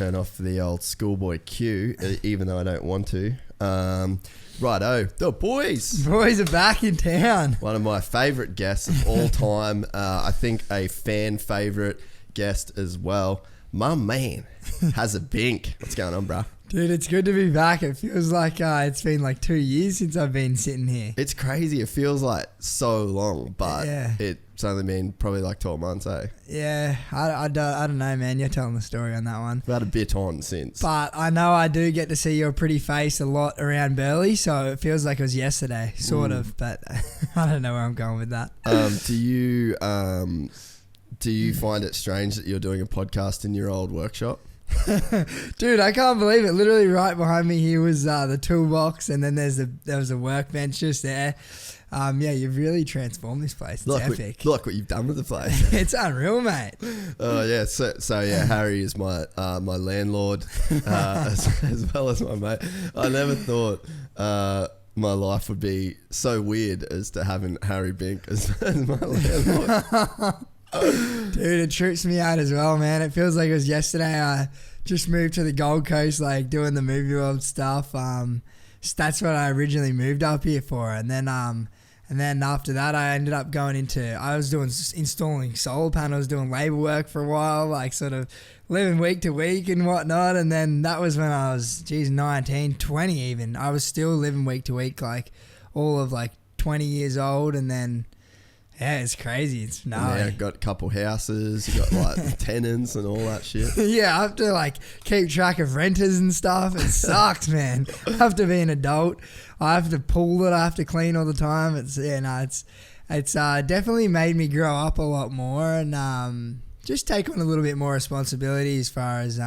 turn off the old schoolboy cue, even though I don't want to. Righto, the boys. Boys are back in town. One of my favourite guests of all time. I think a fan favourite guest as well. My man has a Bink. What's going on, bro? Dude, it's good to be back. It feels like it's been like 2 years since I've been sitting here. It's crazy. It feels like so long, but it's only been probably like 12 months, eh? Yeah, I don't know, man. You're telling the story on that one. We've had a bit on since. But I know I do get to see your pretty face a lot around Burleigh, so it feels like it was yesterday, sort of, but I don't know where I'm going with that. Do you find it strange that you're doing a podcast in your old workshop? Dude, I can't believe it. Literally right behind me here was the toolbox, and then there was a workbench just there. You've really transformed this place. It's epic. Look what you've done with the place. It's unreal, mate. Oh yeah, so Harry is my landlord, as well as my mate. I never thought my life would be so weird as to having Harry Bink as my landlord. Dude, it trips me out as well, man. It feels like it was yesterday. I just moved to the Gold Coast, like doing the movie world stuff. That's what I originally moved up here for, and then after that, I ended up I was installing solar panels, doing labor work for a while, like sort of living week to week and whatnot. And then that was when I was 19, 20 even. I was still living week to week, like all of like 20 years old, and then. Yeah, it's crazy. It's gnarly. Yeah, got a couple houses. You got like tenants and all that shit. Yeah, I have to like keep track of renters and stuff. It sucks, man. I have to be an adult. I have to pull it. I have to clean all the time. It's definitely made me grow up a lot more and just take on a little bit more responsibility as far as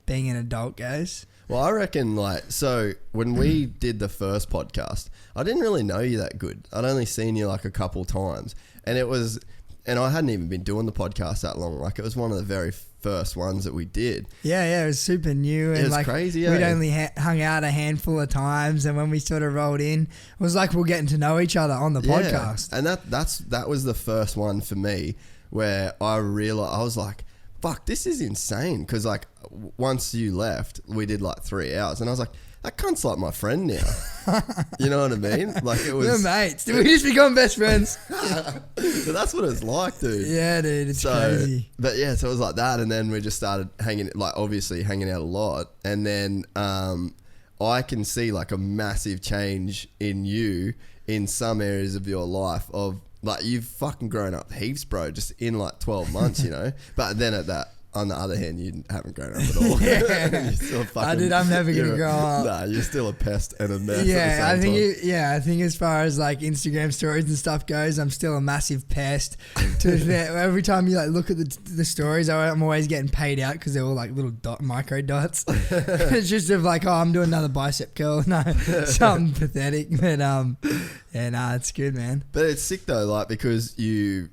being an adult goes. Well, I reckon so when we did the first podcast, I didn't really know you that good. I'd only seen you like a couple times, and I hadn't even been doing the podcast that long. Like it was one of the very first ones that we did. Yeah, it was super new. And it was like crazy. We'd only hung out a handful of times, and when we sort of rolled in, it was like we're getting to know each other on the podcast. And that was the first one for me where I realized, I was like, fuck, this is insane. Because like once you left, we did like 3 hours, and I was like, that cunt's like my friend now. You know what I mean? Like it was. We're mates. Did we just become best friends? So that's what it's like, dude. Yeah, dude. It's crazy. But yeah, so it was like that, and then we just started hanging out a lot, and then I can see like a massive change in you in some areas of your life of. Like, you've fucking grown up heaps, bro, just in like 12 months, you know? But then on the other hand, you haven't grown up at all. Yeah. I'm never going to grow up. Nah, you're still a pest and a mess Yeah, at the same time. I think as far as like Instagram stories and stuff goes, I'm still a massive pest. Every time you like look at the stories, I'm always getting paid out because they're all like little micro dots. It's just of like, oh, I'm doing another bicep curl. No, something pathetic. But it's good, man. But it's sick though, like because you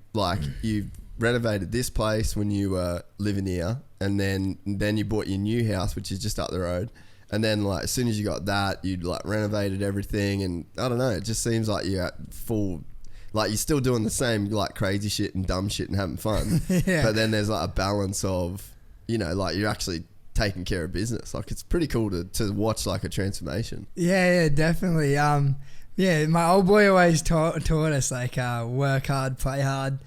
renovated this place when you were living here, and then you bought your new house, which is just up the road, and then like as soon as you got that, you like renovated everything, and I don't know, it just seems like you're at full, like you're still doing the same like crazy shit and dumb shit and having fun. Yeah. But then there's like a balance of, you know, like you're actually taking care of business. Like it's pretty cool to watch like a transformation. Yeah, definitely. Yeah, my old boy always taught us like work hard, play hard.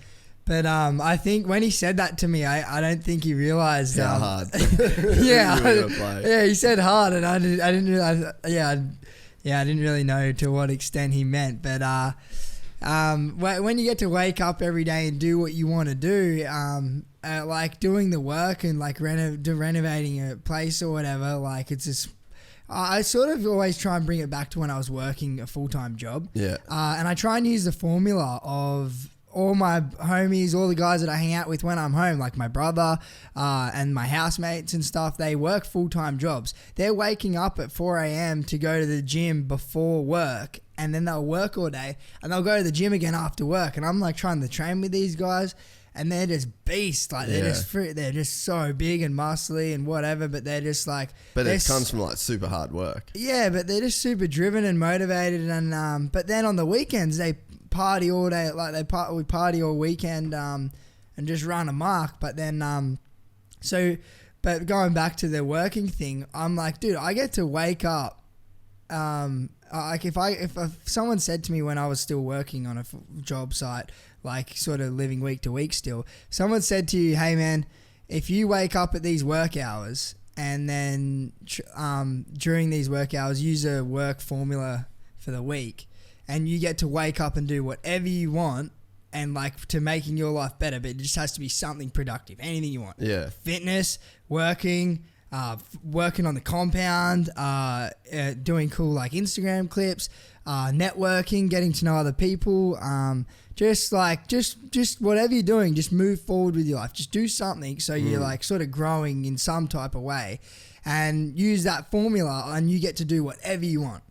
But I think when he said that to me, I don't think he realized how hard. Yeah, he said hard, and I didn't realize. I didn't really know to what extent he meant. But when you get to wake up every day and do what you want to do, like doing the work and like renovating a place or whatever, like it's just. I sort of always try and bring it back to when I was working a full-time job. Yeah. And I try and use the formula of all my homies, all the guys that I hang out with when I'm home, like my brother and my housemates and stuff, they work full-time jobs. They're waking up at 4 a.m. to go to the gym before work, and then they'll work all day, and they'll go to the gym again after work. And I'm like trying to train with these guys, and they're just beasts. Like they're just so big and muscly and whatever, but they're just like. But it comes from like super hard work. Yeah, but they're just super driven and motivated, and but then on the weekends they party all day. Like we party all weekend and just run amok. But then But going back to the working thing, I'm like, dude, I get to wake up. Like if someone said to me when I was still working on a job site, like sort of living week to week still, someone said to you, hey man, if you wake up at these work hours and then during these work hours use a work formula for the week, and you get to wake up and do whatever you want and like to making your life better, but it just has to be something productive, anything you want. Yeah. Fitness, working on the compound, doing cool like Instagram clips, networking, getting to know other people, just whatever you're doing, just move forward with your life. Just do something so you're like sort of growing in some type of way, and use that formula and you get to do whatever you want.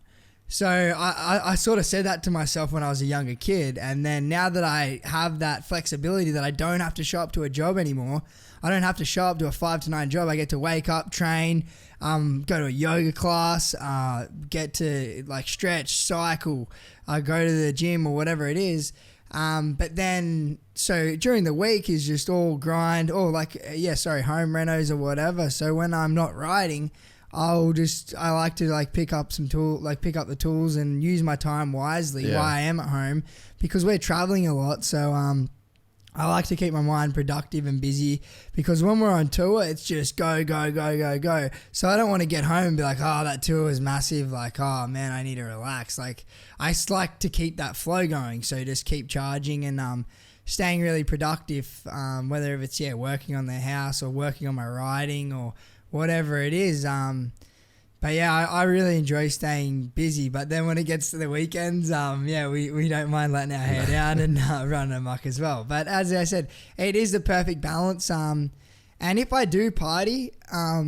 So I sort of said that to myself when I was a younger kid, and then now that I have that flexibility that I don't have to show up to a job anymore, I don't have to show up to a 5 to 9 job. I get to wake up, train, go to a yoga class, get to like stretch, cycle, go to the gym or whatever it is. But then, so during the week is just all grind or like, home renos or whatever. So when I'm not riding, I like to like pick up the tools and use my time wisely while I am at home, because we're traveling a lot. So, I like to keep my mind productive and busy, because when we're on tour, it's just go, go, go, go, go. So I don't want to get home and be like, oh, that tour is massive. Like, oh man, I need to relax. Like, I just like to keep that flow going. So just keep charging and, staying really productive, whether it's, working on the house or working on my riding or whatever it is. But yeah, I really enjoy staying busy. But then when it gets to the weekends, we don't mind letting our hair down and run amok as well. But as I said, it is the perfect balance. And if I do party, I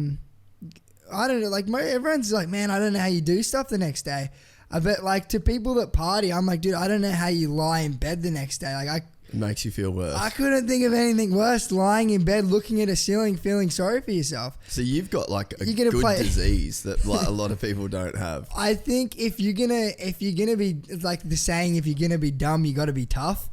don't know, like everyone's like, man, I don't know how you do stuff the next day. But like to people that party, I'm like, dude, I don't know how you lie in bed the next day. Like It makes you feel worse. I couldn't think of anything worse, lying in bed looking at a ceiling feeling sorry for yourself. So you've got like a good disease that like a lot of people don't have. I think if you're gonna be like the saying, if you're gonna be dumb, you gotta be tough.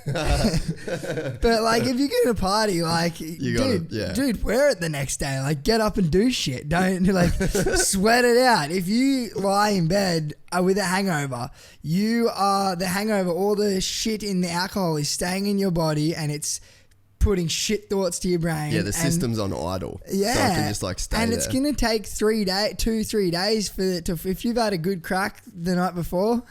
But like if you're gonna party, like dude, wear it the next day. Like get up and do shit. Don't like sweat it out. If you lie in bed with a hangover, you are the hangover. All the shit in the alcohol is staying in your body, and it's putting shit thoughts to your brain. Yeah, the system's on idle. Yeah, so it can just like stay and there. it's gonna take 3 days for it to. If you've had a good crack the night before,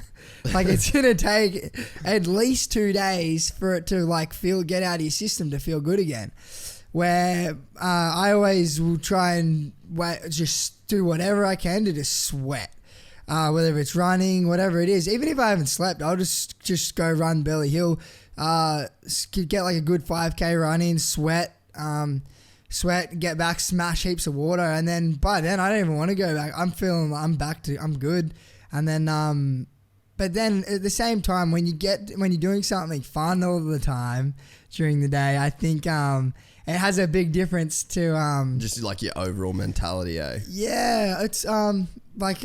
like it's gonna take at least 2 days for it to like get out of your system to feel good again. Where I always will try and just do whatever I can to just sweat. Whether it's running, whatever it is. Even if I haven't slept, I'll just go run Belly Hill, get like a good 5K run in, sweat, get back, smash heaps of water, and then by then I don't even want to go back. I'm good. And then, but then at the same time, when you're doing something fun all the time during the day, I think it has a big difference to just like your overall mentality, eh? Yeah, it's like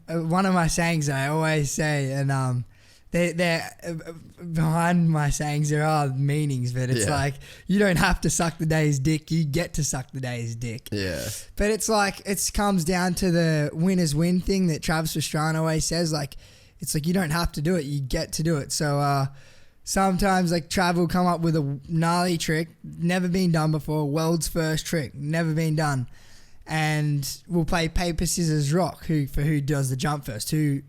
one of my sayings I always say, and they're behind my sayings there are meanings, but it's like you don't have to suck the day's dick, you get to suck the day's dick. Yeah. But it's like it comes down to the winners win thing that Travis Pastrana always says. Like it's like you don't have to do it, you get to do it. So sometimes like Trav will come up with a gnarly trick, never been done before, world's first trick, never been done. And we'll play paper, scissors, rock, who does the jump first, who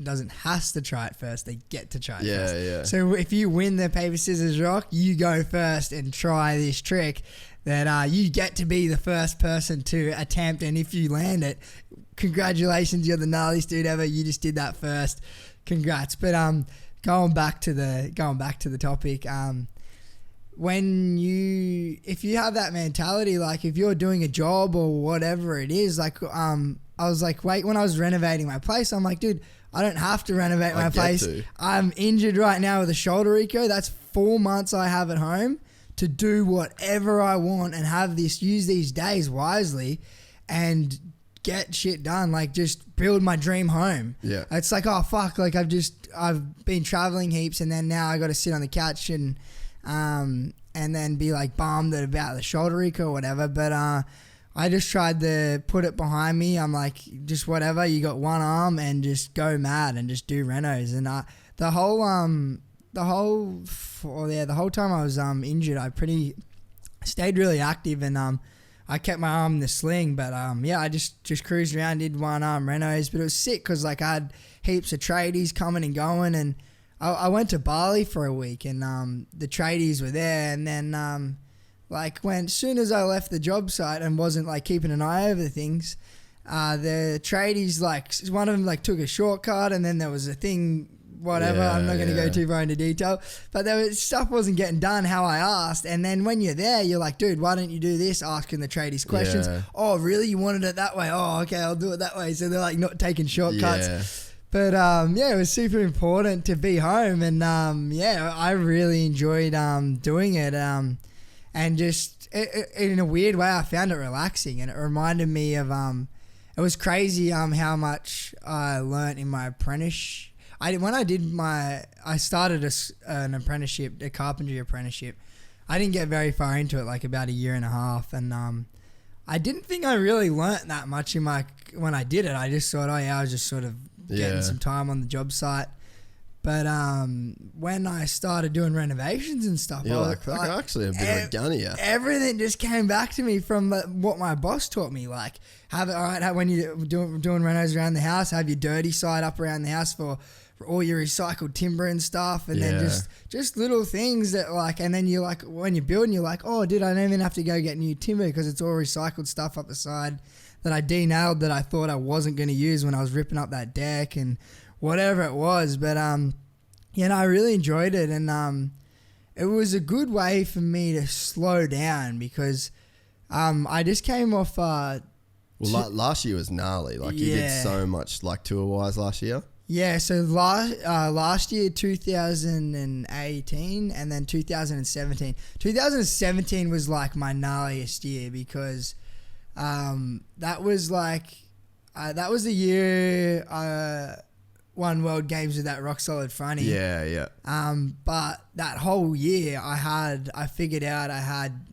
doesn't has to try it first, they get to try it first. Yeah. So if you win the paper, scissors, rock, you go first and try this trick that you get to be the first person to attempt, and if you land it, congratulations, you're the gnarliest dude ever, you just did that first. Congrats. But going back to the topic, if you have that mentality, like if you're doing a job or whatever it is, like I was like, wait, when I was renovating my place, I'm like, dude, I don't have to renovate my place. I'm injured right now with a shoulder eco. That's 4 months I have at home to do whatever I want and use these days wisely and get shit done. Like just build my dream home. Yeah. It's like, oh fuck, like I've been traveling heaps, and then now I got to sit on the couch and then be like bummed about the shoulder eco or whatever. But I just tried to put it behind me. I'm like, just whatever, you got one arm and just go mad and just do renos. And the whole time I was injured, I stayed really active, and I kept my arm in the sling. But I just cruised around, did one arm renos. But it was sick because like I had heaps of tradies coming and going, and I went to Bali for a week, and the tradies were there, and then soon as I left the job site and wasn't like keeping an eye over things, the tradies, like one of them like took a shortcut, and then there was a thing, whatever, I'm not going to go too far into detail, but stuff wasn't getting done how I asked. And then when you're there, you're like, dude, why don't you do this? Asking the tradies questions. Yeah. Oh, really? You wanted it that way? Oh, okay, I'll do it that way. So they're like not taking shortcuts. Yeah. But it was super important to be home, and I really enjoyed doing it. And just in a weird way, I found it relaxing, and it reminded me of it was crazy how much I learnt in my apprenticeship. I started an apprenticeship, a carpentry apprenticeship. I didn't get very far into it, like about a year and a half, and I didn't think I really learnt that much when I did it. I just thought, I was just sort of getting some time on the job site. But when I started doing renovations and stuff, you're like actually a bit of a gunny. Everything just came back to me from what my boss taught me. Like, when you're doing renos around the house, have your dirty side up around the house for all your recycled timber and stuff, and then just little things that and then you're like, when you're building, you're like, oh, dude, I don't even have to go get new timber because it's all recycled stuff up the side that I denailed that I thought I wasn't going to use when I was ripping up that deck and whatever it was. But I really enjoyed it, and it was a good way for me to slow down because I just came off last year was gnarly. Like you did so much like tour wise last year. Yeah, so last year, 2018, and then 2017. 2017 was like my gnarliest year because that was the year I won World Games with that rock solid fronty. Yeah. But that whole year I figured out I had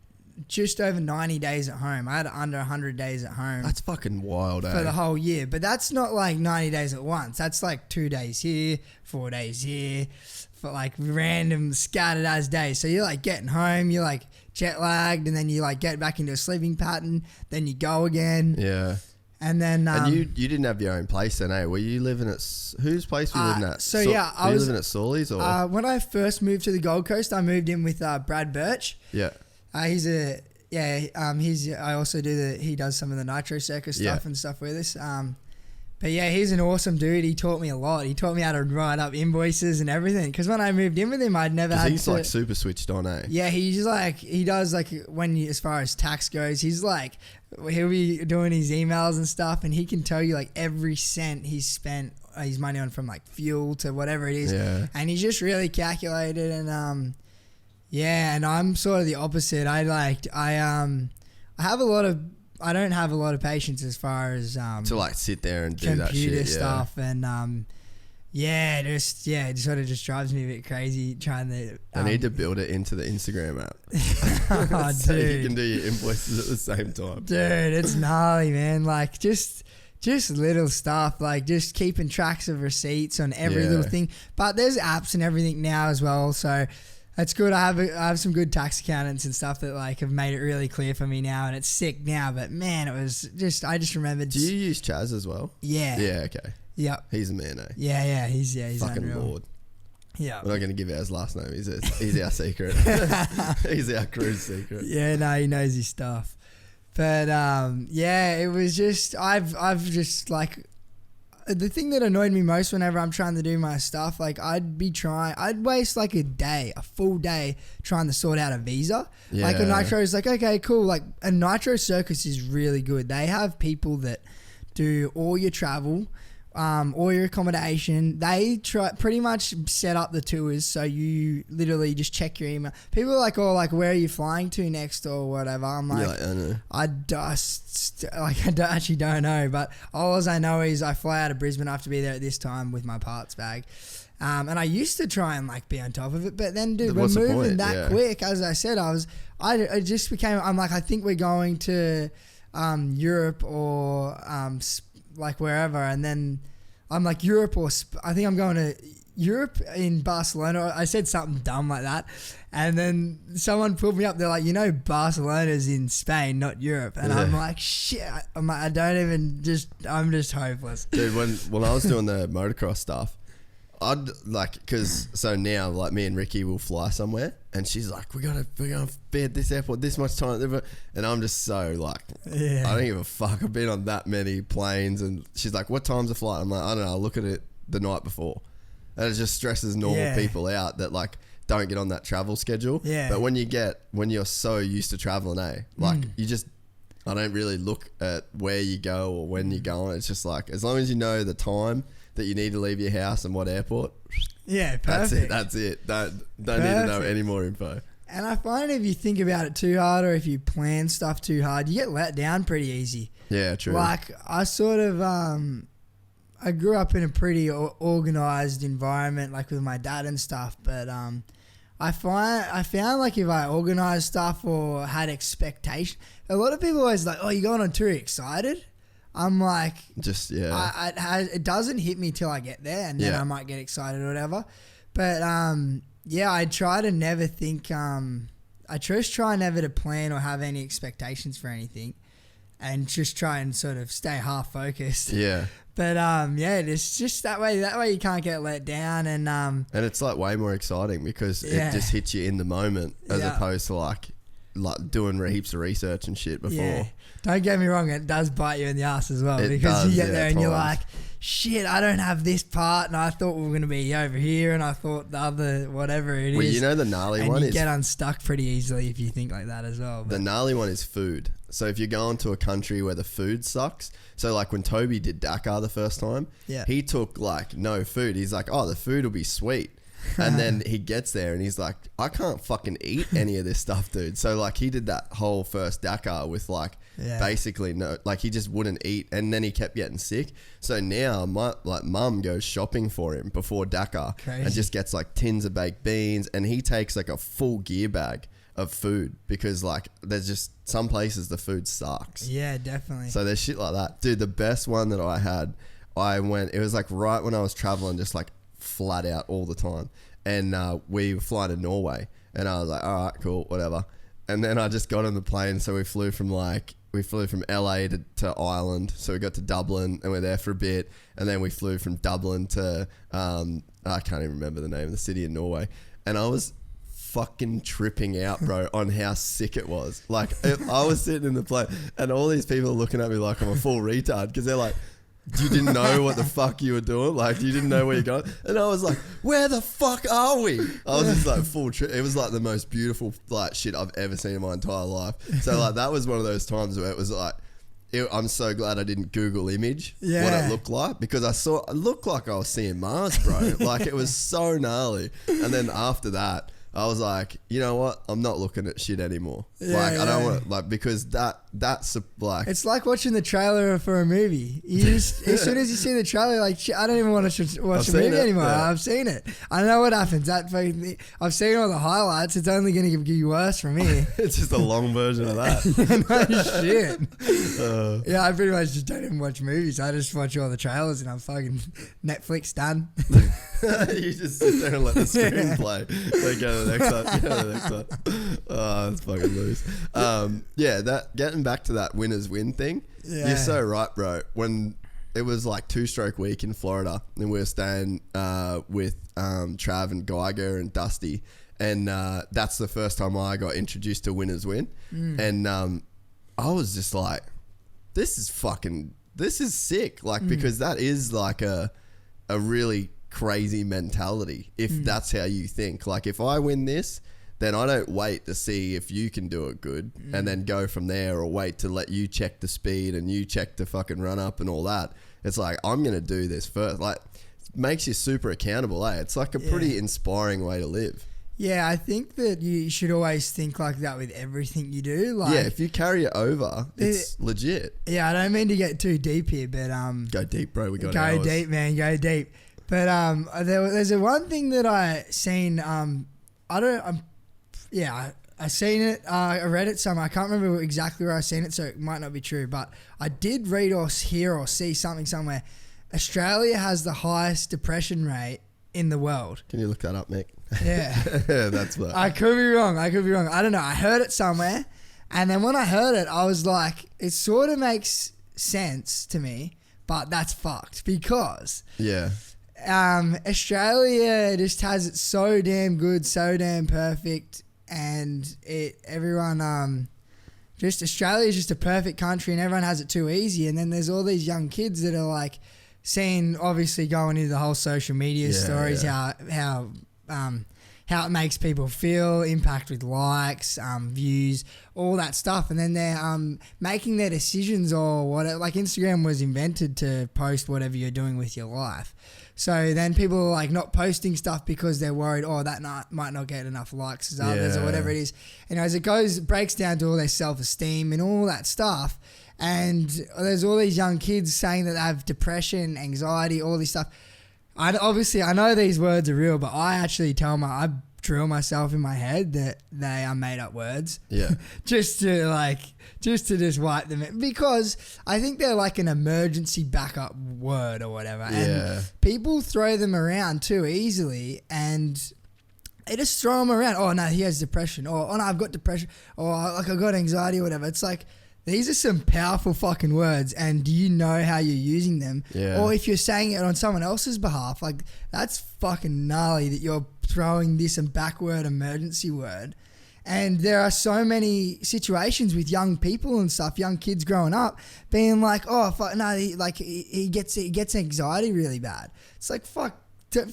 just over 90 days at home. I had under 100 days at home. That's fucking wild, for the whole year. But that's not like 90 days at once. That's like 2 days here, 4 days here, for like random scattered as days. So you're like getting home, you're like jet lagged, and then you like get back into a sleeping pattern, then you go again. Yeah. And then and you didn't have your own place then, eh? Were you living at whose place were you living at? I was living at Sawley's, or when I first moved to the Gold Coast, I moved in with Brad Birch. Yeah. I also he does some of the Nitro circus stuff and stuff with us. But yeah, he's an awesome dude. He taught me a lot. He taught me how to write up invoices and everything. Because when I moved in with him, I'd never had he's like super switched on, eh? Yeah, he does like as far as tax goes, he'll be doing his emails and stuff, and he can tell you like every cent he's spent his money on, from like fuel to whatever it is. Yeah. And he's just really calculated, and and I'm sort of the opposite. I don't have a lot of patience as far as to like sit there and do that shit, computer stuff, and it sort of just drives me a bit crazy trying to. I need to build it into the Instagram app, so you can do your invoices at the same time. Dude, it's gnarly, man. Like just little stuff, like just keeping tracks of receipts on every little thing. But there's apps and everything now as well, so. That's good. I have some good tax accountants and stuff that like have made it really clear for me now, and it's sick now. But man, I just remembered. Do you use Chaz as well? Yeah. Yeah. Okay. Yep. He's a man, eh? Yeah. He's fucking unreal. lord. Yeah. We're not going to give out his last name. He's our secret. He's our crew's secret. Yeah. No, he knows his stuff. But it was just I've just like. The thing that annoyed me most whenever I'm trying to do my stuff, like I'd waste like a full day trying to sort out a visa. Yeah. Like a Nitro is like, okay, cool. Like a Nitro circus is really good. They have people that do all your travel, all your accommodation. They pretty much set up the tours, so you literally just check your email. People are like, oh, like where are you flying to next or whatever. I'm like, I know. I actually don't know, but all I know is I fly out of Brisbane. I have to be there at this time with my parts bag. And I used to try and like be on top of it, but then dude, we're moving that quick. As I said, I think we're going to Europe or like wherever, and then I'm like Europe or I think I'm going to Europe in Barcelona. I said something dumb like that, and then someone pulled me up. They're like, Barcelona's in Spain, not Europe. And I'm like, shit. I'm like, I'm just hopeless. Dude, when I was doing the motocross stuff, I'd so now like me and Ricky will fly somewhere, and she's like, we're gonna be at this airport this much time, and I'm just so like, I don't give a fuck. I've been on that many planes, and she's like, what time's the flight? I'm like, I don't know. I'll look at it the night before. And it just stresses normal people out that like don't get on that travel schedule. Yeah. But when you're so used to traveling, I don't really look at where you go or when you're going. It's just like, as long as you know the time that you need to leave your house and what airport. Yeah, perfect. That's it. Don't need to know any more info. And I find if you think about it too hard, or if you plan stuff too hard, you get let down pretty easy. Yeah, true. Like I sort of, I grew up in a pretty organized environment, like with my dad and stuff. But I found like if I organized stuff or had expectation, a lot of people always like, oh, you're going on tour, excited? I'm like, it doesn't hit me till I get there, and then I might get excited or whatever. But I try to never think. I just try never to plan or have any expectations for anything, and just try and sort of stay half focused. Yeah. But it's just that way. That way you can't get let down, and it's like way more exciting because it just hits you in the moment as opposed to like doing heaps of research and shit before. Yeah. Don't get me wrong, it does bite you in the ass as well, because you get there and you're like, shit, I don't have this part, and I thought we were going to be over here, and I thought the other whatever it is. Well, you know the gnarly one is... And you get unstuck pretty easily if you think like that as well. But. The gnarly one is food. So if you're going to a country where the food sucks, so like when Toby did Dakar the first time, he took like no food. He's like, oh, the food will be sweet. And then he gets there and he's like, I can't fucking eat any of this stuff, dude. So like he did that whole first Dakar with like basically no, like he just wouldn't eat, and then he kept getting sick. So now my mum goes shopping for him before Dakar. Crazy. And just gets like tins of baked beans, and he takes like a full gear bag of food because like there's just some places the food sucks. Yeah, definitely. So there's shit like that. Dude, the best one that I had, it was like right when I was traveling, just like flat out all the time, and we were flying to Norway, and I was like, all right, cool, whatever. And then I just got on the plane, so we flew from LA to Ireland, so we got to Dublin and we're there for a bit, and then we flew from Dublin to I can't even remember the name of the city in Norway, and I was fucking tripping out, bro, on how sick it was. Like I was sitting in the plane and all these people are looking at me like I'm a full retard, because they're like, you didn't know what the fuck you were doing, like you didn't know where you're going. And I was like, where the fuck are we? I was just like full trip. It was like the most beautiful like shit I've ever seen in my entire life. So like that was one of those times where it was like, I'm so glad I didn't Google image what it looked like, because it looked like I was seeing Mars, bro. Like it was so gnarly. And then after that, I was like, you know what? I'm not looking at shit anymore. I don't want to, like, because that's like... It's like watching the trailer for a movie. As soon as you see the trailer, like, shit, I don't even want to watch the movie anymore. Yeah. I've seen it. I know what happens. I've seen all the highlights. It's only going to get you worse from here. It's just a long version of that. No shit. I pretty much just don't even watch movies. I just watch all the trailers and I'm fucking Netflix done. You just sit there and let the screen play. Then go to the next one. Oh, that's fucking loose. Getting back to that winners win thing. Yeah. You're so right, bro. When it was like 2-stroke week in Florida, and we were staying with Trav and Geiger and Dusty, and that's the first time I got introduced to winners win. And I was just like, this is sick. Like, because that is like a really crazy mentality if that's how you think. Like, if I win this, then I don't wait to see if you can do it good and then go from there, or wait to let you check the speed and you check the fucking run up and all that. It's like, I'm going to do this first. Like, it makes you super accountable, eh? It's like a pretty inspiring way to live. Yeah, I think that you should always think like that with everything you do. Like, yeah, if you carry it over, it's legit. Yeah, I don't mean to get too deep here, but... Go deep, bro. We got Go hours. Deep, man. Go deep. But there's a one thing that I seen. I I seen it. I read it somewhere. I can't remember exactly where I seen it, so it might not be true. But I did read or hear or see something somewhere. Australia has the highest depression rate in the world. Can you look that up, Mick? Yeah. That's what. I could be wrong. I don't know. I heard it somewhere. And then when I heard it, I was like, it sort of makes sense to me, but that's fucked because Australia just has it so damn good, so damn perfect, and Australia's just a perfect country and everyone has it too easy. And then there's all these young kids that are like seeing, obviously going into the whole social media stories, how it makes people feel, impact with likes, views, all that stuff. And then they're making their decisions or whatever. Like Instagram was invented to post whatever you're doing with your life. So then people are like not posting stuff because they're worried, might not get enough likes as others or whatever it is. And as it breaks down to all their self-esteem and all that stuff. And there's all these young kids saying that they have depression, anxiety, all this stuff. I know these words are real, but I actually I drill myself in my head that they are made up words. Yeah. just to wipe them in, because I think they're like an emergency backup word or whatever. Yeah. And people throw them around too easily and they just throw them around. Oh no, he has depression. Or oh no, I've got depression. Or like I've got anxiety or whatever. It's like, these are some powerful fucking words, and do you know how you're using them? Yeah. Or if you're saying it on someone else's behalf, like that's fucking gnarly that you're throwing this backward emergency word. And there are so many situations with young people and stuff, young kids growing up, being like, oh fuck, no, he gets anxiety really bad. It's like, fuck.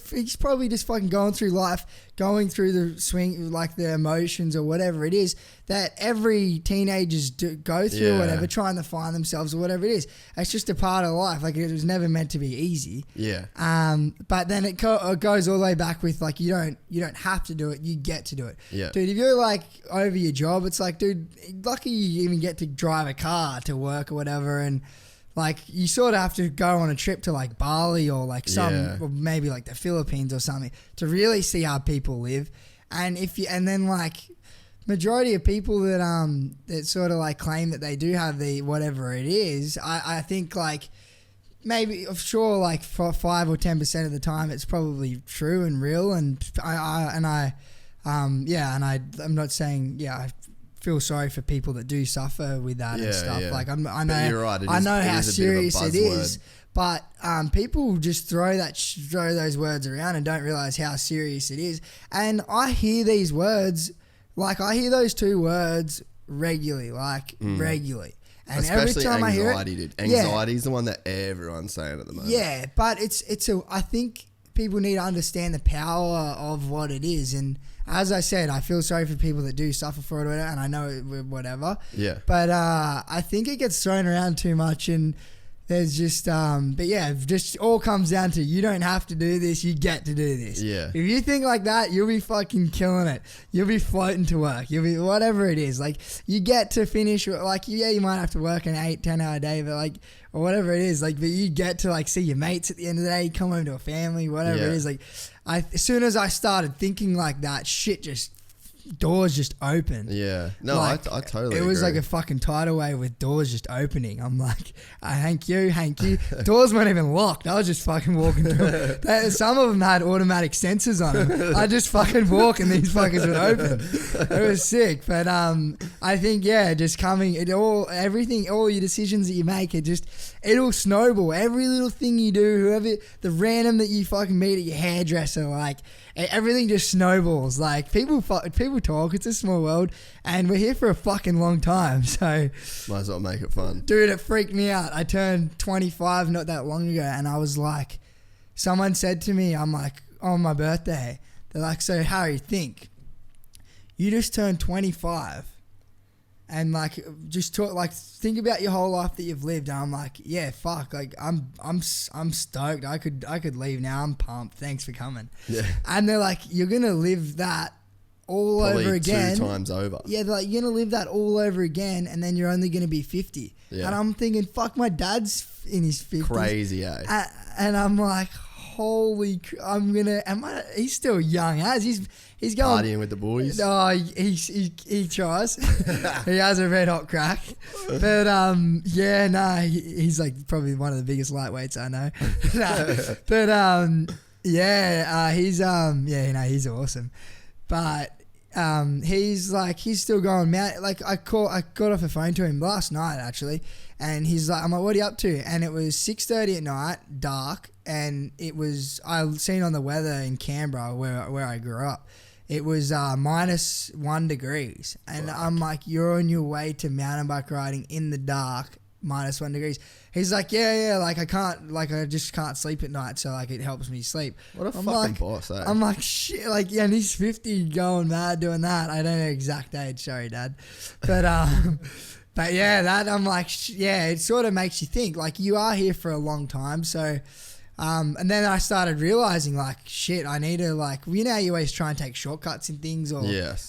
He's probably just fucking going through life, going through the swing, like the emotions or whatever it is that every teenagers go through or whatever, trying to find themselves or whatever it is. It's just a part of life. Like it was never meant to be easy. Yeah. But then it goes all the way back with like, you don't have to do it. You get to do it. Yeah. Dude, if you're like over your job, it's like, dude, lucky you even get to drive a car to work or whatever. And like you sort of have to go on a trip to like Bali or like or maybe like the Philippines or something to really see how people live. And then like majority of people that sort of like claim that they do have the whatever it is, I think like maybe sure like for 5 or 10% of the time it's probably true and real. And I'm not saying I feel sorry for people that do suffer with that and stuff. Yeah. Like I know, you're right. I know how serious it is, but people just throw those words around and don't realize how serious it is. And I hear these words, like I hear those two words regularly, regularly. And especially every time anxiety, I hear it, dude. Anxiety is the one that everyone's saying at the moment. Yeah, but I think people need to understand the power of what it is. And as I said, I feel sorry for people that do suffer for it or whatever, and I know whatever. Yeah. But I think it gets thrown around too much, and there's just just all comes down to you don't have to do this, you get to do this. Yeah. If you think like that, you'll be fucking killing it. You'll be floating to work. You'll be whatever it is. Like you get to finish, like you might have to work an 8-10 hour day, but like or whatever it is, like but you get to like see your mates at the end of the day, you come home to a family, whatever it is. Like as soon as I started thinking like that, doors just open. Yeah. No, like, I totally agree. It was like a fucking tidal wave with doors just opening. I'm like, thank you. Doors weren't even locked. I was just fucking walking through. Some of them had automatic sensors on them. I just fucking walk and these fuckers would open. It was sick. But I think, just everything, all your decisions that you make, it'll snowball. Every little thing you do, the random that you fucking meet at your hairdresser, like, everything just snowballs. Like people talk. It's a small world, and we're here for a fucking long time. So might as well make it fun, dude. It freaked me out. I turned 25 not that long ago, and I was like, someone said to me, I'm like, on my birthday, they're like, so Harry, think you just turned 25. And like, just talk, like, think about your whole life that you've lived. And I'm like, yeah, fuck. Like, I'm stoked. I could leave now. I'm pumped. Thanks for coming. Yeah. And they're like, you're gonna live that all probably over again. 2 times over. Yeah, they're like, you're gonna live that all over again, and then you're only gonna be 50. Yeah. And I'm thinking, fuck, my dad's in his 50s. Crazy, eh? And I'm like, he's still young as he's going Partying with the boys. Oh, he tries. He has a red hot crack. But he's like probably one of the biggest lightweights I know. He's awesome. But he's still going mad. Like I got off the phone to him last night actually, and he's like, I'm like, what are you up to? And it was 6:30 at night, dark, and I seen on the weather in Canberra where I grew up, it was -1 degrees, and I'm like, you're on your way to mountain bike riding in the dark, -1 degrees. He's like, yeah, like I just can't sleep at night, so like it helps me sleep. What a fucking boss, eh? I'm like, shit, like, yeah, and he's 50 going mad doing that. I don't know exact age, sorry, Dad. But but yeah, that I'm like, yeah, it sort of makes you think, like, you are here for a long time, so and then I started realizing, like, shit, I need to, like, you know, you always try and take shortcuts in things, or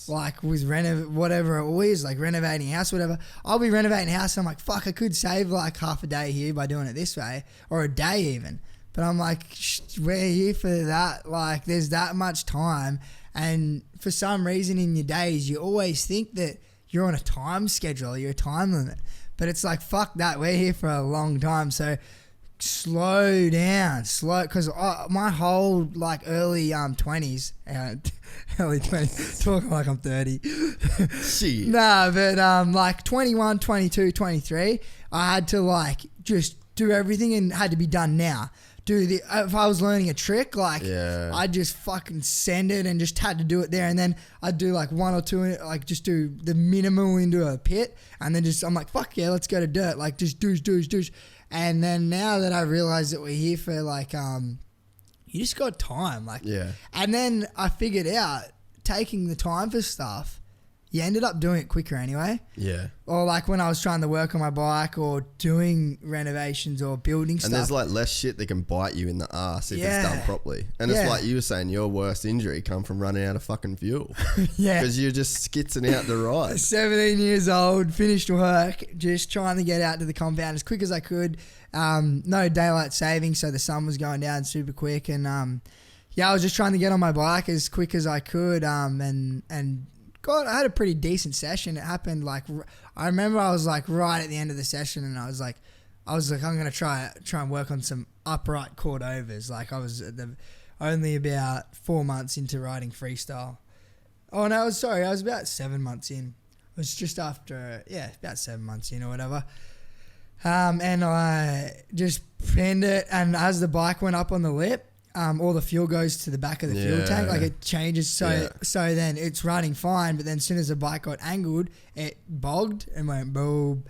like with whatever it is, like renovating a house, whatever. I'll be renovating a house, and I'm like, fuck, I could save like half a day here by doing it this way, or a day even. But I'm like, we're here for that. Like, there's that much time, and for some reason in your days, you always think that you're on a time schedule, you're a time limit. But it's like, fuck that, we're here for a long time, so slow down, because my whole like early 20s, early 20s, talking like I'm 30. Shit. Nah, but like 21, 22, 23, I had to like just do everything and had to be done now. If I was learning a trick, like I'd just fucking send it and just had to do it there, and then I'd do like one or two, like just do the minimal into a pit, and then I'm like, fuck yeah, let's go to dirt, like just douche. And then now that I realize that we're here for like, you just got time, like, and then I figured out taking the time for stuff, you ended up doing it quicker anyway. Yeah. Or like when I was trying to work on my bike or doing renovations or building stuff. And there's like less shit that can bite you in the ass if it's done properly. And it's like you were saying, your worst injury come from running out of fucking fuel. Because you're just skitzing out the ride. 17 years old, finished work, just trying to get out to the compound as quick as I could. No daylight saving, so the sun was going down super quick. And I was just trying to get on my bike as quick as I could. And God, I had a pretty decent session. It happened like, I remember I was like right at the end of the session, and I was like, I'm going to try and work on some upright chord overs. Like I was only about 4 months into riding freestyle. Oh no, I was about 7 months in. It was just after, about 7 months in or whatever. And I just pinned it, and as the bike went up on the lip, all the fuel goes to the back of the fuel tank, like it changes, so then it's running fine, but then as soon as the bike got angled, it bogged and went boom.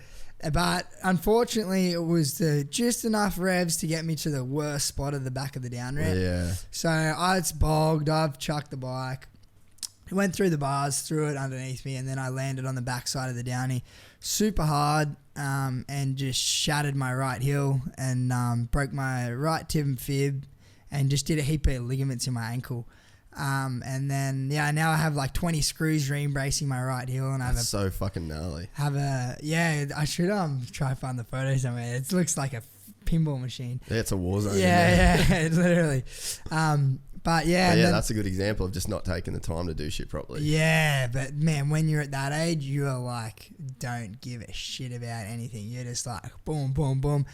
But unfortunately, it was just enough revs to get me to the worst spot of the back of the down ramp. So it's bogged, I've chucked the bike, went through the bars, threw it underneath me, and then I landed on the back side of the downy super hard, and just shattered my right heel and broke my right tib and fib, and just did a heap of ligaments in my ankle. And then, now I have like 20 screws re-embracing my right heel, and That's so fucking gnarly. I should try to find the photo somewhere. It looks like a pinball machine. Yeah, it's a war zone. Literally. But that's a good example of just not taking the time to do shit properly. Yeah, but man, when you're at that age, you are like, don't give a shit about anything. You're just like, boom, boom, boom.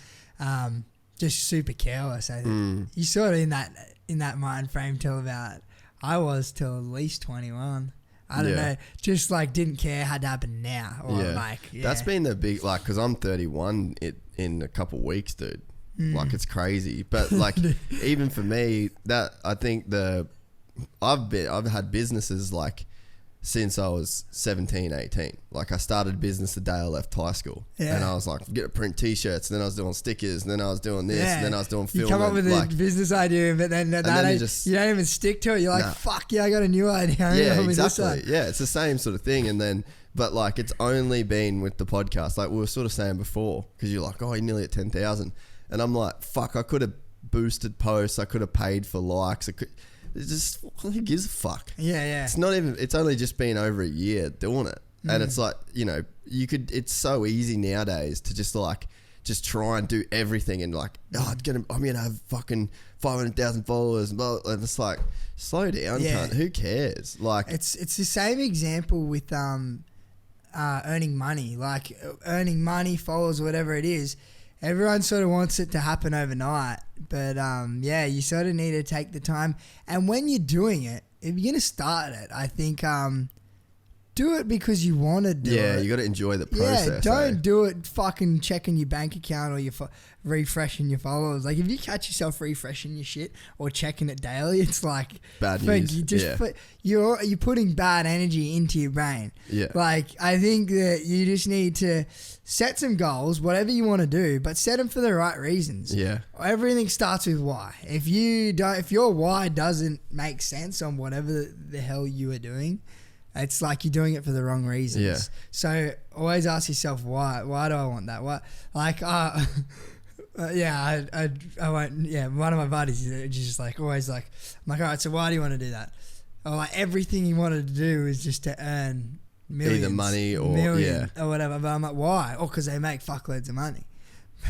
Just super careless. I think you sort of in that mind frame till I was till at least 21. I don't know, just like didn't care, had to happen now. Or that's been the big, like, because I'm 31 in a couple weeks, dude. Like, it's crazy, but like even for me, that I think I've had businesses like since I was 17, 18. Like, I started business the day I left high school. And I was like, get to print t-shirts, and then I was doing stickers, and then I was doing this, and then I was doing film. You come up with a business idea, but then you don't even stick to it. You're like, fuck yeah, I got a new idea. Exactly. Yeah, it's the same sort of thing. And then, but like, it's only been with the podcast, like we were sort of saying before, because you're like, oh, you're nearly at 10,000. And I'm like, fuck, I could have boosted posts, I could have paid for likes, it's just, who gives a fuck? It's not even, it's only just been over a year doing it. And it's like, it's so easy nowadays to just like just try and do everything and like, I'm gonna have fucking 500,000 followers and blah, and it's like, slow down, cunt. Who cares? Like, it's the same example with earning money, like earning money, followers, whatever it is. Everyone sort of wants it to happen overnight, but you sort of need to take the time. And when you're doing it, if you're gonna start it, I think do it because you want to do it. Yeah, you got to enjoy the process. Yeah, don't do it fucking checking your bank account or your refreshing your followers. Like if you catch yourself refreshing your shit or checking it daily, it's like bad news. You're putting bad energy into your brain. Yeah. Like I think that you just need to set some goals, whatever you want to do, but set them for the right reasons. Yeah. Everything starts with why. If your why doesn't make sense on whatever the hell you are doing, it's like you're doing it for the wrong reasons. Yeah. So always ask yourself why. Why do I want that? What? Like, I won't. Yeah, one of my buddies is just like always like, I'm like, all right. So why do you want to do that? Oh, like everything he wanted to do is just to earn millions, either money or or whatever. But I'm like, why? Oh, because they make fuckloads of money.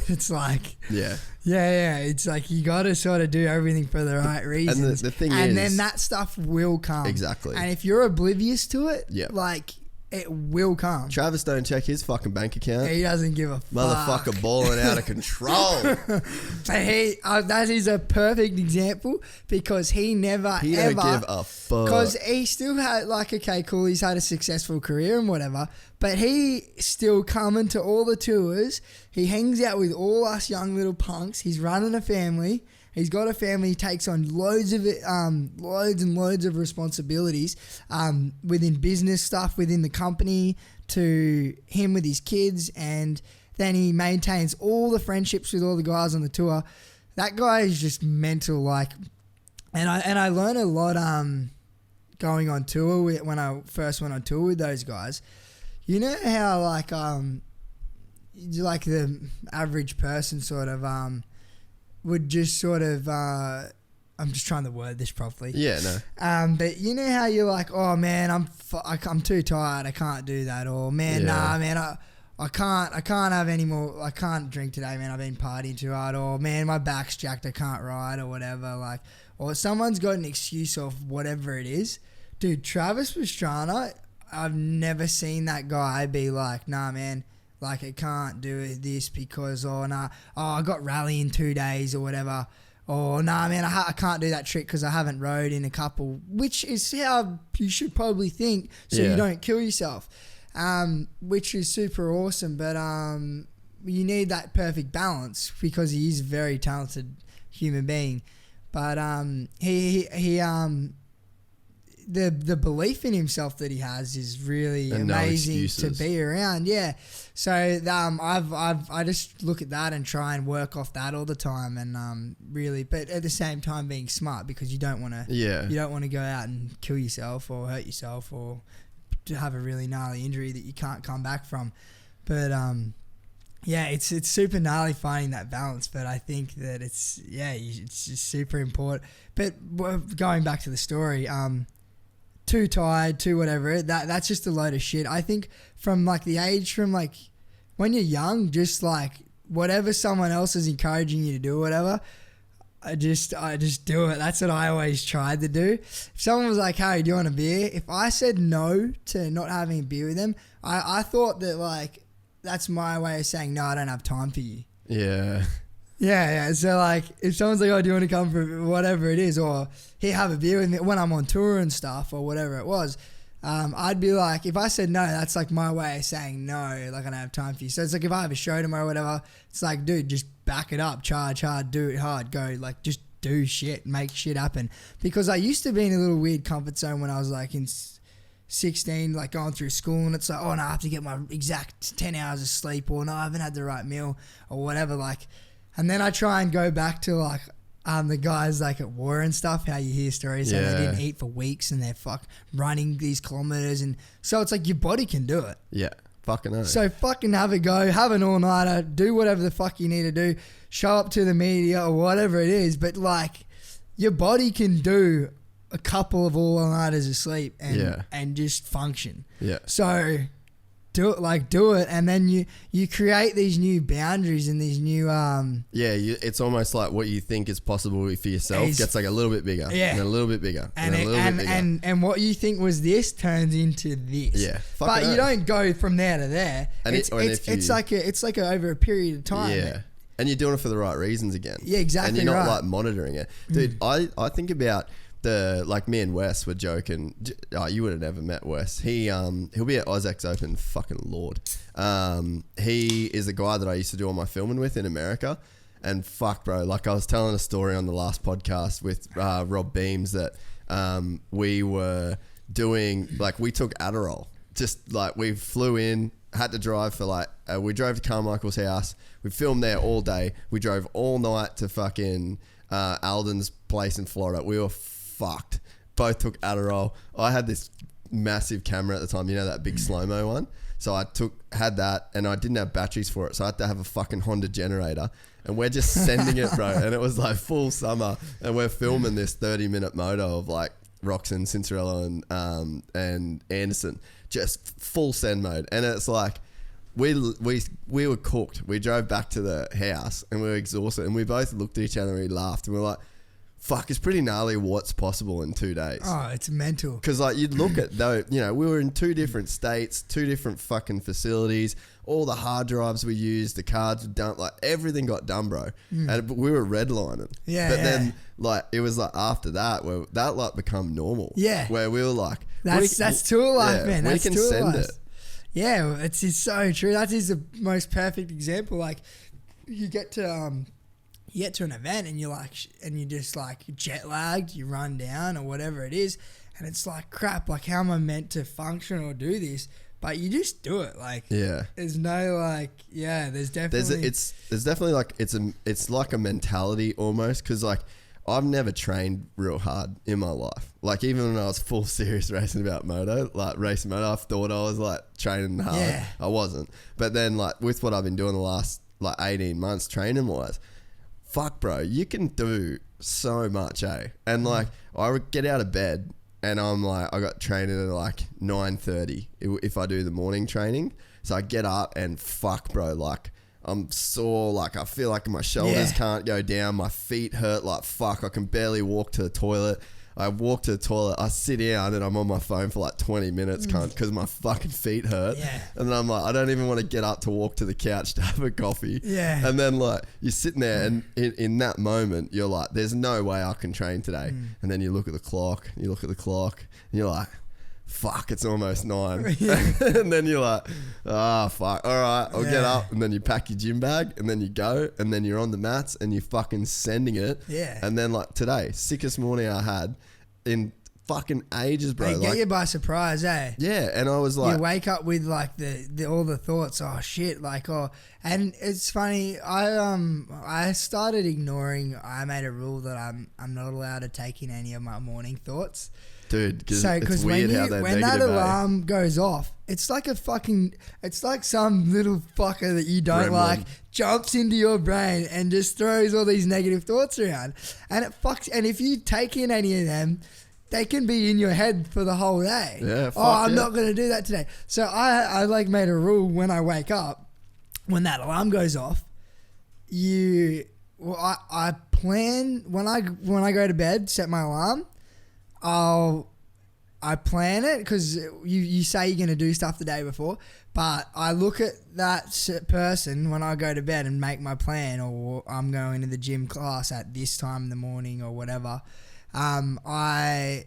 It's like, yeah. It's like you got to sort of do everything for the right reasons. And the thing is, and then that stuff will come. Exactly. And if you're oblivious to it, yeah, like it will come. Travis don't check his fucking bank account. He doesn't give a fuck. Motherfucker balling out of control. But that is a perfect example because he never ever don't give a fuck. Because he still had like, okay, cool, he's had a successful career and whatever, but he still coming to all the tours. He hangs out with all us young little punks. He's running a family. He's got a family. He takes on loads and loads of responsibilities within business stuff, within the company, to him with his kids, and then he maintains all the friendships with all the guys on the tour. That guy is just mental. Like, and I learned a lot going on tour when I first went on tour with those guys. You know how like the average person sort of would just sort of I'm just trying to word this properly. Yeah, no. But you know how you're like, oh man, I'm too tired, I can't do that, or man, nah, man, I can't have any more, I can't drink today, man, I've been partying too hard, or man, my back's jacked, I can't ride, or whatever, like, or someone's got an excuse of whatever it is. Dude, Travis Pastrana, I've never seen that guy be like, nah, man, like I can't do this because, I got rally in 2 days or whatever. Or nah, man, I can't do that trick because I haven't rode in a couple, which is how you should probably think so you don't kill yourself, which is super awesome. But you need that perfect balance because he is a very talented human being. But the belief in himself that he has is really amazing to be around. Yeah. So I just look at that and try and work off that all the time, and really, but at the same time being smart because you don't want to go out and kill yourself or hurt yourself or to have a really gnarly injury that you can't come back from. But it's super gnarly finding that balance, but I think that it's just super important. But going back to the story, too tired, too whatever, that's just a load of shit. I think from like the age from like when you're young, just like whatever someone else is encouraging you to do, whatever, I just do it. That's what I always tried to do. If someone was like, hey, do you want a beer? If I said no to not having a beer with them, I thought that like that's my way of saying, no, I don't have time for you. Yeah. Yeah. So like, if someone's like, "Oh, do you want to come for whatever it is?" or "Here, have a beer with me," when I'm on tour and stuff or whatever it was, I'd be like, if I said no, that's like my way of saying no. Like I don't have time for you. So it's like if I have a show tomorrow, or whatever, it's like, dude, just back it up, charge hard, do it hard, go like just do shit, make shit happen. Because I used to be in a little weird comfort zone when I was like in 16, like going through school, and it's like, oh no, I have to get my exact 10 hours of sleep, or no, I haven't had the right meal or whatever, like. And then I try and go back to like the guys like at war and stuff, how you hear stories how they didn't eat for weeks and they're running these kilometers, and so it's like your body can do it. Yeah, fucking know. So fucking have a go, have an all-nighter, do whatever the fuck you need to do, show up to the media or whatever it is, but like your body can do a couple of all-nighters of sleep and just function. Yeah. So do it, and then you create these new boundaries and these new it's almost like what you think is possible for yourself gets like a little bit bigger, and a little bit bigger, and what you think was this turns into this. Yeah, but you don't go from there to there. And it's like over a period of time. Yeah. And you're doing it for the right reasons again. Yeah, exactly. And you're not like monitoring it, dude. I think about me and Wes were joking. Oh, you would have never met Wes. He'll be at Ozx Open. Fucking Lord. He is the guy that I used to do all my filming with in America. And fuck, bro. Like I was telling a story on the last podcast with Rob Beams that we were doing, like we took Adderall. Just like we flew in, had to drive for like, we drove to Carmichael's house. We filmed there all day. We drove all night to fucking Alden's place in Florida. We were fucked. Both took Adderall. I had this massive camera at the time, you know, that big slow-mo one. So I had that, and I didn't have batteries for it. So I had to have a fucking Honda generator, and we're just sending it, bro. And it was like full summer, and we're filming this 30-minute moto of like Roxon, Cincerello, and Anderson, just full send mode. And it's like, we were cooked. We drove back to the house and we were exhausted, and we both looked at each other and we laughed, and we were like, fuck, it's pretty gnarly what's possible in 2 days. Oh, it's mental. Because like you'd look at though, you know, we were in 2 different states, 2 different fucking facilities, all the hard drives we used, the cards were done, like everything got done, bro. And we were redlining. Yeah. But then like it was like after that where that like become normal. Yeah. Where we were like, that's tour life, man. That's we can tour send life. it. Yeah, it's so true. That is the most perfect example. Like you get to an event and you're like, and you're just like jet lagged, you run down or whatever it is, and it's like crap. Like how am I meant to function or do this? But you just do it. Like there's no like there's definitely there's definitely like it's like a mentality almost, because like I've never trained real hard in my life. Like even when I was full serious racing about moto, like racing moto, I thought I was like training hard. Yeah. I wasn't. But then like with what I've been doing the last like 18 months training wise, fuck bro, you can do so much, eh? And like I would get out of bed and I'm like, I got training at like 9:30 if I do the morning training. So I get up and fuck bro, like I'm sore, like I feel like my shoulders can't go down, my feet hurt like fuck, I can barely walk to the toilet. I walk to the toilet, I sit down and I'm on my phone for like 20 minutes because my fucking feet hurt. Yeah. And then I'm like, I don't even want to get up to walk to the couch to have a coffee. Yeah. And then like you're sitting there and in that moment you're like, there's no way I can train today. And then you look at the clock, and you're like, fuck, it's almost 9. And then you're like, fuck, all right, I'll get up. And then you pack your gym bag and then you go and then you're on the mats and you're fucking sending it. Yeah. And then like today, sickest morning I had in fucking ages, bro. They get you by surprise, eh? Yeah. And I was like, you wake up with like the all the thoughts, oh shit, like, and it's funny, I started ignoring, I made a rule that I'm not allowed to take in any of my morning thoughts. Dude, it's weird how they're when negative, that alarm goes off, it's like it's like some little fucker that you don't like jumps into your brain and just throws all these negative thoughts around, and it fucks. And if you take in any of them, they can be in your head for the whole day. Yeah. I'm not going to do that today. So I like made a rule when I wake up, when that alarm goes off, I plan when I go to bed, set my alarm. I plan it because you say you're going to do stuff the day before, but I look at that person when I go to bed and make my plan, or I'm going to the gym class at this time in the morning or whatever. Once I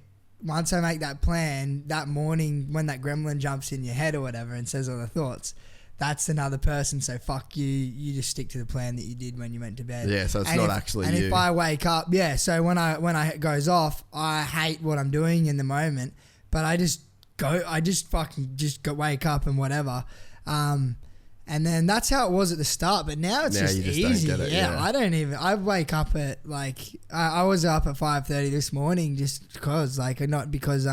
make that plan, that morning when that gremlin jumps in your head or whatever and says all the thoughts, that's another person. So fuck you. You just stick to the plan that you did when you went to bed. Yeah. So it's not actually you. And if I wake up, so when it goes off, I hate what I'm doing in the moment, but I just wake up and whatever. And then that's how it was at the start, but now it's just easy. Don't get it, I wake up at like, I was up at 5:30 this morning just because, like, not because,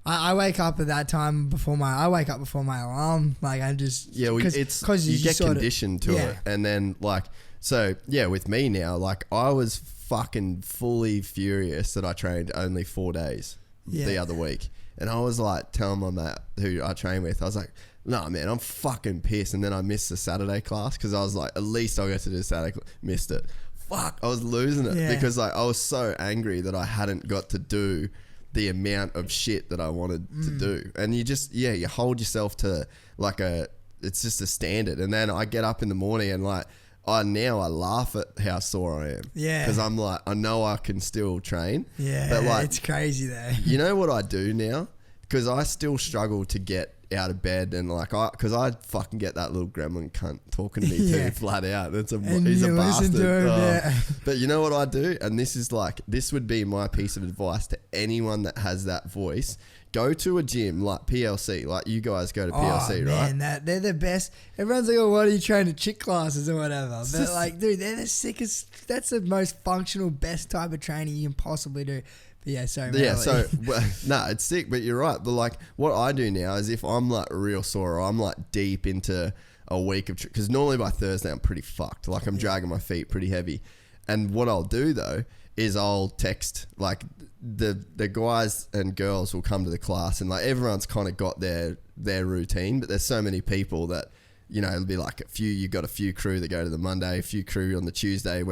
I wake up at that time before my alarm. Like I just because you get conditioned to it, and then like with me now, like I was fucking fully furious that I trained only 4 days the other week, and I was like telling my mate who I train with, I was like, nah, man, I'm fucking pissed. And then I missed the Saturday class because I was like, at least I'll get to do Saturday class. Missed it. Fuck, I was losing it because like I was so angry that I hadn't got to do the amount of shit that I wanted to do. And you just, you hold yourself to like it's just a standard. And then I get up in the morning and like, I laugh at how sore I am. Yeah. Because I'm like, I know I can still train. Yeah. But like, it's crazy though. You know what I do now? Because I still struggle to get out of bed and like because I fucking get that little gremlin cunt talking to me too flat out. He's a bastard. But you know what I do? And this would be my piece of advice to anyone that has that voice. Go to a gym like PLC, like you guys go to PLC, right? Man, they're the best. Everyone's like, oh, what are you training chick classes or whatever? But like, dude, they're the sickest. That's the most functional, best type of training you can possibly do. But yeah, sorry, man. Yeah, it's sick, but you're right. But like, what I do now is if I'm like real sore or I'm like deep into a week of, because normally by Thursday I'm pretty fucked. Like I'm dragging my feet pretty heavy. And what I'll do though is I'll text like the guys and girls will come to the class and like everyone's kind of got their routine, but there's so many people that, you know, it'll be like you got a few crew that go to the Monday, a few crew on the Tuesday.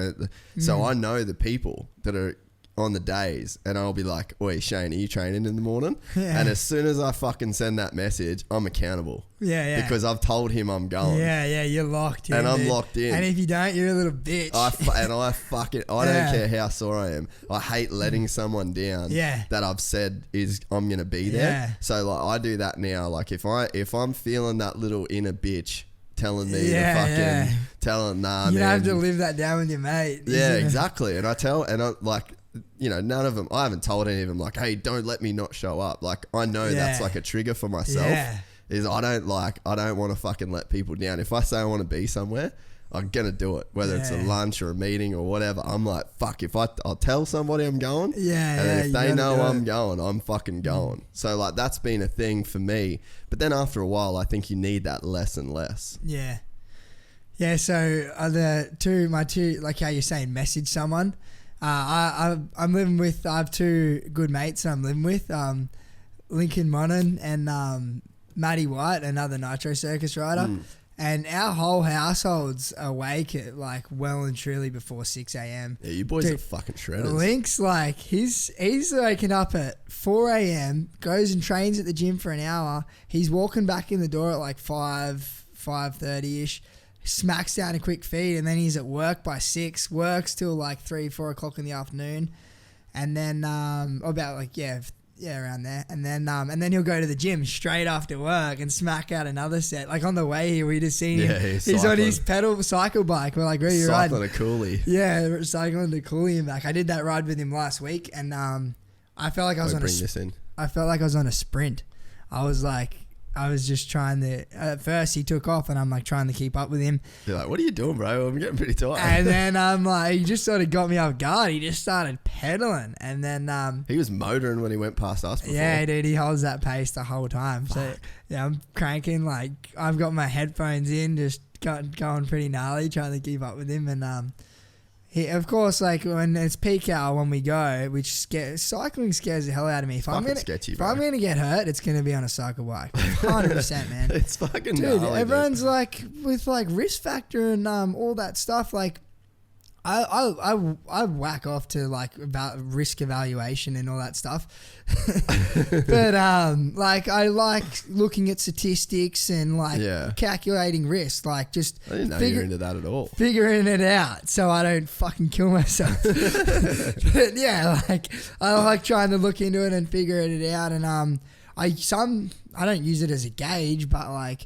So I know the people that are on the days and I'll be like, oi, Shane, are you training in the morning? Yeah. And as soon as I fucking send that message, I'm accountable. Yeah. Because I've told him I'm going. Yeah, you're locked in. And I'm locked in. And if you don't, you're a little bitch. I don't care how sore I am. I hate letting someone down that I've said I'm going to be there. Yeah. So like I do that now. Like if I'm feeling that little inner bitch telling me telling nah, you man. have to live that down with your mate. Yeah, exactly. And I like, you know, none of them, I haven't told any of them like, hey, don't let me not show up. Like I know that's like a trigger for myself is I don't want to fucking let people down. If I say I want to be somewhere, I'm going to do it, whether it's a lunch or a meeting or whatever. I'm like, fuck, I'll tell somebody I'm going. And then if they know I'm going, I'm fucking going. So like that's been a thing for me. But then after a while, I think you need that less and less. Yeah. Yeah. So my two, like how you're saying, message someone. I'm living with, I have two good mates I'm living with, Lincoln Monin and Matty White, another Nitro circus rider. And our whole household's awake at like well and truly before 6 a.m. Yeah, you boys are fucking shredders. Link's like, he's waking up at 4 a.m., goes and trains at the gym for an hour. He's walking back in the door at like 5:30ish. Smacks down a quick feed, and then he's at work by 6, works till like 3-4 o'clock in the afternoon, and then about like around there, and then he'll go to the gym straight after work and smack out another set. Like on the way here, we just seen him. He's on his pedal cycle bike. We're like, where are you riding? Cycling a coolie. Yeah, cycling the coolie and back. I did that ride with him last week, and I felt like I was I felt like I was on a sprint. I was just trying to, at first he took off and I'm like trying to keep up with him. You're like, what are you doing, bro? I'm getting pretty tired. And then I'm like, he just sort of got me off guard. He just started pedaling. And then... he was motoring when he went past us before. Yeah, dude, he holds that pace the whole time. Fuck. So yeah, I'm cranking, like I've got my headphones in, just going pretty gnarly, trying to keep up with him. And he, of course, like when it's peak hour when we go, cycling scares the hell out of me. If I'm gonna get hurt, it's gonna be on a cycle bike, 100%, man. It's fucking dude. Gnarly, everyone's like with like risk factor and all that stuff. Like I whack off to like about risk evaluation and all that stuff, but like I like looking at statistics and like calculating risk, like just I didn't know you were into that at all. Figuring it out so I don't fucking kill myself. But yeah, like I like trying to look into it and figure it out, and I don't use it as a gauge, but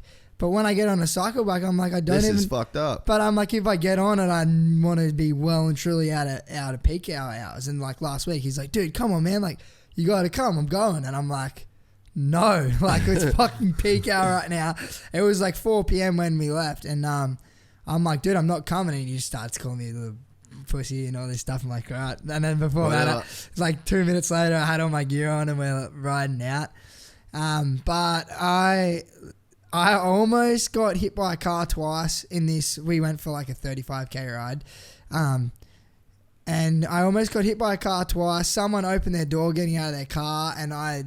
when I get on a cycle bike, I'm like, This is fucked up. But I'm like, if I get on it, I want to be well and truly out of peak hour hours. And like last week, he's like, dude, come on, man. Like, you got to come. I'm going. And I'm like, no. Like, it's fucking peak hour right now. It was like 4 p.m. when we left. And I'm like, dude, I'm not coming. And he just starts calling me a little pussy and all this stuff. I'm like, all right. And then before like 2 minutes later, I had all my gear on and we're riding out. But I almost got hit by a car twice in this. We went for like a 35k ride. And I almost got hit by a car twice. Someone opened their door getting out of their car and I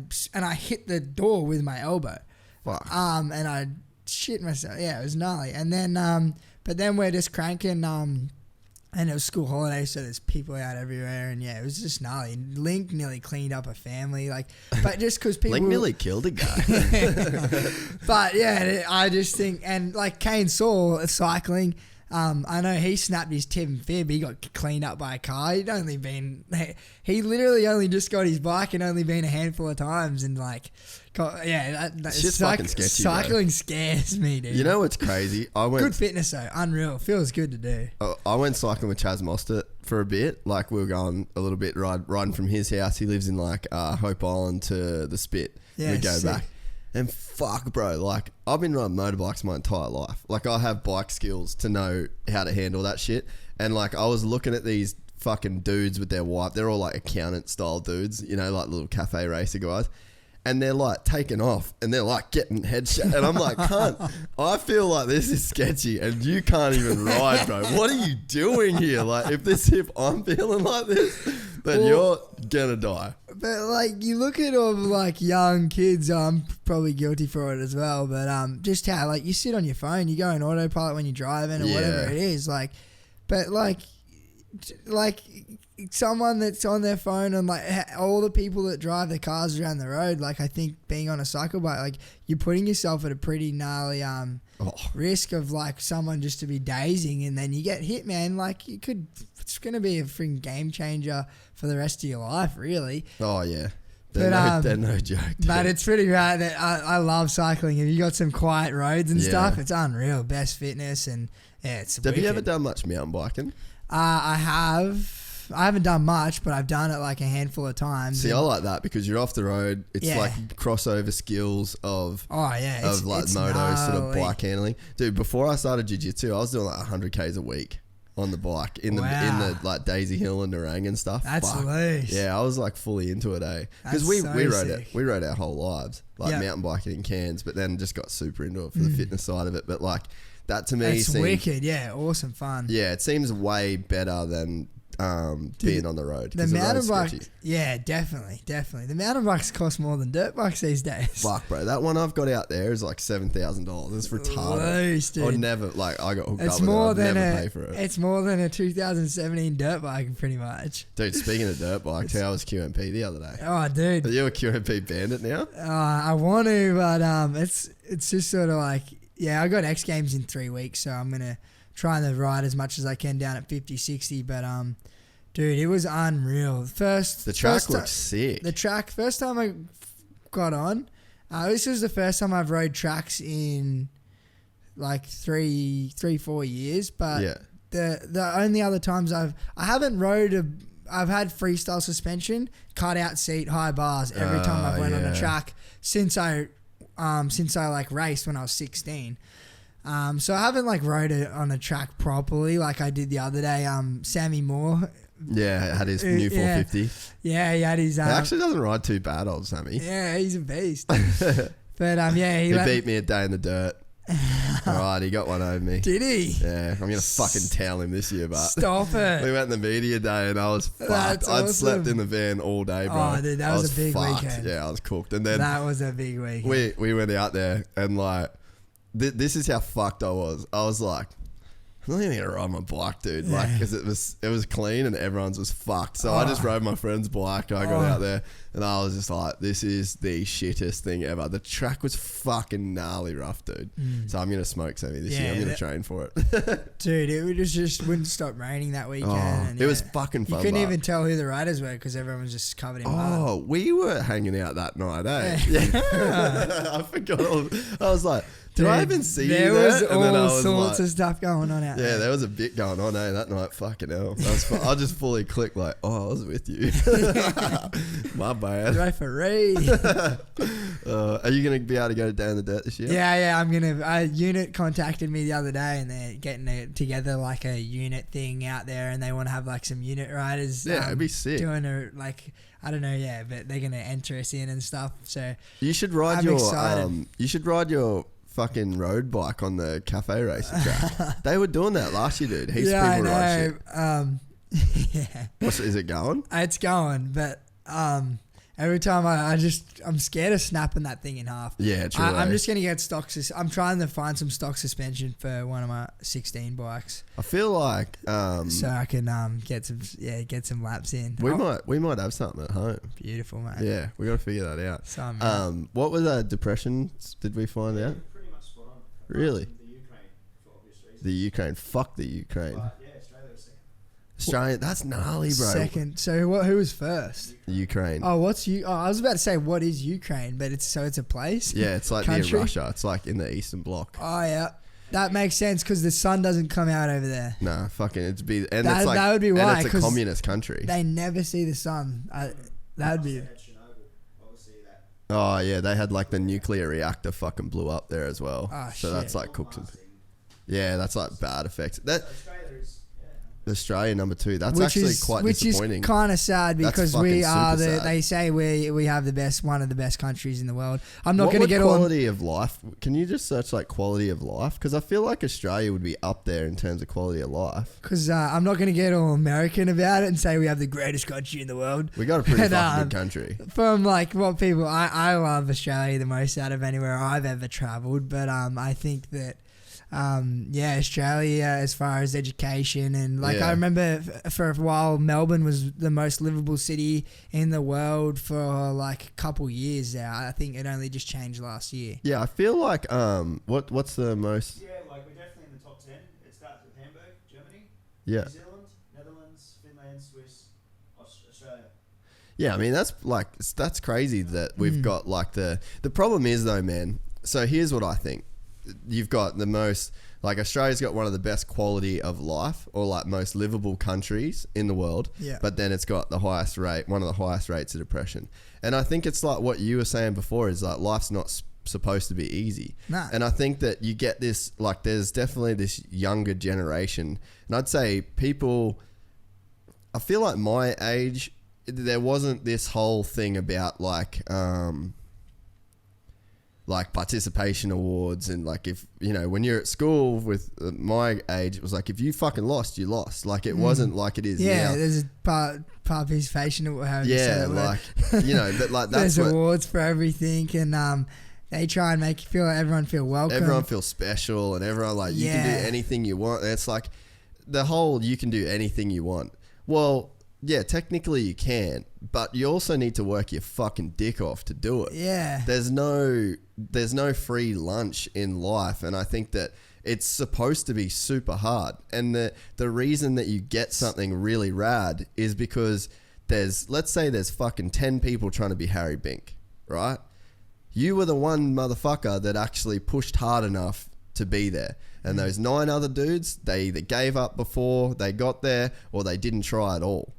hit the door with my elbow. Fuck. And shit myself. Yeah, it was gnarly. And then, but then we're just cranking, and it was school holiday, so there's people out everywhere, and yeah, it was just gnarly. Link nearly cleaned up a family, like, but just because people Link nearly killed a guy. But yeah, I just think, and like Kane saw cycling. I know he snapped his tib and fib. He got cleaned up by a car. He literally only just got his bike and only been a handful of times, and like, shit's fucking sketchy. Cycling scares me, dude. You know what's crazy? Good fitness though, unreal. Feels good to do. I went cycling with Chaz Mostert for a bit. Like we were going a little bit riding from his house. He lives in like Hope Island to the Spit. Yeah, we go sick. back. And fuck, bro, like, I've been riding motorbikes my entire life. Like, I have bike skills to know how to handle that shit. And, like, I was looking at these fucking dudes with their wife. They're all, like, accountant-style dudes, you know, like little cafe racer guys. And they're, like, taking off. And they're, like, getting headshot. And I'm like, cunt, I feel like this is sketchy. And you can't even ride, bro. What are you doing here? Like, if I'm feeling like this, then you're gonna die. But like you look at all like young kids, I'm probably guilty for it as well. But just how like you sit on your phone, you go on autopilot when you're driving or whatever it is. Like, but like someone that's on their phone and like all the people that drive their cars around the road. Like I think being on a cycle bike, like you're putting yourself at a pretty gnarly risk of like someone just to be dazing and then you get hit, man. Like it's going to be a freaking game changer for the rest of your life, really. Oh yeah. They're no joke. Dude. But it's pretty rad that I love cycling. If you got some quiet roads and stuff, it's unreal. Best fitness and yeah, it's Have you ever done much mountain biking? I haven't done much, but I've done it like a handful of times. See, I like that because you're off the road. It's like crossover skills of moto sort of bike handling. Dude, before I started jiu-jitsu, I was doing like 100 Ks a week on the bike in the like Daisy Hill and Narang and stuff. That's loose. Yeah, I was like fully into it, because we rode our whole lives like mountain biking in Cairns, but then just got super into it for the fitness side of it. But like that to me seems wicked. Yeah, awesome fun. Yeah, it seems way better than being on the road. The mountain bike, definitely. The mountain bikes cost more than dirt bikes these days. Fuck, bro, that one I've got out there is like $7,000. It's retarded. I'd never I got hooked up with it. I'd never pay for it. It's more than a 2017 dirt bike, pretty much. Dude, speaking of dirt bikes, how was QMP the other day? Oh, dude, are you a QMP bandit now? I want to, but it's just sort of like I got X Games in 3 weeks, so I'm gonna try to ride as much as I can down at 50, 60, but dude, it was unreal. The track looked sick. The track, first time I got on, this was the first time I've rode tracks in like 3-4 years, but the only other times I've had freestyle suspension, cut out seat, high bars every time I went on a track since I like raced when I was 16. So I haven't like rode it on a track properly like I did the other day. Sammy Moore. Yeah, had his new 450. Yeah, he had his. He actually doesn't ride too bad, old Sammy. Yeah, he's a beast. But he beat me a day in the dirt. All right, he got one over me. Did he? Yeah, I'm gonna fucking towel him this year, but stop it. We went in the media day and I was fucked. That's I'd awesome. Slept in the van all day, bro. Oh, dude, that was a big weekend. Yeah, I was cooked. And then that was a big weekend. We went out there and like, this is how fucked I was. I was like, I'm not even gonna ride my bike, dude. Like, because it was clean and everyone's was fucked. So I just rode my friend's bike. I got out there and I was just like, this is the shittest thing ever. The track was fucking gnarly rough, dude. So I'm gonna smoke Sammy this year. I'm gonna train for it. Dude, it just wouldn't stop raining that weekend. It was fucking fun. You couldn't even tell who the riders were because everyone was just covered in mud. Oh, we were hanging out that night, eh? Yeah. I forgot. I was like, did I even see there you there? Was all sorts of stuff going on out there. Yeah, there was a bit going on, that night. Fucking hell. I just fully clicked like, I was with you. My bad. Referee. Are you going to be able to go down the dirt this year? Yeah, I'm going to. Unit contacted me the other day and they're getting together like a unit thing out there and they want to have like some unit riders. Yeah, it'd be sick. Doing I don't know, but they're going to enter us in and stuff. So you should ride your fucking road bike on the cafe racing track. They were doing that last year, dude. Heaps of people ride shit. Yeah. Is it going? It's going, but Every time I'm scared of snapping that thing in half. Yeah, true. I'm just going to get I'm trying to find some stock suspension for one of my 16 bikes. I feel like so I can get some laps in. We might have something at home. Beautiful, mate. Yeah, we got to figure that out. So, what was that depression? Did we find out? Pretty much spot on. Really? The Ukraine, for obvious reasons. The Ukraine. Fuck the Ukraine. But yeah, Australia was second. Australia. That's gnarly, bro. Second. So who was first? The Ukraine. Oh, I was about to say what is Ukraine, but it's a place. Yeah, it's like country? near Russia. It's like in the Eastern Bloc. Oh yeah, that makes sense because the sun doesn't come out over there. Nah, fucking it's That would be why, and it's a 'cause communist country. They never see the sun. That would be. At Chernobyl, obviously that. Oh yeah, they had like the nuclear reactor fucking blew up there as well. Oh, so shit. that's like cooked some. Yeah, that's like bad effects. That Australia is. Australia number 2. That's actually quite disappointing. Which is kind of sad because That's we fucking are super sad. they say we have one of the best countries in the world. I'm not What going to would get all quality of life. Can you just search like quality of life? Because I feel like Australia would be up there in terms of quality of life. because I'm not going to get all American about it and say we have the greatest country in the world. We got a pretty And, fucking good country. From like what people, I love Australia the most out of anywhere I've ever travelled, but I think that Australia as far as education and like Yeah. I remember for a while Melbourne was the most livable city in the world for like a couple years now. I think it only just changed last year. Yeah, I feel like what's the most? Yeah, like we're definitely in the top 10. It starts with Hamburg, Germany, Yeah, New Zealand, Netherlands, Finland, Swiss, Australia. yeah. I mean that's crazy that we've got like the problem is though, man. So here's what I think. You've got the most, like Australia's got one of the best quality of life or like most livable countries in the world. Yeah. But then it's got one of the highest rates of depression. And I think it's like what you were saying before is like life's not supposed to be easy. Nah. And I think that you get this, like there's definitely this younger generation. And I'd say I feel like my age, there wasn't this whole thing about like participation awards and like if when you're at school with my age it was like if you fucking lost you lost, like it wasn't like it is now. There's a participation or however you say Yeah, that word. like but like that's there's awards for everything and they try and make you feel like everyone feel welcome. everyone feels special and everyone like you can do anything you want, and it's like the whole you can do anything you want. Well, yeah, technically you can, but you also need to work your fucking dick off to do it. Yeah. There's no free lunch in life, and I think that it's supposed to be super hard. And the reason that you get something really rad is because let's say there's fucking 10 people trying to be Harry Bink, right? You were the one motherfucker that actually pushed hard enough to be there. And those 9 other dudes, they either gave up before they got there or they didn't try at all.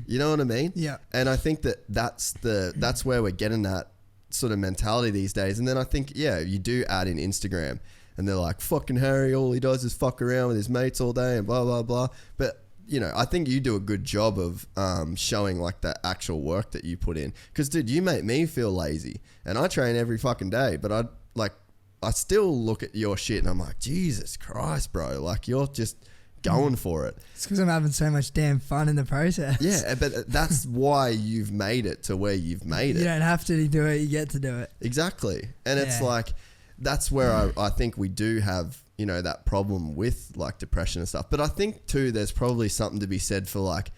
You know what I mean? Yeah. And I think that's where we're getting that sort of mentality these days. And then I think, yeah, you do add in Instagram and they're like, fucking Harry, all he does is fuck around with his mates all day and blah, blah, blah. But, I think you do a good job of showing like the actual work that you put in. Because, dude, you make me feel lazy. And I train every fucking day, but I still look at your shit and I'm like, Jesus Christ, bro. Like, you're just going for it. It's because I'm having so much damn fun in the process. Yeah, but that's why you've made it to where you've made it. You don't have to do it, you get to do it. Exactly. And it's like, that's where I think we do have, that problem with like depression and stuff. But I think too, there's probably something to be said for like,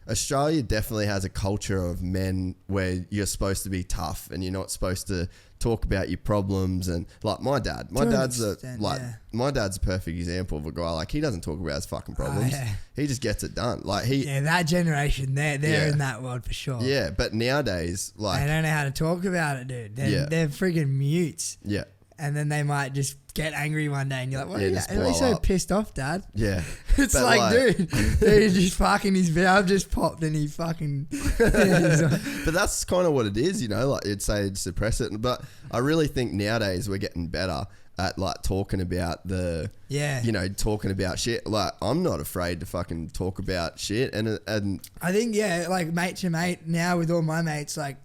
Australia definitely has a culture of men where you're supposed to be tough and you're not supposed to talk about your problems. And like my dad's my dad's a perfect example of a guy, like he doesn't talk about his fucking problems. He just gets it done. Like that generation, they're in that world for sure. Yeah, but nowadays, like they don't know how to talk about it, dude. They're friggin' mutes. Yeah. And then they might just get angry one day and you're like, what are you so up. pissed off, Dad? Yeah. It's like, dude, just fucking his valve just popped and he fucking... But that's kind of what it is, like you'd say suppress it. But I really think nowadays we're getting better at like talking about talking about shit. Like I'm not afraid to fucking talk about shit. And I think, like mate to mate now with all my mates, like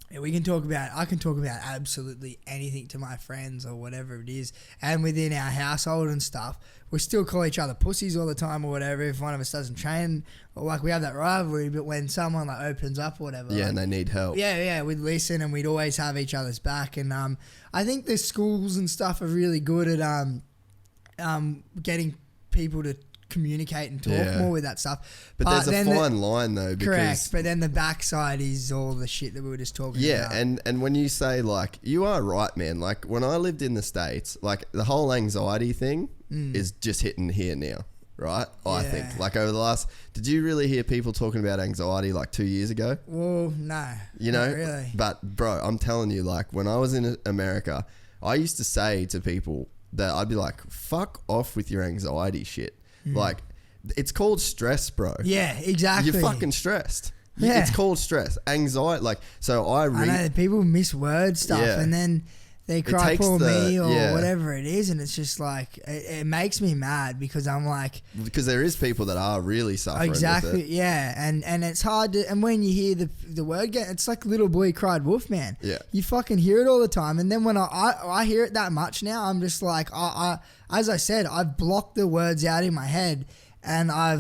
Yeah, I can talk about absolutely anything to my friends or whatever it is. And within our household and stuff, we still call each other pussies all the time or whatever if one of us doesn't train. Or like we have that rivalry, but when someone like opens up or whatever. Yeah, like, and they need help. Yeah, we'd listen and we'd always have each other's back. And I think the schools and stuff are really good at getting people to communicate and talk more with that stuff. But there's a fine line though. Because correct, but then the backside is all the shit that we were just talking about. Yeah, and when you say like, you are right, man. Like when I lived in the States, like the whole anxiety thing is just hitting here now, right? I think like over the last, did you really hear people talking about anxiety like 2 years ago? Well, no, you know, not really. But bro, I'm telling you, like when I was in America, I used to say to people that I'd be like, fuck off with your anxiety shit. Like, it's called stress, bro. Yeah, exactly. You're fucking stressed. Yeah. It's called stress. Anxiety, like, so I know people misword stuff and then they cry poor me or whatever it is, and it's just like, it makes me mad because I'm like... Because there is people that are really suffering exactly, with it. yeah, and it's hard to... And when you hear the word, it's like little boy cried wolf, man. Yeah. You fucking hear it all the time, and then when I hear it that much now, I'm just like, as I said, I've blocked the words out in my head, and I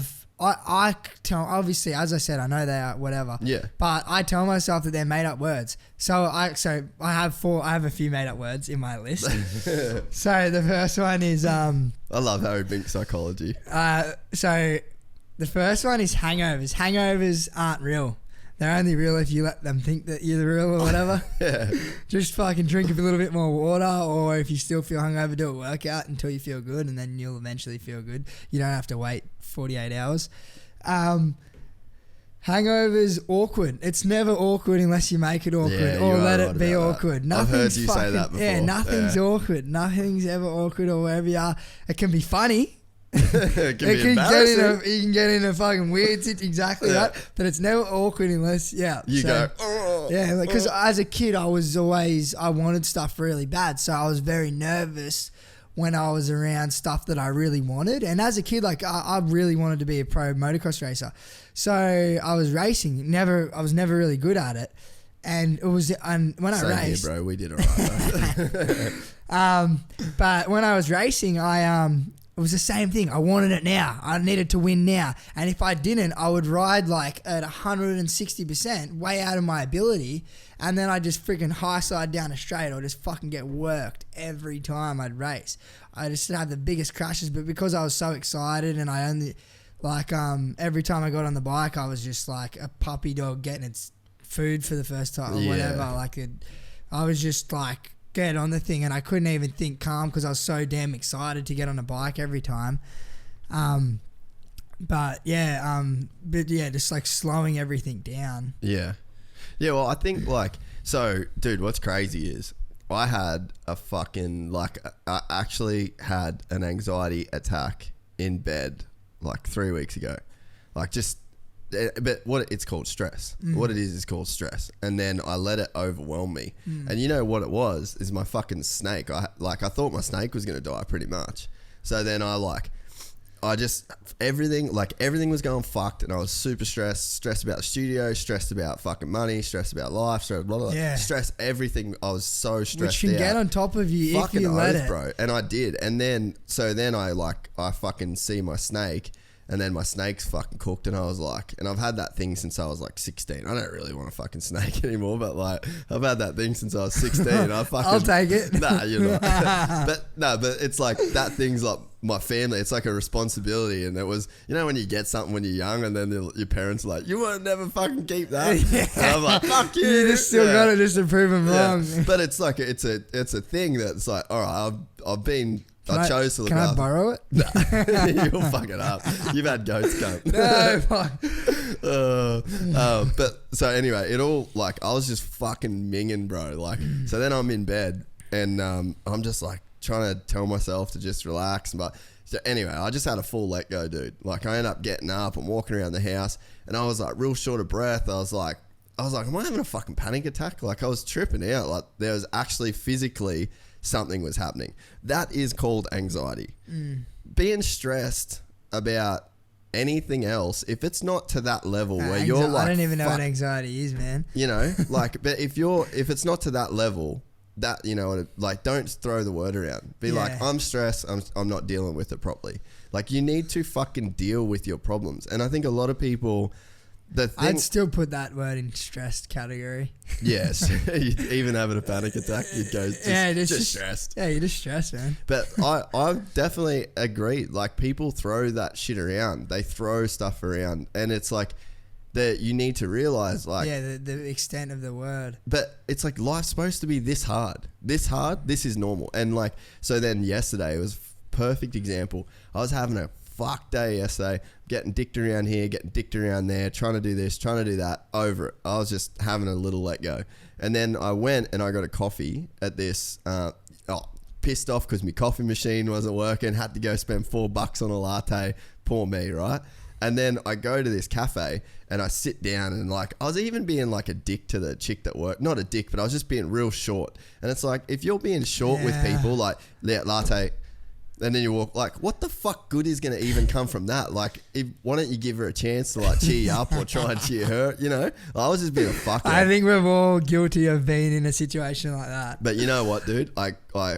tell, obviously, as I said, I know they are whatever. Yeah. But I tell myself that they're made up words. So I have a few made up words in my list. So the first one is I love Harry Bink psychology. So the first one is hangovers. Hangovers aren't real. They're only real if you let them think that you're real or whatever. Yeah. Just fucking drink a little bit more water, or if you still feel hungover, do a workout until you feel good, and then you'll eventually feel good. You don't have to wait 48 hours. Hangovers, awkward. It's never awkward unless you make it awkward or let it be awkward. I've heard you say that before. Yeah, nothing's awkward. Nothing's ever awkward or wherever you are. It can be funny. It can be embarrassing. You can get in a fucking weird situation, exactly right, but it's never awkward unless you go, oh, yeah, because as a kid I wanted stuff really bad, so I was very nervous when I was around stuff that I really wanted. And as a kid, like I really wanted to be a pro motocross racer, so I was racing. I was never really good at it, and when I raced, here, bro, we did alright. But when I was racing, it was the same thing. I wanted it now. I needed to win now. And if I didn't, I would ride like at 160%, way out of my ability. And then I'd just freaking high side down a straight or just fucking get worked every time I'd race. I just had the biggest crashes. But because I was so excited and I only, like, every time I got on the bike, I was just like a puppy dog getting its food for the first time or whatever. Like, I was just like, get on the thing, and I couldn't even think calm because I was so damn excited to get on a bike every time. But just like slowing everything down. Yeah. Well, I think like, so dude, what's crazy is I had a fucking, like, I actually had an anxiety attack in bed like 3 weeks ago. Like, just, but it's called stress. What it is called stress. And then I let it overwhelm me. And you know what it was is my fucking snake. I thought my snake was going to die pretty much. So then everything was going fucked, and I was super stressed about the studio, stressed about fucking money, stressed about life, stressed blah, blah, blah. Stressed everything. I was so stressed out. Which can get on top of you fucking if you let it, bro. And I did. And then I fucking see my snake. And then my snake's fucking cooked, and I was like, and I've had that thing since I was like 16. I don't really want a fucking snake anymore, but like, I've had that thing since I was 16. I'll take it. Nah, you're not. but it's like, that thing's like my family. It's like a responsibility. And it was, you know, when you get something when you're young, and then your parents are like, you won't never fucking keep that. And I'm like, fuck you. You just still got to just to prove them wrong. But it's like, it's a thing that's like, all right, I've been... I chose to look Can after. I borrow it? No, you'll fuck it up. You've had goats, cunt. No, fuck. But so anyway, it all, like, I was just fucking minging, bro. Like, so then I'm in bed, and I'm just like trying to tell myself to just relax. But so anyway, I just had a full let go, dude. Like, I ended up getting up and walking around the house, and I was like real short of breath. I was like, am I having a fucking panic attack? Like, I was tripping out. Like, there was actually physically something was happening. That is called anxiety. Being stressed about anything else, if it's not to that level where you're like, I don't even know what anxiety is, man. You know, like, but if it's not to that level, that, you know, like, don't throw the word around. Be like, I'm stressed. I'm not dealing with it properly. Like, you need to fucking deal with your problems. And I think a lot of people, I'd still put that word in stressed category. Yes. Even having a panic attack, you'd go, just stressed. Yeah, you're just stressed, man. But I definitely agree. Like, people throw that shit around. They throw stuff around. And it's like, that you need to realize, like, the extent of the word. But it's like, life's supposed to be this hard. This is normal. And like, so then yesterday, it was perfect example. I was having a fuck day yesterday, getting dicked around here, getting dicked around there, trying to do this, trying to do that, over it. I was just having a little let go. And then I went and I got a coffee at this, pissed off because my coffee machine wasn't working, had to go spend $4 on a latte. Poor me, right? And then I go to this cafe and I sit down and like, I was even being like a dick to the chick that worked. Not a dick, but I was just being real short. And it's like, if you're being short with people, like, latte, and then you walk, like, what the fuck good is going to even come from that? Like, why don't you give her a chance to like cheer you up or try and cheer her, you know? I was just being a fucker. I think we're all guilty of being in a situation like that. But you know what, dude? I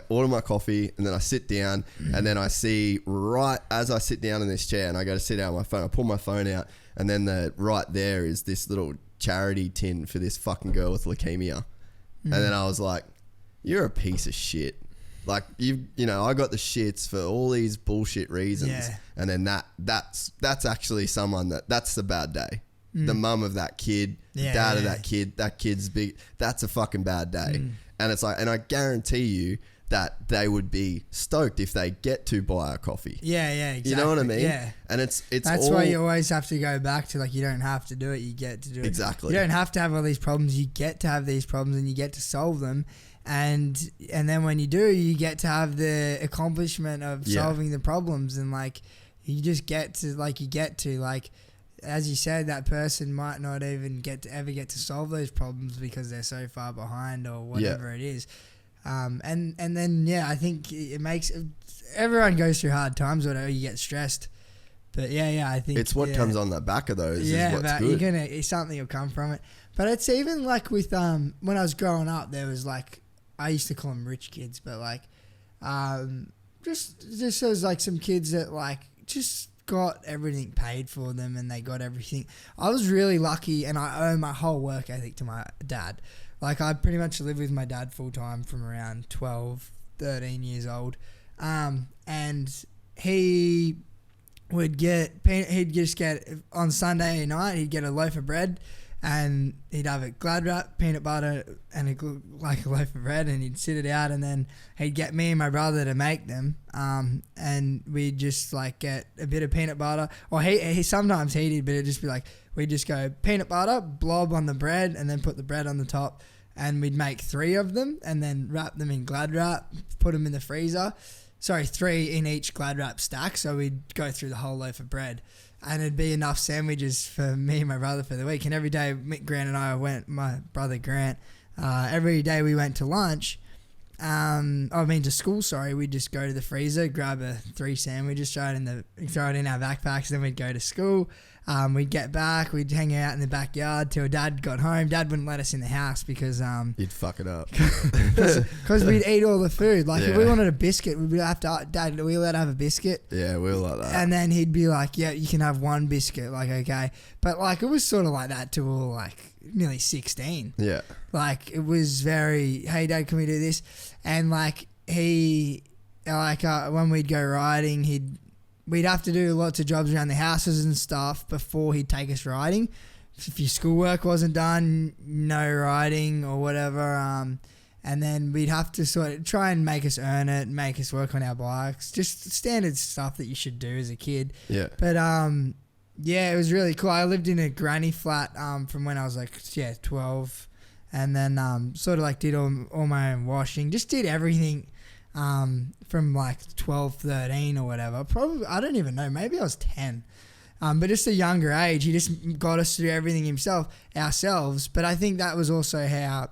order my coffee and then I sit down and then I see right as I sit down in this chair and I go to sit down on my phone, I pull my phone out and then right there is this little charity tin for this fucking girl with leukemia. And then I was like, you're a piece of shit. Like, you know, I got the shits for all these bullshit reasons. Yeah. And then that's actually someone that's the bad day. The mum of that kid, the dad of that kid's big. That's a fucking bad day. And it's like, and I guarantee you that they would be stoked if they get to buy a coffee. Yeah, exactly. You know what I mean? Yeah. And it's that's why you always have to go back to, like, you don't have to do it, you get to do it. Exactly. You don't have to have all these problems, you get to have these problems and you get to solve them. And then when you do, you get to have the accomplishment of solving the problems, and like you just get to like as you said, that person might not even ever get to solve those problems because they're so far behind or whatever it is. And then I think it makes everyone goes through hard times, whatever, you get stressed. But I think it's what comes on the back of those. is what's good. Something will come from it. But it's even like with when I was growing up, there was like, I used to call them rich kids, but like, just as like some kids that like just got everything paid for them and they got everything. I was really lucky, and I owe my whole work ethic to my dad. Like, I pretty much lived with my dad full time from around 12, 13 years old, and he would he'd just get on Sunday night, he'd get a loaf of bread. And he'd have it glad wrap, peanut butter, and like a loaf of bread, and he'd sit it out, and then he'd get me and my brother to make them, and we'd just like get a bit of peanut butter, or he sometimes he did, but it'd just be like, we'd just go peanut butter, blob on the bread, and then put the bread on the top, and we'd make 3 of them, and then wrap them in glad wrap, put them in the freezer. Sorry, 3 in each glad wrap stack, so we'd go through the whole loaf of bread. And it'd be enough sandwiches for me and my brother for the week. And every day, Grant and I my brother Grant, every day we went to lunch, to school, sorry, we'd just go to the freezer, grab 3 sandwiches, throw it in our backpacks, then we'd go to school. We'd get back, we'd hang out in the backyard till Dad got home. Dad wouldn't let us in the house because you'd fuck it up. Because we'd eat all the food. Like, if we wanted a biscuit, we'd have to, Dad, are we allowed to have a biscuit? Yeah, we were like that. And then he'd be like, yeah, you can have 1 biscuit. Like, okay. But like, it was sort of like that till like nearly 16. Yeah. Like, it was very, hey Dad, can we do this? And like, when we'd go riding, we'd have to do lots of jobs around the houses and stuff before he'd take us riding. If your schoolwork wasn't done, no riding or whatever. And then we'd have to sort of try and make us earn it, make us work on our bikes. Just standard stuff that you should do as a kid. Yeah. But it was really cool. I lived in a granny flat from when I was like 12, and then sort of like did all my own washing. Just did everything. From like 12, 13 or whatever. Probably, I don't even know. Maybe I was 10. But just a younger age, he just got us to do everything ourselves. But I think that was also how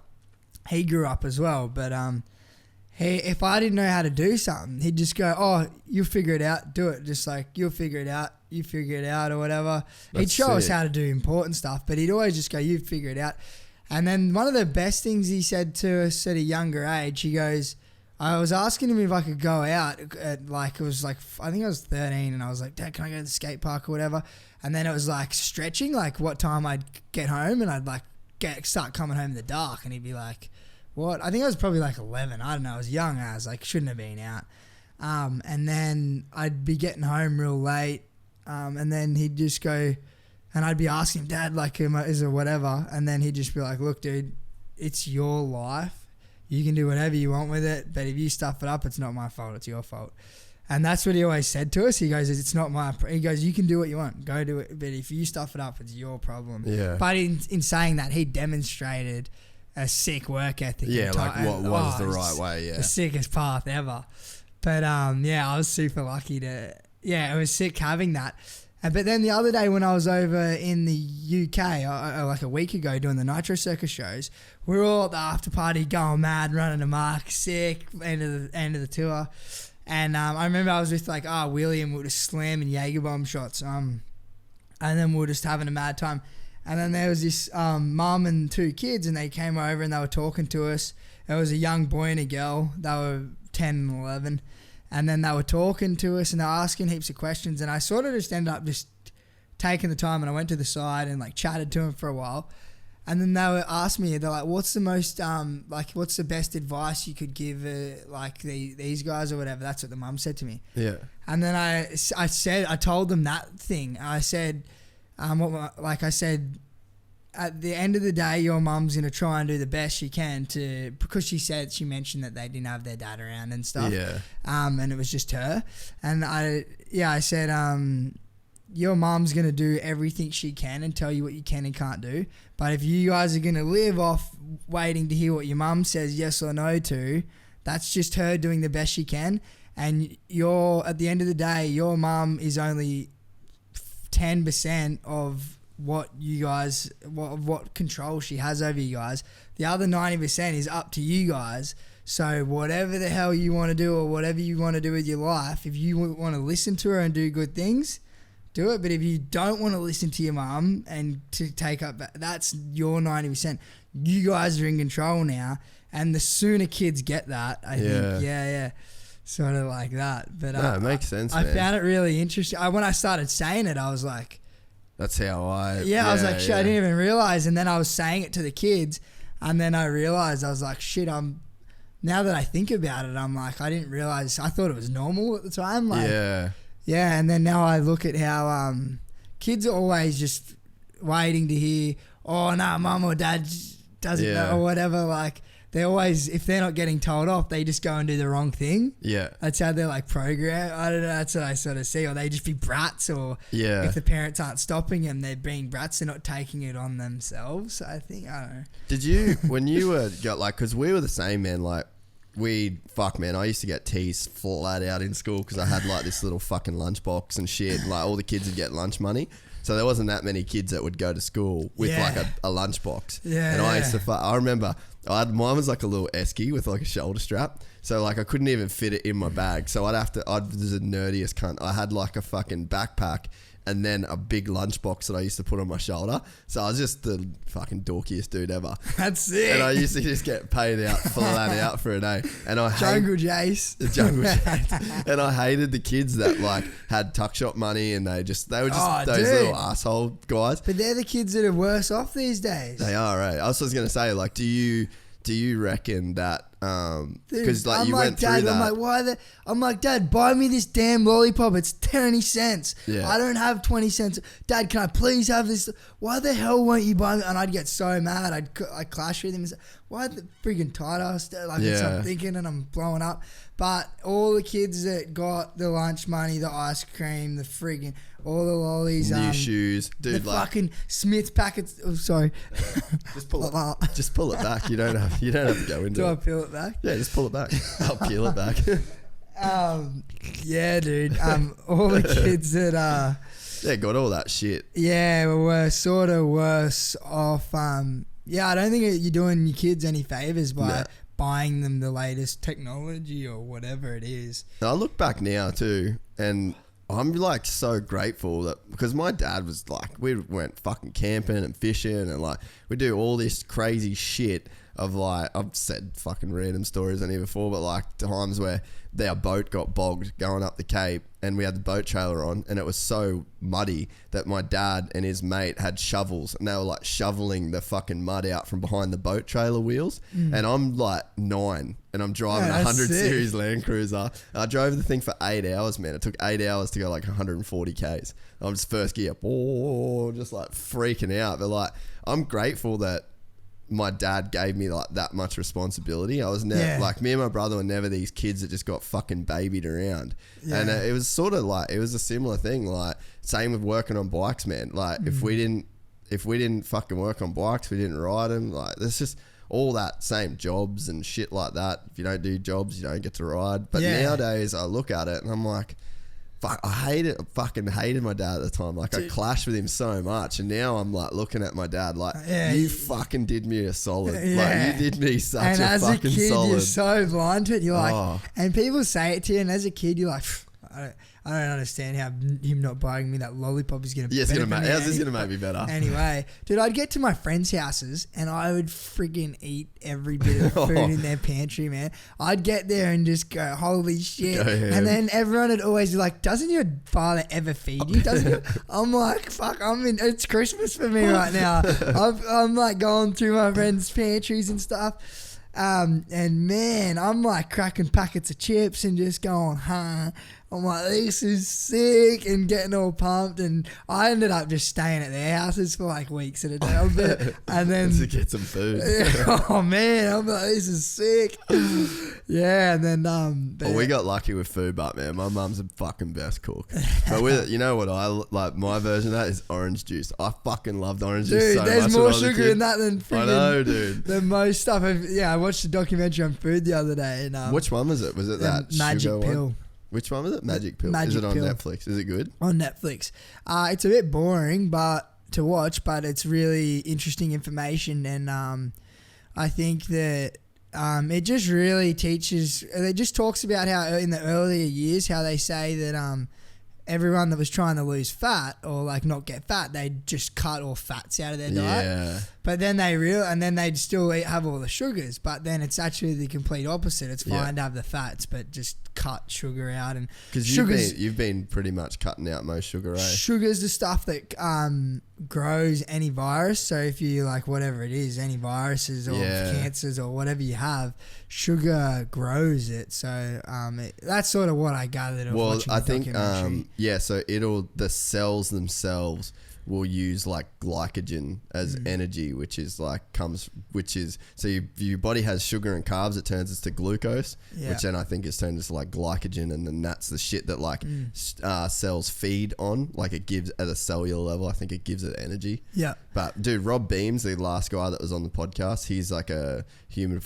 he grew up as well. But if I didn't know how to do something, he'd just go, "Oh, you'll figure it out. Do it." Just like, "You'll figure it out. You figure it out," or whatever. He'd show us how to do important stuff, but he'd always just go, "You figure it out." And then one of the best things he said to us at a younger age, he goes, I was asking him if I could go out at like, it was like, I think I was 13, and I was like, "Dad, can I go to the skate park or whatever?" And then it was like stretching, like what time I'd get home, and I'd like start coming home in the dark, and he'd be like, "What?" I think I was probably like 11. I don't know. I was young as, like, shouldn't have been out. And then I'd be getting home real late, and then he'd just go, and I'd be asking him, "Dad, like, is it whatever?" And then he'd just be like, "Look, dude, it's your life. You can do whatever you want with it, but if you stuff it up, it's not my fault, it's your fault." And that's what he always said to us. He goes, "It's not my," he goes, "You can do what you want, go do it, but if you stuff it up, it's your problem." Yeah. But in saying that, he demonstrated a sick work ethic. Yeah, like what was the right way, yeah. The sickest path ever. But yeah, I was super lucky to, it was sick having that. But then the other day when I was over in the UK, like a week ago, doing the Nitro Circus shows, we were all at the after party going mad, running amok, sick, end of the tour. And I remember I was with like William, we were just slamming Jaeger bomb shots, and then we were just having a mad time. And then there was this mum and 2 kids, and they came over and they were talking to us. There was a young boy and a girl. They were 10 and 11. And then they were talking to us and they were asking heaps of questions. And I sort of just ended up just taking the time, and I went to the side and like chatted to them for a while. And then they were asked me, they're like, "What's the most, what's the best advice you could give these guys or whatever?" That's what the mum said to me. Yeah. And then I told them that thing. I said, I said, at the end of the day, your mum's going to try and do the best she can because she mentioned that they didn't have their dad around and stuff. Yeah. And it was just her. And I said, your mum's going to do everything she can and tell you what you can and can't do. But if you guys are going to live off waiting to hear what your mum says yes or no to, that's just her doing the best she can. And at the end of the day, your mum is only 10% of what you guys, what control she has over you guys. The other 90% is up to you guys. So whatever the hell you want to do or whatever you want to do with your life, if you want to listen to her and do good things, do it. But if you don't want to listen to your mum and to take up, that's your 90%. You guys are in control now. And the sooner kids get that, I think, sort of like that. But it makes sense, I man. found it really interesting. When I started saying it, I was like, that's how I I was like, shit, I didn't even realize. And then I was saying it to the kids, and then I realized, I was like, shit, now that I think about it, I'm like, I didn't realize, I thought it was normal at the time. Like, yeah. And then now I look at how kids are always just waiting to hear, "Oh no, mum or dad doesn't know," or whatever. Like, they always, if they're not getting told off, they just go and do the wrong thing. Yeah. That's how they're like programmed. I don't know. That's what I sort of see. Or they just be brats, or if the parents aren't stopping them, they're being brats. They're not taking it on themselves. I think, I don't know. Did you, when you got like, because we were the same, man, like, I used to get teased flat out in school because I had like this little fucking lunchbox and shit. Like, all the kids would get lunch money. So there wasn't that many kids that would go to school with like a lunchbox. Yeah. And I used to, I remember mine was like a little esky with like a shoulder strap. So like I couldn't even fit it in my bag. So I was the nerdiest cunt. I had like a fucking backpack and then a big lunchbox that I used to put on my shoulder. So I was just the fucking dorkiest dude ever. That's it. And I used to just get paid out, flat out for a day. And I Jungle Jace. The Jungle Jace. And I hated the kids that like had tuck shop money, and they were just those little asshole guys. But they're the kids that are worse off these days. They are, right? I was just going to say, like, do you reckon that because like you went through that? I'm like, Dad, buy me this damn lollipop. It's 20 cents. Yeah. I don't have 20 cents. Dad, can I please have this? Why the hell won't you buy me? And I'd get so mad. I'd clash with him and say, why the friggin' tight ass? Like, I'm thinking and I'm blowing up. But all the kids that got the lunch money, the ice cream, the friggin' all the lollies, new shoes, dude, the like fucking Smith packets. Oh, sorry. Just pull it back. You don't have to go into it. Do I peel it back? Yeah, just pull it back. I'll peel it back. Yeah, dude. All the kids that got all that shit. Yeah, were sort of worse off. I don't think you're doing your kids any favors by buying them the latest technology or whatever it is. I look back now too, and I'm like so grateful that, because my dad was like, we went fucking camping and fishing and like we do all this crazy shit of like, I've said fucking random stories on here before, but like times where our boat got bogged going up the Cape and we had the boat trailer on and it was so muddy that my dad and his mate had shovels and they were like shoveling the fucking mud out from behind the boat trailer wheels. And I'm like 9 and I'm driving a 100 series Land Cruiser. I drove the thing for 8 hours, man. It took 8 hours to go like 140 Ks. I'm just first gear, just like freaking out. But like, I'm grateful that my dad gave me like that much responsibility. I was never like, me and my brother were never these kids that just got fucking babied around. And it was sort of like, it was a similar thing. Like same with working on bikes, man. Like if we didn't fucking work on bikes, we didn't ride them. Like there's just all that same jobs and shit like that. If you don't do jobs, you don't get to ride. But nowadays I look at it and I'm like, fuck, I fucking hated my dad at the time. Like I clashed with him so much, and now I'm like looking at my dad like, you fucking did me a solid. Like you did me such and a fucking kid, solid. You're so blind to it. You're like, and people say it to you, and as a kid, you're like, I don't understand how him not buying me that lollipop is going to. How's this going to make me better? Anyway, dude, I'd get to my friends' houses and I would friggin' eat every bit of food in their pantry, man. I'd get there and just go, holy shit. And then everyone would always be like, doesn't your father ever feed you? I'm like, fuck, it's Christmas for me right now. I'm like going through my friends' pantries and stuff. And man, I'm like cracking packets of chips and just going, I'm like, this is sick, and getting all pumped, and I ended up just staying at their houses for like weeks at a time, and then to get some food. Oh man, I'm like, this is sick. And then we got lucky with food, but man, my mum's the fucking best cook. But with it, you know what I like? My version of that is orange juice. I fucking loved orange juice so much. Dude, there's more sugar in that than freaking, I know, dude. Than most stuff. I watched a documentary on food the other day, and which one was it? Was it that Magic Pill? Which one was it? Magic Pill. Is it on Netflix? Is it good? On Netflix. It's a bit boring to watch, but it's really interesting information. And I think that it just really teaches, it just talks about how in the earlier years, how they say that everyone that was trying to lose fat or like not get fat, they'd just cut all fats out of their diet. Yeah. But then they'd still have all the sugars. But then it's actually the complete opposite. It's fine to have the fats, but just cut sugar out. And because you've been pretty much cutting out most sugar, eh? Sugar's the stuff that grows any virus. So if you like whatever it is, any viruses or cancers or whatever you have, sugar grows it. So that's sort of what I gathered. Well, I think so the cells themselves will use like glycogen as energy, which is so your body has sugar and carbs, it turns into glucose, which then I think is turned into like glycogen, and then that's the shit that like cells feed on. Like it gives at a cellular level, I think it gives it energy. Yeah. But dude, Rob Beams, the last guy that was on the podcast, he's like a human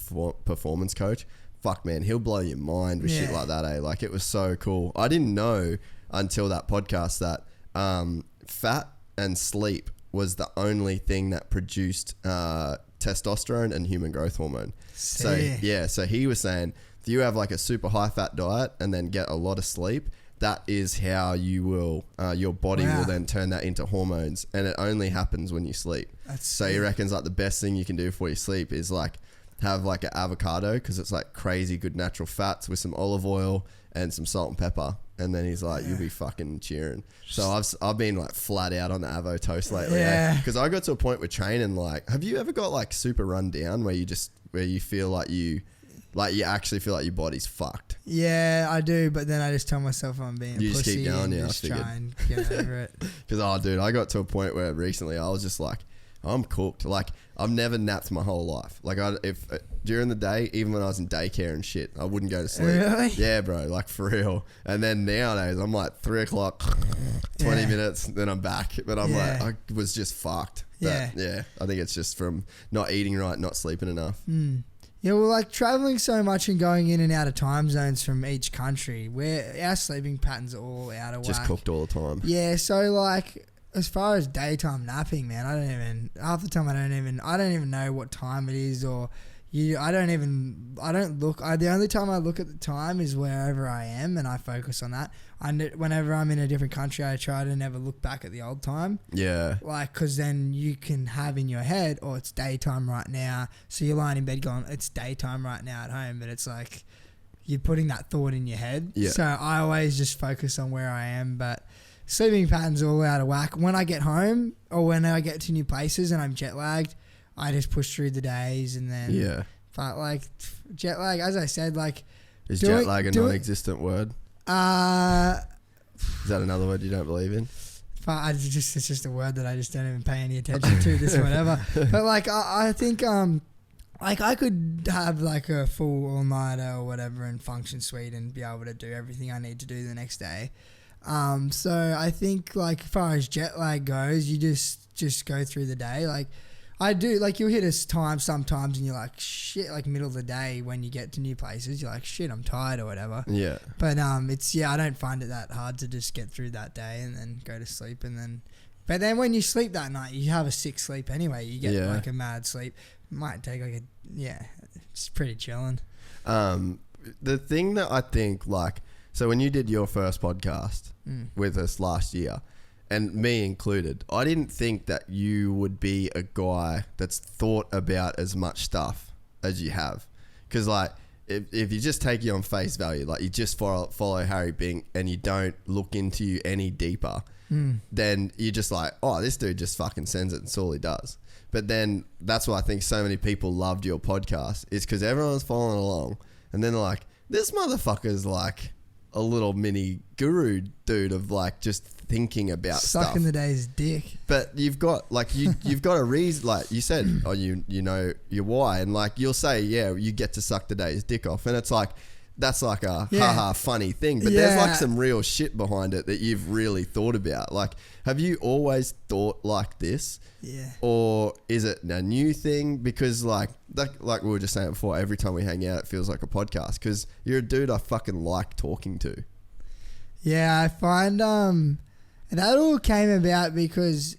performance coach. Fuck man, he'll blow your mind with shit like that, eh? Like it was so cool. I didn't know until that podcast that fat and sleep was the only thing that produced testosterone and human growth hormone. So he was saying if you have like a super high fat diet and then get a lot of sleep, that is how you will your body will then turn that into hormones, and it only happens when you sleep. So he reckons like the best thing you can do before you sleep is like have like an avocado, because it's like crazy good natural fats with some olive oil and some salt and pepper, and then he's like, you'll be fucking cheering. So I've been like flat out on the avo toast lately, because I got to a point with training, like, have you ever got like super run down where you feel like you actually feel like your body's fucked? Yeah, I do, but then I just tell myself I'm being a pussy, just keep going, and just try and get over it. Because dude, I got to a point where recently I was just like, I'm cooked. Like I've never napped my whole life. Like if during the day, even when I was in daycare and shit, I wouldn't go to sleep. Really? Yeah, bro. Like for real. And then nowadays, I'm like 3 o'clock, 20 minutes, then I'm back. But I'm like, I was just fucked. But I think it's just from not eating right, not sleeping enough. Yeah, well, like traveling so much and going in and out of time zones from each country, where our sleeping patterns are all out of whack. Just cooked all the time. Yeah, so like, as far as daytime napping, man, half the time I don't even know what time it is, or the only time I look at the time is wherever I am, and I focus on that. Whenever I'm in a different country, I try to never look back at the old time. Yeah. Like, because then you can have in your head, oh, it's daytime right now. So you're lying in bed going, it's daytime right now at home. But it's like you're putting that thought in your head. Yeah. So I always just focus on where I am. But sleeping patterns are all out of whack. When I get home or when I get to new places and I'm jet lagged, I just push through the days and then. Yeah. But like jet lag, as I said, like. Is jet lag a non-existent word? Is that another word you don't believe in? It's just a word that I just don't even pay any attention to. This whatever. But like I think like I could have like a full all-nighter or whatever and function sweet and be able to do everything I need to do the next day. So I think like as far as jet lag goes, you just go through the day. Like I do, like you'll hit a time sometimes and you're like, shit, like middle of the day when you get to new places, you're like, shit, I'm tired or whatever. Yeah. But I don't find it that hard to just get through that day and then go to sleep but then when you sleep that night, you have a sick sleep anyway. You get like a mad sleep. Might take like it's pretty chilling. The thing that I think so when you did your first podcast with us last year, and me included, I didn't think that you would be a guy that's thought about as much stuff as you have. Because, like, if you just take you on face value, like you just follow Harry Bink and you don't look into you any deeper, then you're just like, oh, this dude just fucking sends it and that's all he does. But then that's why I think so many people loved your podcast, is because everyone's following along and then they're like, this motherfucker's like a little mini guru dude of like just thinking about sucking the day's dick. But you've got like you've got a reason, like you said, oh, you know your why, and like you'll say, yeah, you get to suck the day's dick off, and it's like that's like a haha funny thing, but there's like some real shit behind it that you've really thought about. Like, have you always thought like this? Yeah. Or is it a new thing? Because like we were just saying before, every time we hang out, it feels like a podcast because you're a dude I fucking like talking to. Yeah, I find that all came about because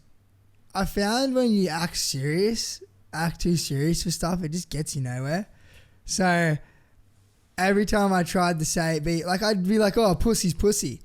I found when you act too serious for stuff, it just gets you nowhere. So every time I tried to say I'd be like, oh, pussy's pussy.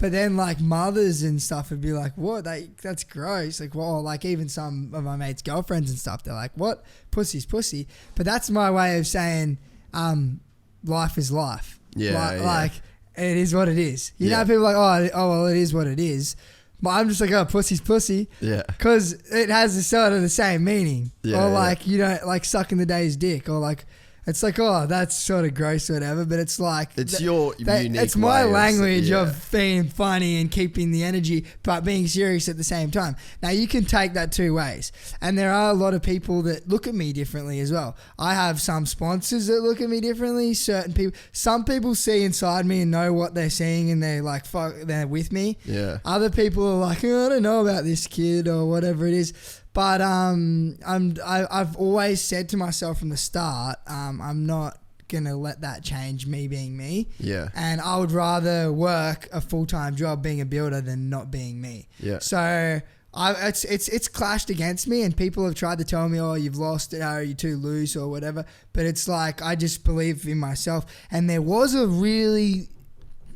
But then like mothers and stuff would be like, what? That's gross. Like, well, like even some of my mates' girlfriends and stuff, they're like, what? Pussy's pussy. But that's my way of saying life is life. Yeah. Like it is what it is. You know, people are like, oh, well, it is what it is. But I'm just like, oh, pussy's pussy. Yeah. Because it has the sort of the same meaning. Yeah. Or like, you know, like sucking the day's dick. Or like, it's like, oh, that's sort of gross or whatever. But it's like, it's your unique it's my language of of being funny and keeping the energy, but being serious at the same time. Now, you can take that two ways. And there are a lot of people that look at me differently as well. I have some sponsors that look at me differently. Some people see inside me and know what they're seeing and they're like, fuck, they're with me. Yeah. Other people are like, oh, I don't know about this kid or whatever it is. But I've always said to myself from the start, I'm not going to let that change me being me. Yeah. And I would rather work a full-time job being a builder than not being me. Yeah. So it's clashed against me and people have tried to tell me, oh, you've lost it, or you're too loose or whatever. But it's like I just believe in myself. And there was a really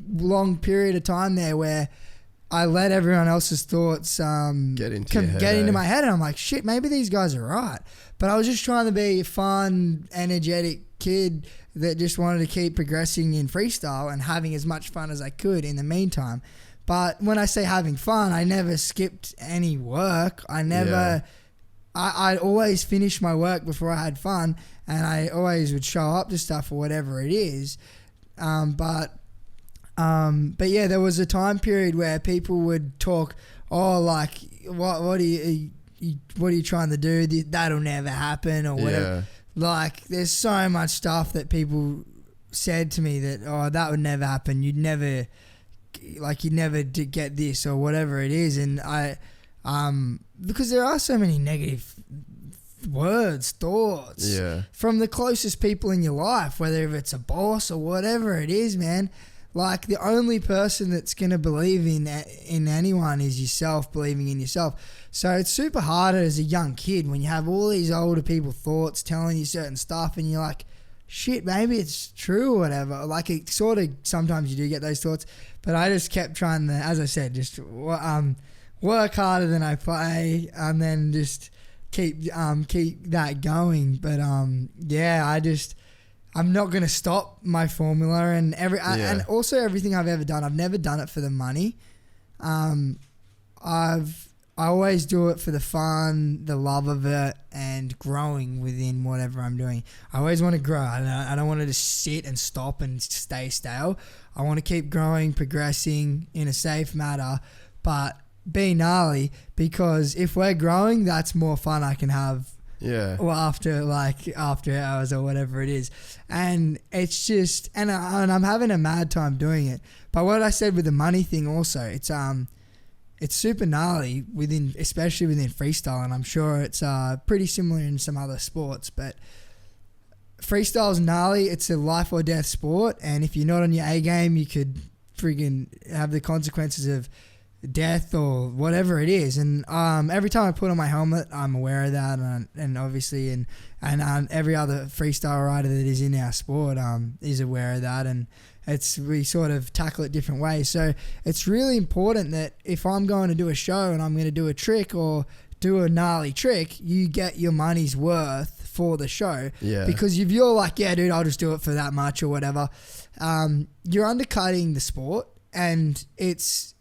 long period of time there where I let everyone else's thoughts get into my head, and I'm like, shit, maybe these guys are right. But I was just trying to be a fun, energetic kid that just wanted to keep progressing in freestyle and having as much fun as I could in the meantime. But when I say having fun, I never skipped any work. I always finished my work before I had fun, and I always would show up to stuff or whatever it is. But yeah, there was a time period where people would talk, oh, like, what are you trying to do? That'll never happen or whatever. Yeah. Like, there's so much stuff that people said to me that, oh, that would never happen. You'd never get this or whatever it is. And because there are so many negative words, thoughts from the closest people in your life, whether it's a boss or whatever it is, man. Like, the only person that's going to believe in anyone is yourself, believing in yourself. So it's super hard as a young kid when you have all these older people thoughts telling you certain stuff and you're like, shit, maybe it's true or whatever. Like, it sort of, sometimes you do get those thoughts, but I just kept trying to, as I said, just work harder than I play, and then just keep that going. But I'm not going to stop my formula, and and also everything I've ever done, I've never done it for the money. I always do it for the fun, the love of it, and growing within whatever I'm doing. I always want to grow. I don't want to just sit and stop and stay stale. I want to keep growing, progressing in a safe manner, but be gnarly, because if we're growing, that's more fun I can have. Yeah. Well, after hours or whatever it is. And it's just, and I'm having a mad time doing it. But what I said with the money thing also, it's super gnarly especially within freestyle, and I'm sure it's pretty similar in some other sports, but freestyle's gnarly. It's a life or death sport, and if you're not on your A game, you could friggin' have the consequences of death or whatever it is. And every time I put on my helmet, I'm aware of that, and obviously and every other freestyle rider that is in our sport is aware of that, and we sort of tackle it different ways. So it's really important that if I'm going to do a show and I'm going to do a trick or do a gnarly trick, you get your money's worth for the show. Yeah. Because if you're like, yeah, dude, I'll just do it for that much or whatever, you're undercutting the sport, and it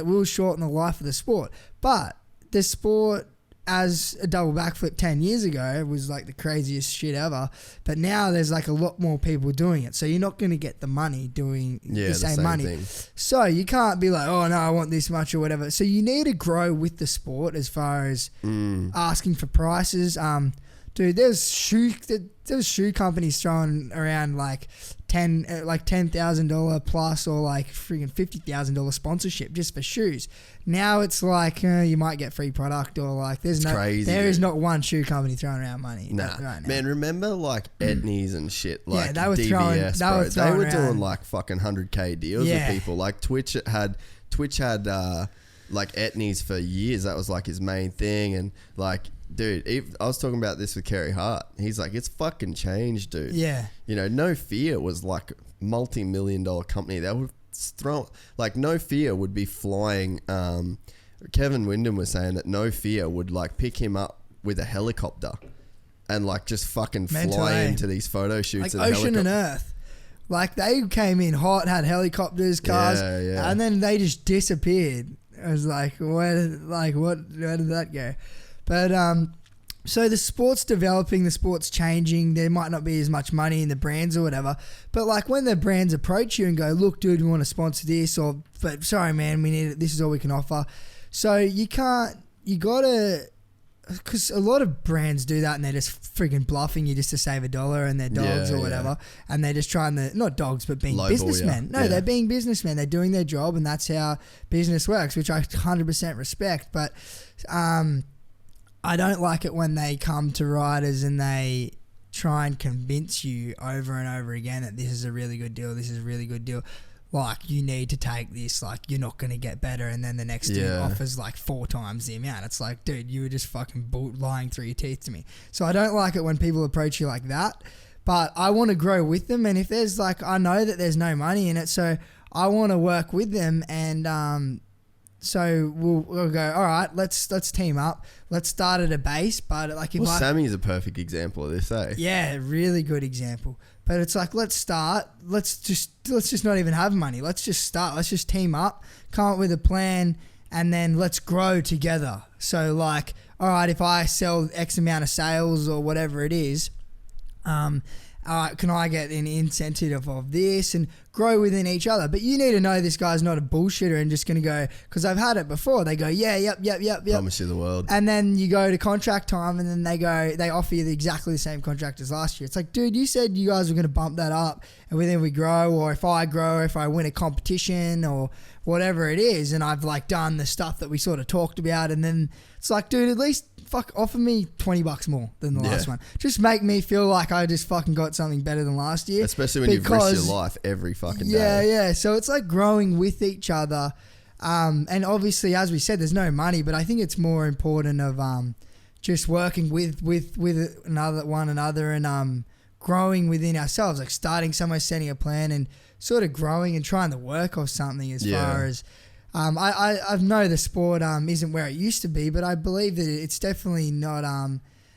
will shorten the life of the sport. But the sport, as a double backflip 10 years ago, was like the craziest shit ever. But now there's like a lot more people doing it. So you're not going to get the money doing the same money. Thing. So you can't be like, oh no, I want this much or whatever. So you need to grow with the sport as far as asking for prices. Dude, there's shoe companies throwing around like $10,000 plus, or like freaking $50,000 sponsorship just for shoes. Now it's like you might get free product, or like there is not one shoe company throwing around money. Nah, right now. Man, remember like Etnies and shit, like they were DVS, throwing, they were around. doing like fucking 100K deals with people. Like Twitch had like Etnies for years. That was like his main thing, and like. Dude, I was talking about this with Kerry Hart. He's like, it's fucking changed, dude. Yeah. You know, No Fear was like a multi-million-dollar company. They would throw, like, No Fear would be flying. Kevin Wyndham was saying that No Fear would like pick him up with a helicopter and like just fucking fly into these photo shoots. Like Ocean and Earth. Like, they came in hot, had helicopters, cars, and then they just disappeared. I was like, where did that go? But so the sport's developing, the sport's changing. There might not be as much money in the brands or whatever. But like when the brands approach you and go, look, dude, we want to sponsor this, but sorry, man, we need it. This is all we can offer. So you gotta, because a lot of brands do that and they're just freaking bluffing you just to save $1 and they're dogs or whatever. And they're just trying to, not dogs, but being businessmen. No, they're being businessmen. They're doing their job, and that's how business works, which I 100% respect. But, I don't like it when they come to riders and they try and convince you over and over again that this is a really good deal, this is a really good deal. Like, you need to take this, like, you're not going to get better, and then the next dude offers like 4 times the amount. It's like, dude, you were just fucking lying through your teeth to me. So I don't like it when people approach you like that, but I want to grow with them, and if there's like, I know that there's no money in it, so I want to work with them, and so we'll go, all right, let's team up. Let's start at a base. But like, if Sammy's a perfect example of this, eh? Yeah, really good example. But it's like, let's start. Let's just not even have money. Let's just start. Let's just team up, come up with a plan, and then let's grow together. So like, all right, if I sell X amount of sales or whatever it is, can I get an incentive of this, and grow within each other? But you need to know this guy's not a bullshitter and just going to go, because I've had it before. They go, yep. Promise you the world. And then you go to contract time, and then they offer you exactly the same contract as last year. It's like, dude, you said you guys were going to bump that up, and then we grow, or if I grow, if I win a competition or whatever it is, and I've like done the stuff that we sort of talked about, and then it's like, dude, at least offer me $20 more than the last one. Just make me feel like I just fucking got something better than last year. Especially when you've risked your life every fucking fucking Yeah, day. yeah. So it's like growing with each other. And obviously, as we said, there's no money, but I think it's more important of just working with one another and growing within ourselves, like starting somewhere, setting a plan, and sort of growing and trying to work off something as far as. I know the sport isn't where it used to be, but I believe that it's definitely not.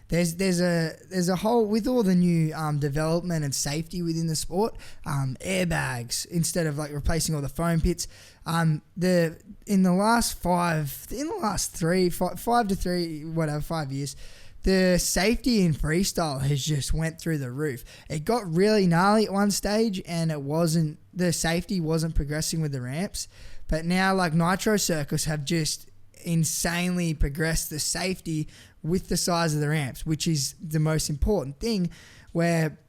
There's a whole, with all the new development and safety within the sport, airbags instead of like replacing all the foam pits. In the last 5 to 5 years, the safety in freestyle has just went through the roof. It got really gnarly at one stage, and the safety wasn't progressing with the ramps. But now, like, Nitro circuits have just insanely progressed the safety with the size of the ramps, which is the most important thing. Where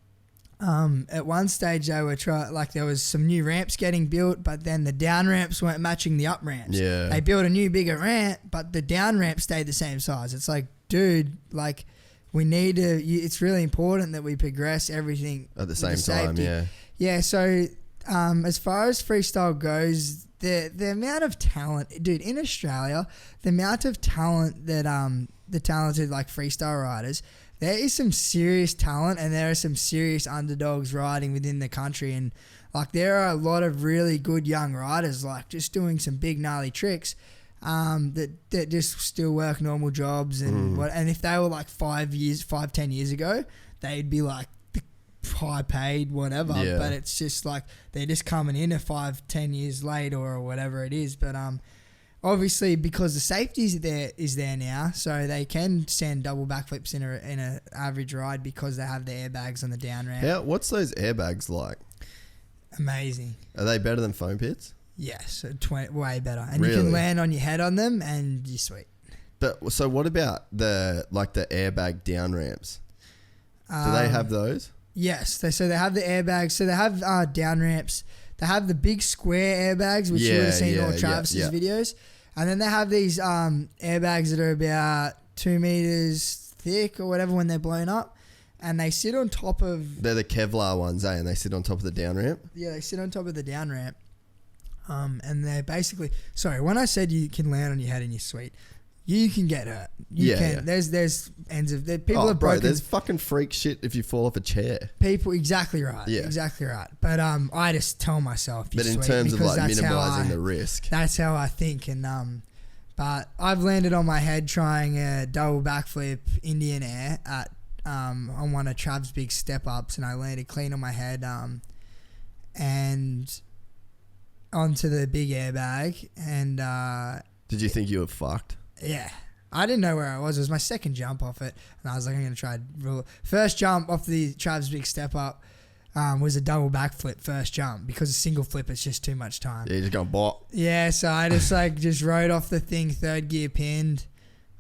at one stage they were there was some new ramps getting built, but then the down ramps weren't matching the up ramps. Yeah. They built a new bigger ramp, but the down ramp stayed the same size. It's like, dude, like, we need to. It's really important that we progress everything At the same time, yeah. Yeah. So as far as freestyle goes, the amount of talent, dude, in Australia, the amount of talent that the talented like freestyle riders, there is some serious talent, and there are some serious underdogs riding within the country, and like there are a lot of really good young riders like just doing some big gnarly tricks that just still work normal jobs and if they were like 10 years ago, they'd be like high paid, whatever. Yeah. But it's just like they're just coming in 5-10 years late or whatever it is. But obviously, because the safety is there now, so they can send double backflips in a average ride because they have the airbags on the down ramp. What's those airbags like? Amazing. Are they better than foam pits? Yes, way better, and Really? you can land on your head on them, and you're sweet. But so what about the airbag down ramps? Do they have those? Yes, they have the airbags. So they have down ramps. They have the big square airbags, which you would have seen in all Travis's videos. And then they have these airbags that are about 2 meters thick or whatever when they're blown up. And they sit on top of... They're the Kevlar ones, eh? And they sit on top of the down ramp? Yeah, they sit on top of the down ramp. And they're basically... Sorry, when I said you can land on your head and you're sweet, you can get hurt. You can. Yeah. There's ends of... People are broken. There's fucking freak shit if you fall off a chair. People... Exactly right. Yeah. Exactly right. But I just tell myself you're But in sweet terms of like that's minimising the risk. That's how I think. And but I've landed on my head trying a double backflip Indian air at on one of Trav's big step ups, and I landed clean on my head and onto the big airbag. And did you think you were fucked? Yeah. I didn't know where I was. It was my second jump off it, and I was like, I'm going to try first jump off the Trav's big step up was a double backflip first jump, because a single flip it's just too much time. Yeah, you're just going bop. Yeah, so I just just rode off the thing, third gear pinned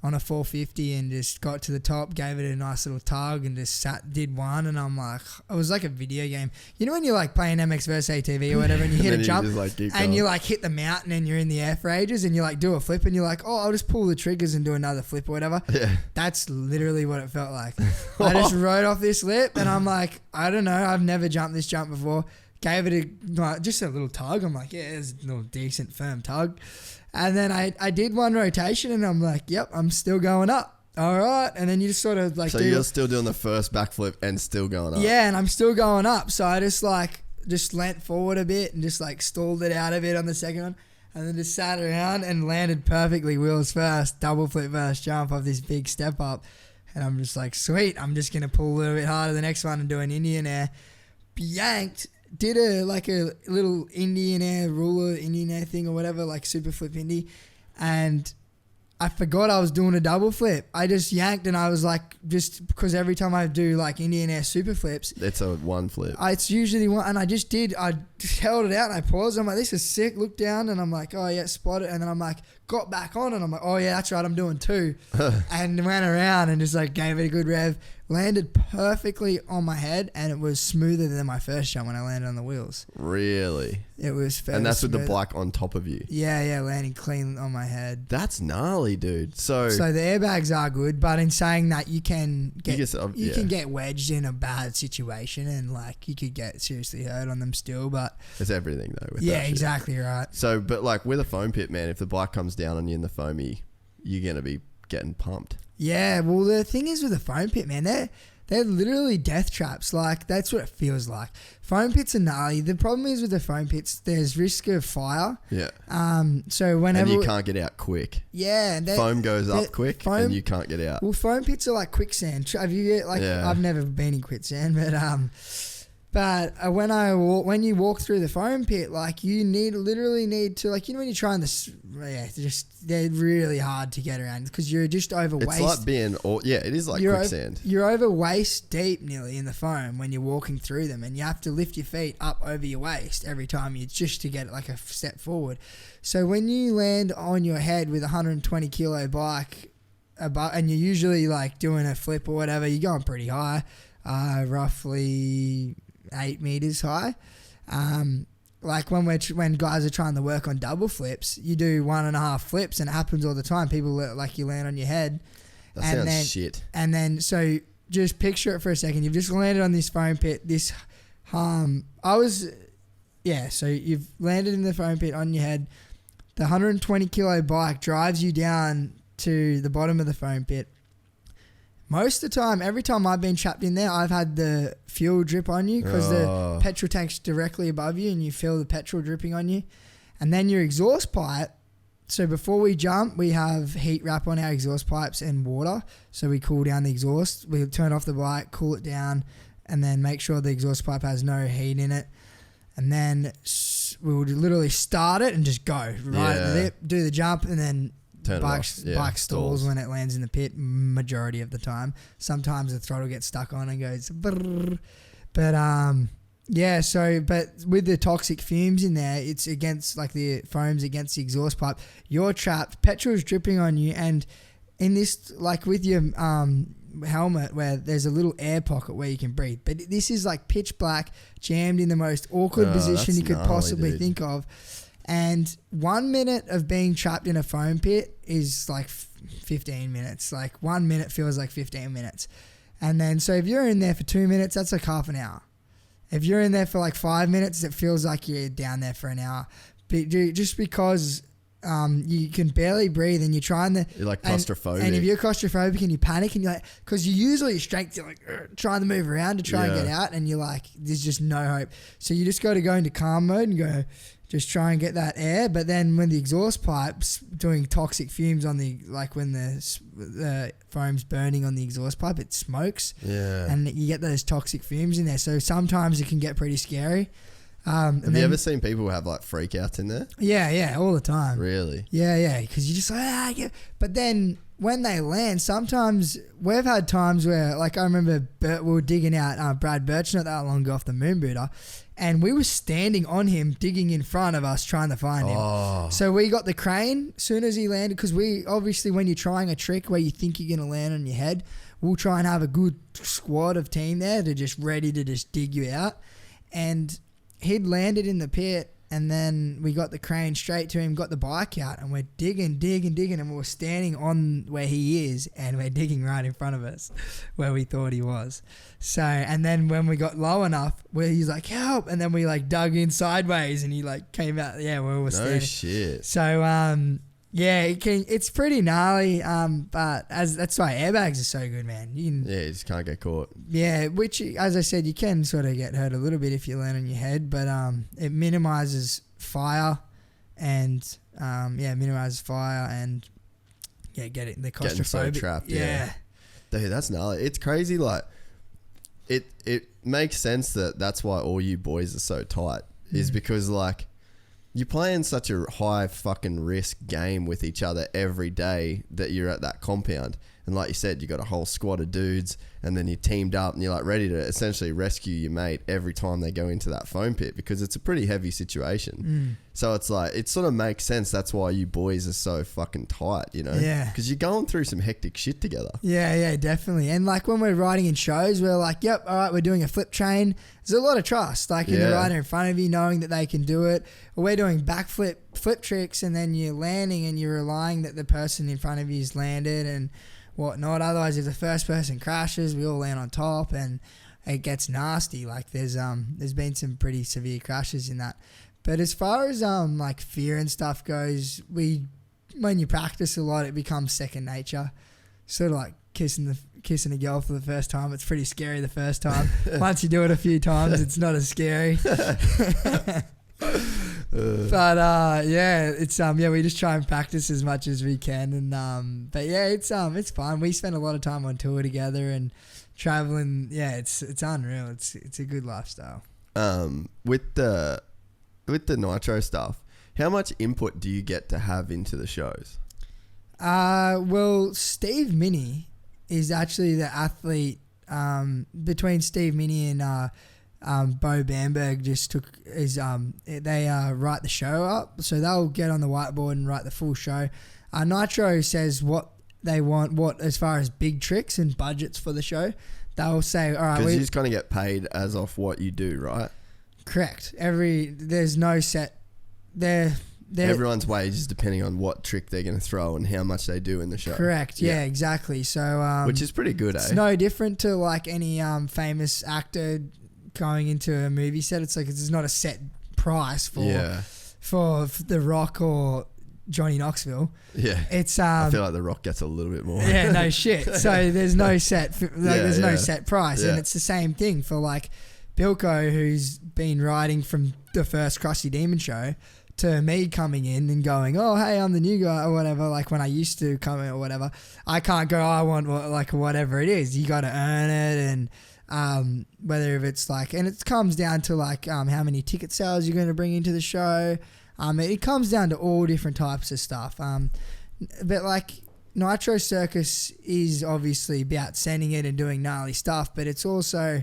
on a 450, and just got to the top, gave it a nice little tug, and just did one. And I'm like, it was like a video game. You know when you're like playing MX vs ATV or whatever, and you hit a jump, and you like hit the mountain, and you're in the air for ages, and you like do a flip, and you're like, oh, I'll just pull the triggers and do another flip or whatever. Yeah. That's literally what it felt like. I just rode off this lip, and I'm like, I don't know, I've never jumped this jump before. Gave it just a little tug. I'm like, yeah, it's a little decent firm tug. And then I did one rotation, and I'm like, yep, I'm still going up. All right. And then you just sort of like... So you're still doing the first backflip and still going up. Yeah, and I'm still going up. So I just leant forward a bit and just like stalled it out a bit on the second one, and then just sat around and landed perfectly wheels first, double flip first jump off this big step up. And I'm just like, sweet, I'm just going to pull a little bit harder the next one and do an Indian air. Yanked. Did a little Indian air ruler, Indian air thing or whatever, like super flip Indy, and I forgot I was doing a double flip. I just yanked, and I was like, just because every time I do like Indian air super flips, it's a one flip. It's usually one, and I just held it out and I paused. I'm like, this is sick. Look down, and I'm like, oh yeah, spot it, and then I'm like, got back on and I'm like, oh yeah, that's right, I'm doing 2. And went around and just like gave it a good rev, landed perfectly on my head, and it was smoother than my first jump when I landed on the wheels. Really? It was fairly And that's with the smooth. bike on top of you. Yeah, landing clean on my head. That's gnarly, dude. So the airbags are good, but in saying that, you can get you can get wedged in a bad situation, and like you could get seriously hurt on them still. But it's everything though. With yeah, that shit. exactly right. So, but like with a foam pit, man, if the bike comes down on you in the foamy, you're gonna be getting pumped. Yeah, well, the thing is with a foam pit, man, they're literally death traps. Like, that's what it feels like. Foam pits are gnarly. The problem is with the foam pits, there's risk of fire. Yeah. So whenever... And you can't get out quick. Yeah. Foam goes up quick and you can't get out. Well, foam pits are like quicksand. Have you, like, I've never been in quicksand, but when you walk through the foam pit, like you literally need to, like, you know, when you're trying this, they're really hard to get around because you're just over waist. It's like it is like quicksand. You're over waist deep nearly in the foam when you're walking through them, and you have to lift your feet up over your waist every time just to get like a step forward. So when you land on your head with a 120 kilo bike, and you're usually like doing a flip or whatever, you're going pretty high, roughly 8 meters high. Like when guys are trying to work on double flips, you do 1.5 flips, and it happens all the time. People like you land on your head. That sounds shit. And then so just picture it for a second. You've just landed on this foam pit. So you've landed in the foam pit on your head. The 120 kilo bike drives you down to the bottom of the foam pit. Most of the time, every time I've been trapped in there, I've had the fuel drip on you because the petrol tank's directly above you and you feel the petrol dripping on you. And then your exhaust pipe. So before we jump, we have heat wrap on our exhaust pipes and water. So we cool down the exhaust. We turn off the bike, cool it down, and then make sure the exhaust pipe has no heat in it. And then we would literally start it and just go right at the lip, do the jump, and then bike stalls when it lands in the pit majority of the time. Sometimes the throttle gets stuck on and goes brrr. But but with the toxic fumes in there, it's against, like, the foam's against the exhaust pipe. You're trapped, petrol's dripping on you, and in this, like with your helmet, where there's a little air pocket where you can breathe, but this is like pitch black, jammed in the most awkward position you could possibly think of. And 1 minute of being trapped in a foam pit is like 15 minutes. Like 1 minute feels like 15 minutes. And then, so if you're in there for 2 minutes, that's like half an hour. If you're in there for like 5 minutes, it feels like you're down there for an hour. But just because you can barely breathe and you're trying to... You're like claustrophobic. And if you're claustrophobic and you panic and you're like... Because you usually your strength, you're like trying to move around to try and get out, and you're like, there's just no hope. So you just got to go into calm mode and go... Just try and get that air, but then when the exhaust pipe's doing toxic fumes on the, like when the foam's burning on the exhaust pipe, it smokes. Yeah. And you get those toxic fumes in there. So sometimes it can get pretty scary. Have you ever seen people have like freakouts in there? Yeah, all the time. Really? Yeah, because you're just like, but then when they land, sometimes we've had times where, like, I remember we were digging out Brad Birch not that long ago off the moon booter, and we were standing on him, digging in front of us, trying to find him. So we got the crane as soon as he landed, because we obviously, when you're trying a trick where you think you're going to land on your head, we'll try and have a good squad of team there to just ready to just dig you out. And he'd landed in the pit, and then we got the crane straight to him, got the bike out, and we're digging, and we were standing on where he is, and we're digging right in front of us where we thought he was. So, and then when we got low enough, where he's like, help, and then we like dug in sideways, and he like came out, where we were standing. No shit. So, it's pretty gnarly, but that's why airbags are so good, man. You just can't get caught. Yeah, which, as I said, you can sort of get hurt a little bit if you land on your head, but it minimizes fire and get it. The claustrophobic. Getting so trapped. Yeah. Dude, that's gnarly. It's crazy. Like, it makes sense that's why all you boys are so tight. Is because, like, you're playing such a high fucking risk game with each other every day that you're at that compound. And like you said, you got a whole squad of dudes, and then you teamed up and you're like ready to essentially rescue your mate every time they go into that foam pit, because it's a pretty heavy situation. So it's like, it sort of makes sense. That's why you boys are so fucking tight, you know? Yeah. Because you're going through some hectic shit together. Yeah, definitely. And like when we're riding in shows, we're like, yep, all right, we're doing a flip train. There's a lot of trust, like in the rider in front of you, knowing that they can do it. Or we're doing flip tricks, and then you're landing and you're relying that the person in front of you is landed and whatnot. Otherwise, if the first person crashes, we all land on top and it gets nasty. Like there's been some pretty severe crashes in that. But as far as like fear and stuff goes, when you practice a lot, it becomes second nature. Sort of like kissing a girl for the first time. It's pretty scary the first time. Once you do it a few times, it's not as scary. But it's we just try and practice as much as we can, and but yeah, it's fun. We spend a lot of time on tour together and traveling. Yeah, it's unreal. It's a good lifestyle. With the Nitro stuff, how much input do you get to have into the shows? Well, Steve Minnie is actually the athlete. Between Steve Minnie and Bo Bamberg they write the show up, so they'll get on the whiteboard and write the full show. Nitro says what they want, as far as big tricks and budgets for the show. They'll say, all right, because you just kind of get paid as off what you do, right? Correct. There's no set. Everyone's wage is depending on what trick they're going to throw and how much they do in the show. Correct. Yeah, exactly. So which is pretty good, it's no different to like any famous actor going into a movie set. It's like it's not a set price for The Rock or Johnny Knoxville. Yeah. It's I feel like The Rock gets a little bit more. Yeah, no shit. So there's no set no set price, and it's the same thing for like Bilko, who's been riding from the first Krusty Demon show to me coming in and going, oh, hey, I'm the new guy or whatever. Like when I used to come in or whatever, I can't go, I want like whatever it is. You got to earn it. And whether if it's like, and it comes down to like how many ticket sales you're going to bring into the show. It comes down to all different types of stuff. But like Nitro Circus is obviously about sending it and doing gnarly stuff, but it's also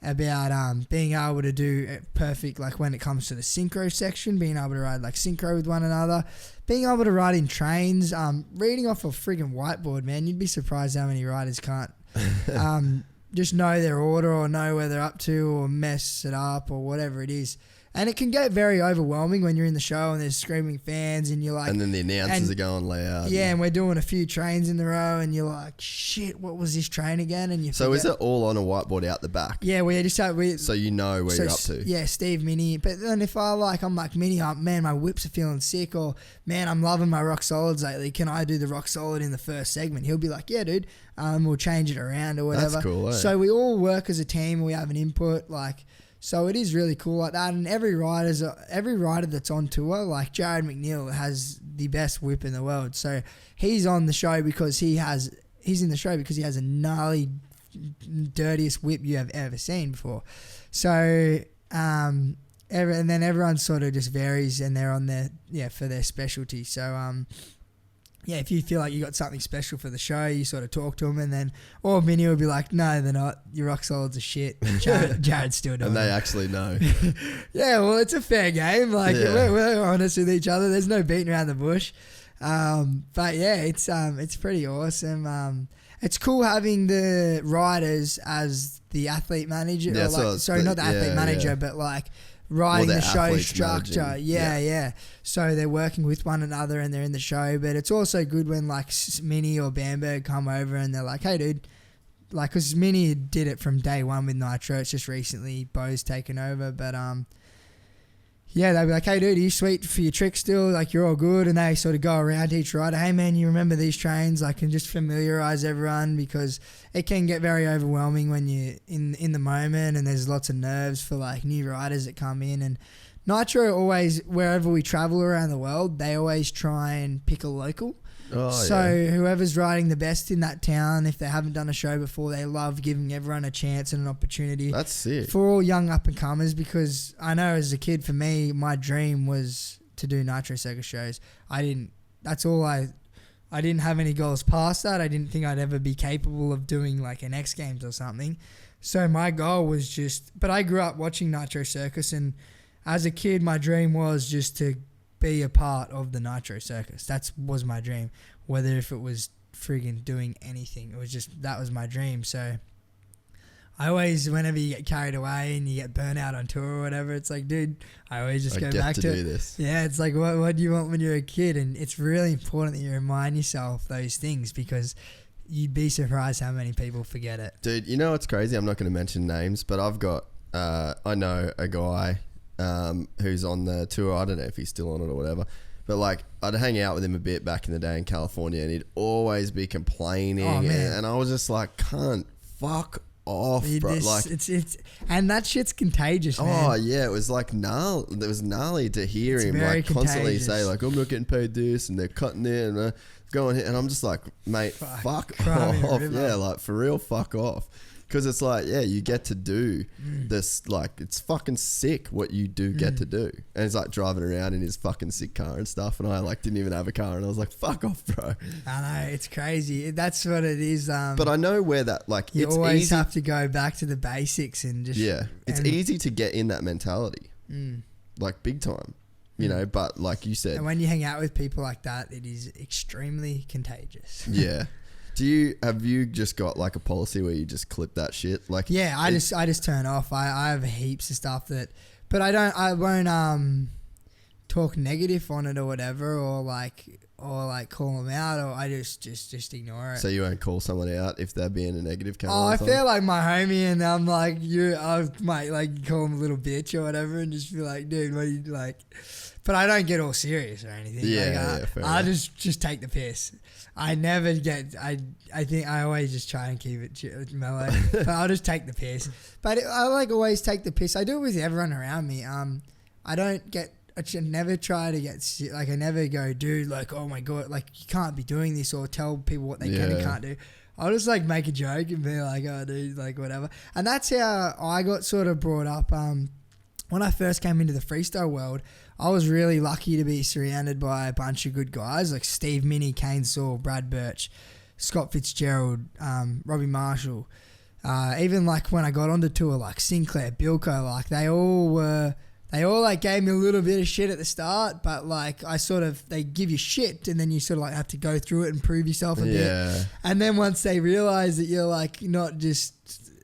about being able to do it perfect, like when it comes to the synchro section, being able to ride like synchro with one another, being able to ride in trains, reading off a friggin' whiteboard, man. You'd be surprised how many riders can't just know their order or know where they're up to or mess it up or whatever it is. And it can get very overwhelming when you're in the show and there's screaming fans and you're like... And then the announcers are going loud. Yeah, and we're doing a few trains in the row and you're like, shit, what was this train again? And you So is it all on a whiteboard out the back? Yeah, we just have... So you know where you're up to? Yeah, Steve, Minnie. But then if I'm like, Minnie, man, my whips are feeling sick, or man, I'm loving my rock solids lately. Can I do the rock solid in the first segment? He'll be like, yeah, dude. We'll change it around or whatever. That's cool, eh? So we all work as a team. We have an input, like... So it is really cool like that, and every rider that's on tour, like Jared McNeil has the best whip in the world. So he's on the show because he's in the show because he has a gnarly, dirtiest whip you have ever seen before. So and then everyone sort of just varies, and they're on for their specialty. So if you feel like you got something special for the show, you sort of talk to them, and then, or Minnie will be like, no, they're not. Your rock solids are shit. Jared's still doing it. And they actually know. Yeah, well, it's a fair game. Like, we're honest with each other. There's no beating around the bush. But yeah, it's pretty awesome. It's cool having the riders as the athlete manager. Yeah, not the athlete manager, but like, riding the show structure. Yeah. So they're working with one another and they're in the show, but it's also good when like Minnie or Bamberg come over and they're like, hey dude, like, because Minnie did it from day one with Nitro. It's just recently Bo's taken over, but they'll be like, hey dude, are you sweet for your trick still? Like, you're all good. And they sort of go around to each rider, hey man, you remember these trains? Like, and just familiarize everyone, because it can get very overwhelming when you're in the moment and there's lots of nerves for like new riders that come in. And Nitro always, wherever we travel around the world, they always try and pick a local. Whoever's riding the best in that town, if they haven't done a show before, they love giving everyone a chance and an opportunity. That's sick. For all young up-and-comers, because I know as a kid, for me, my dream was to do Nitro Circus shows. That's all I I didn't have any goals past that. I didn't think I'd ever be capable of doing like an X Games or something. So my goal was just, but I grew up watching Nitro Circus, and as a kid, my dream was just to be a part of the Nitro Circus. That was my dream. Whether if it was friggin' doing anything, it was just, that was my dream. So I always, whenever you get carried away and you get burnt out on tour or whatever, it's like, dude, I always just go back to do this. Yeah, it's like, what do you want when you're a kid? And it's really important that you remind yourself those things, because you'd be surprised how many people forget it. Dude, you know what's crazy? I'm not going to mention names, but I've got, I know a guy who's on the tour. I don't know if he's still on it or whatever. But like, I'd hang out with him a bit back in the day in California, and he'd always be complaining. Oh, man. And I was just like, cunt, fuck off, bro. Like, it's and that shit's contagious, man. Oh yeah, it was like gnarly. It was gnarly to hear him like constantly say like, I'm not getting paid this, and they're cutting it and going here, and I'm just like, mate, fuck off. Yeah, like for real, fuck off. Because it's like, yeah, you get to do this, like, it's fucking sick what you do get to do. And he's like driving around in his fucking sick car and stuff, and I like didn't even have a car, and I was like, fuck off, bro. I know, it's crazy. That's what it is. But I know where that, like, you it's always easy. have to go back to the basics and just... Yeah, it's easy to get in that mentality, like big time, you know, but like you said... And when you hang out with people like that, it is extremely contagious. Yeah. Have you just got like a policy where you just clip that shit? Like, yeah, I just turn off. I have heaps of stuff that, but I won't talk negative on it or whatever, or like call them out, or I just ignore it. So you won't call someone out if they're being a negative character? Oh, I feel like my homie, and I'm like, I might like call him a little bitch or whatever, and just be like, dude, what are you like? But I don't get all serious or anything. Yeah, like, I just take the piss. I never get. I think I always just try and keep it mellow. But I'll just take the piss. But I like always take the piss. I do it with everyone around me. I don't get. I should never try to get like. I never go, dude. Like, oh my god, like you can't be doing this, or tell people what they can and can't do. I'll just like make a joke and be like, oh dude, like whatever. And that's how I got sort of brought up. When I first came into the freestyle world, I was really lucky to be surrounded by a bunch of good guys like Steve Minnie, Kane Saul, Brad Birch, Scott Fitzgerald, Robbie Marshall. Even like when I got onto tour, like Sinclair, Bilko, like they all like gave me a little bit of shit at the start, but like they give you shit, and then you sort of like have to go through it and prove yourself a bit. And then once they realize that you're like not just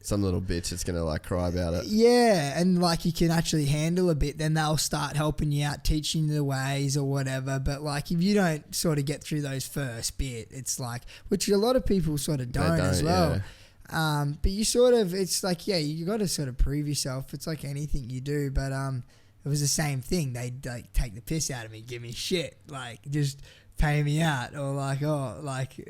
some little bitch that's gonna like cry about it. Yeah, and like you can actually handle a bit, then they'll start helping you out, teaching you the ways or whatever. But like if you don't sort of get through those first bit, it's like, which a lot of people sort of don't as well. Yeah. But you sort of, it's like, yeah, you got to sort of prove yourself. It's like anything you do, but it was the same thing. They'd like take the piss out of me, give me shit, like just pay me out, or like, oh, like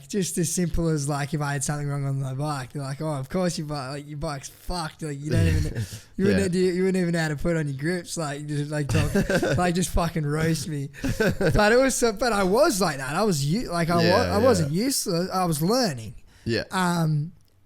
just as simple as like if I had something wrong on my bike, they're like, oh, of course your bike's fucked. Like you don't even you wouldn't even know how to put on your grips. Like just like talk, like just fucking roast me. But it was but I was like that. I was I wasn't useless. I was learning. Yeah.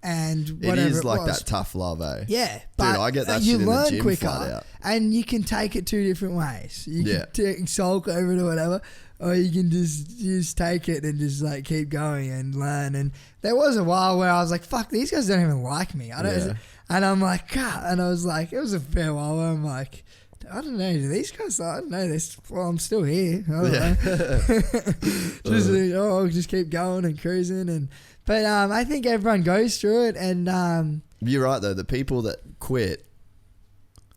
And whatever it is like was. that tough love, eh? Yeah, but dude, I get that you shit in learn the gym quicker, flat out. and you can take it two different ways. You can sulk over it or whatever, or you can just take it and just like keep going and learn. And there was a while where I was like, "Fuck, these guys don't even like me." And I'm like, God, and I was like, it was a fair while where I'm like, I don't know, do these guys? I don't know. Well, I'm still here. I don't know. Just keep going and cruising But I think everyone goes through it, and you're right though. The people that quit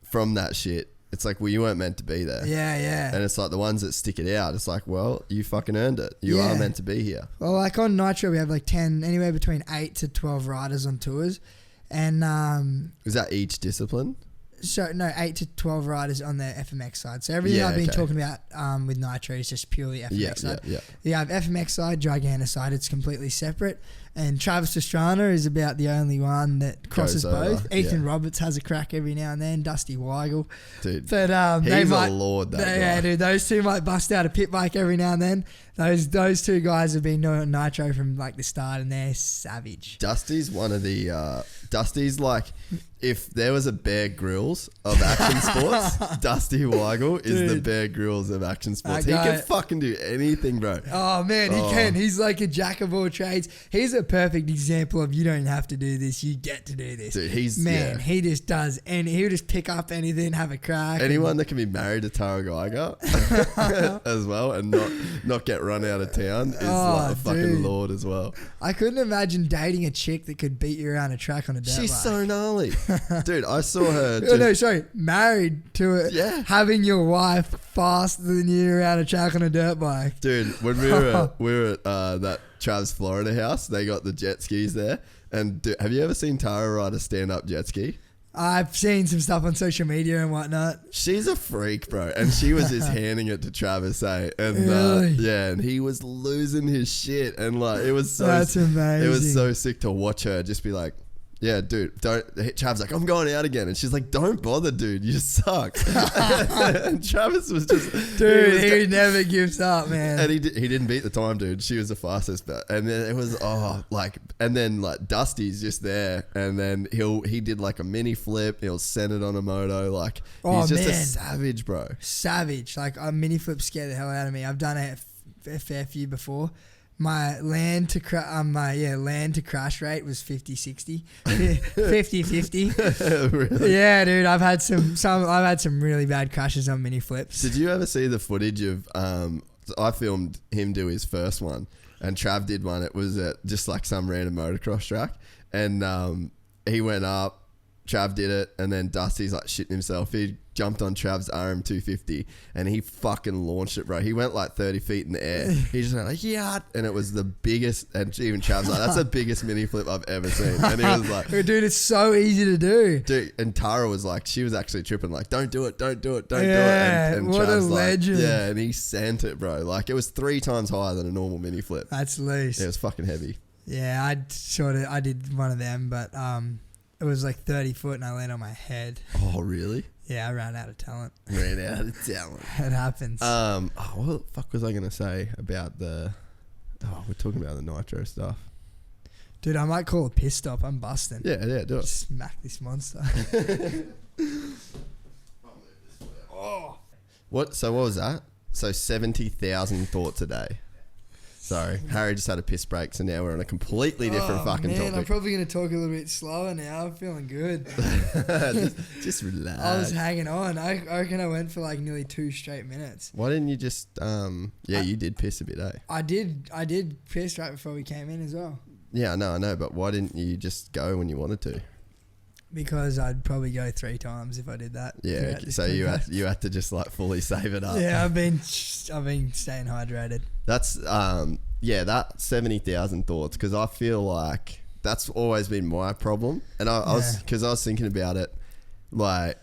from that shit, it's like, well, you weren't meant to be there. Yeah. And it's like the ones that stick it out. It's like, well, you fucking earned it. You are meant to be here. Well, like on Nitro, we have like anywhere between 8 to 12 riders on tours, and is that each discipline? So no, 8 to 12 riders on the FMX side. So everything I've been talking about with Nitro is just purely FMX side. Yeah. You have FMX side, Gigantic side. It's completely separate. And Travis Pastrana is about the only one that crosses Goes over, both. Ethan yeah. Roberts has a crack every now and then. Dusty Wygle. Dude, But he's they a might, lord, that guy. yeah, dude, those two might bust out a pit bike every now and then. Those two guys have been doing Nitro from like the start, and they're savage. Dusty's one of the Dusty's like, if there was a Bear Grylls of action sports, Dusty Wygle is the Dude. Bear Grylls of action sports. That He guy- can fucking do anything, bro. Oh man, he can. He's like a jack of all trades. He's a perfect example of you don't have to do this, you get to do this. Dude, he's Man, yeah. he just does, and he'll just pick up anything, have a crack. Anyone that can be married to Tara Geiger as well and not get run out of town is like a fucking dude. lord as well. I couldn't imagine dating a chick that could beat you around a track on a dirt She's bike. so gnarly. Dude, I saw her. Oh, no, sorry, married to it. Yeah. Having your wife faster than you around a track on a dirt bike. Dude, when we were at that Trav's Florida house, they got the jet skis there. And have you ever seen Tara ride a stand-up jet ski? I've seen some stuff on social media and whatnot. She's a freak, bro. And she was just handing it to Travis, eh? And Really? yeah, and he was losing his shit. And like, it was so That's amazing. It was so sick to watch her just be like, yeah, dude, don't. Trav's like, I'm going out again. And she's like, don't bother, dude. You suck. And Travis was just... Dude, he he never gives up, man. And he didn't beat the time, dude. She was the fastest. But and then it was and then like Dusty's just there, and then he did like a mini flip. He'll send it on a moto. Like he's just a man. savage, bro. Savage. Like a mini flip scared the hell out of me. I've done it a fair few before. My land to crash rate was 50-60, 50-50. Really? Yeah, dude. I've had some really bad crashes on mini flips. Did you ever see the footage of? I filmed him do his first one, and Trav did one. It was at just like some random motocross track, and he went up. Trav did it, and then Dusty's like shitting himself. He jumped on Trav's RM250 and he fucking launched it, bro. He went like 30 feet in the air. He just went like, yeah, and it was the biggest. And even Trav's like, that's the biggest mini flip I've ever seen. And he was like, dude, it's so easy to do. dude. And Tara was like, she was actually tripping, like, don't do it, don't do it, don't Yeah, do it. And what a Trav's like, legend. yeah, and he sent it, bro. Like it was 3 times higher than a normal mini flip. That's loose. Yeah, it was fucking heavy. Yeah, I did one of them, but it was like 30 foot and I landed on my head. Oh, really? Yeah, I ran out of talent. Ran out of talent. It happens. What the fuck was I gonna say about the? Oh, we're talking about the Nitro stuff. Dude, I might call a piss stop. I'm busting. Yeah, do it. Smack this monster. What? So what was that? So 70,000 thoughts a day. Sorry, Harry just had a piss break, so now we're on a completely different fucking man, I'm topic. probably going to talk a little bit slower now. I'm feeling good. just relax. I was hanging on. I reckon I went for like nearly 2 straight minutes. Why didn't you just? You did piss a bit, eh? I did piss right before we came in as well. Yeah, I know, but why didn't you just go when you wanted to? Because I'd probably go 3 times if I did that. Yeah, throughout okay, this so podcast. you had to just like fully save it up. Yeah, I've been staying hydrated. That's that 70,000 thoughts, because I feel like that's always been my problem, and I was thinking about it, like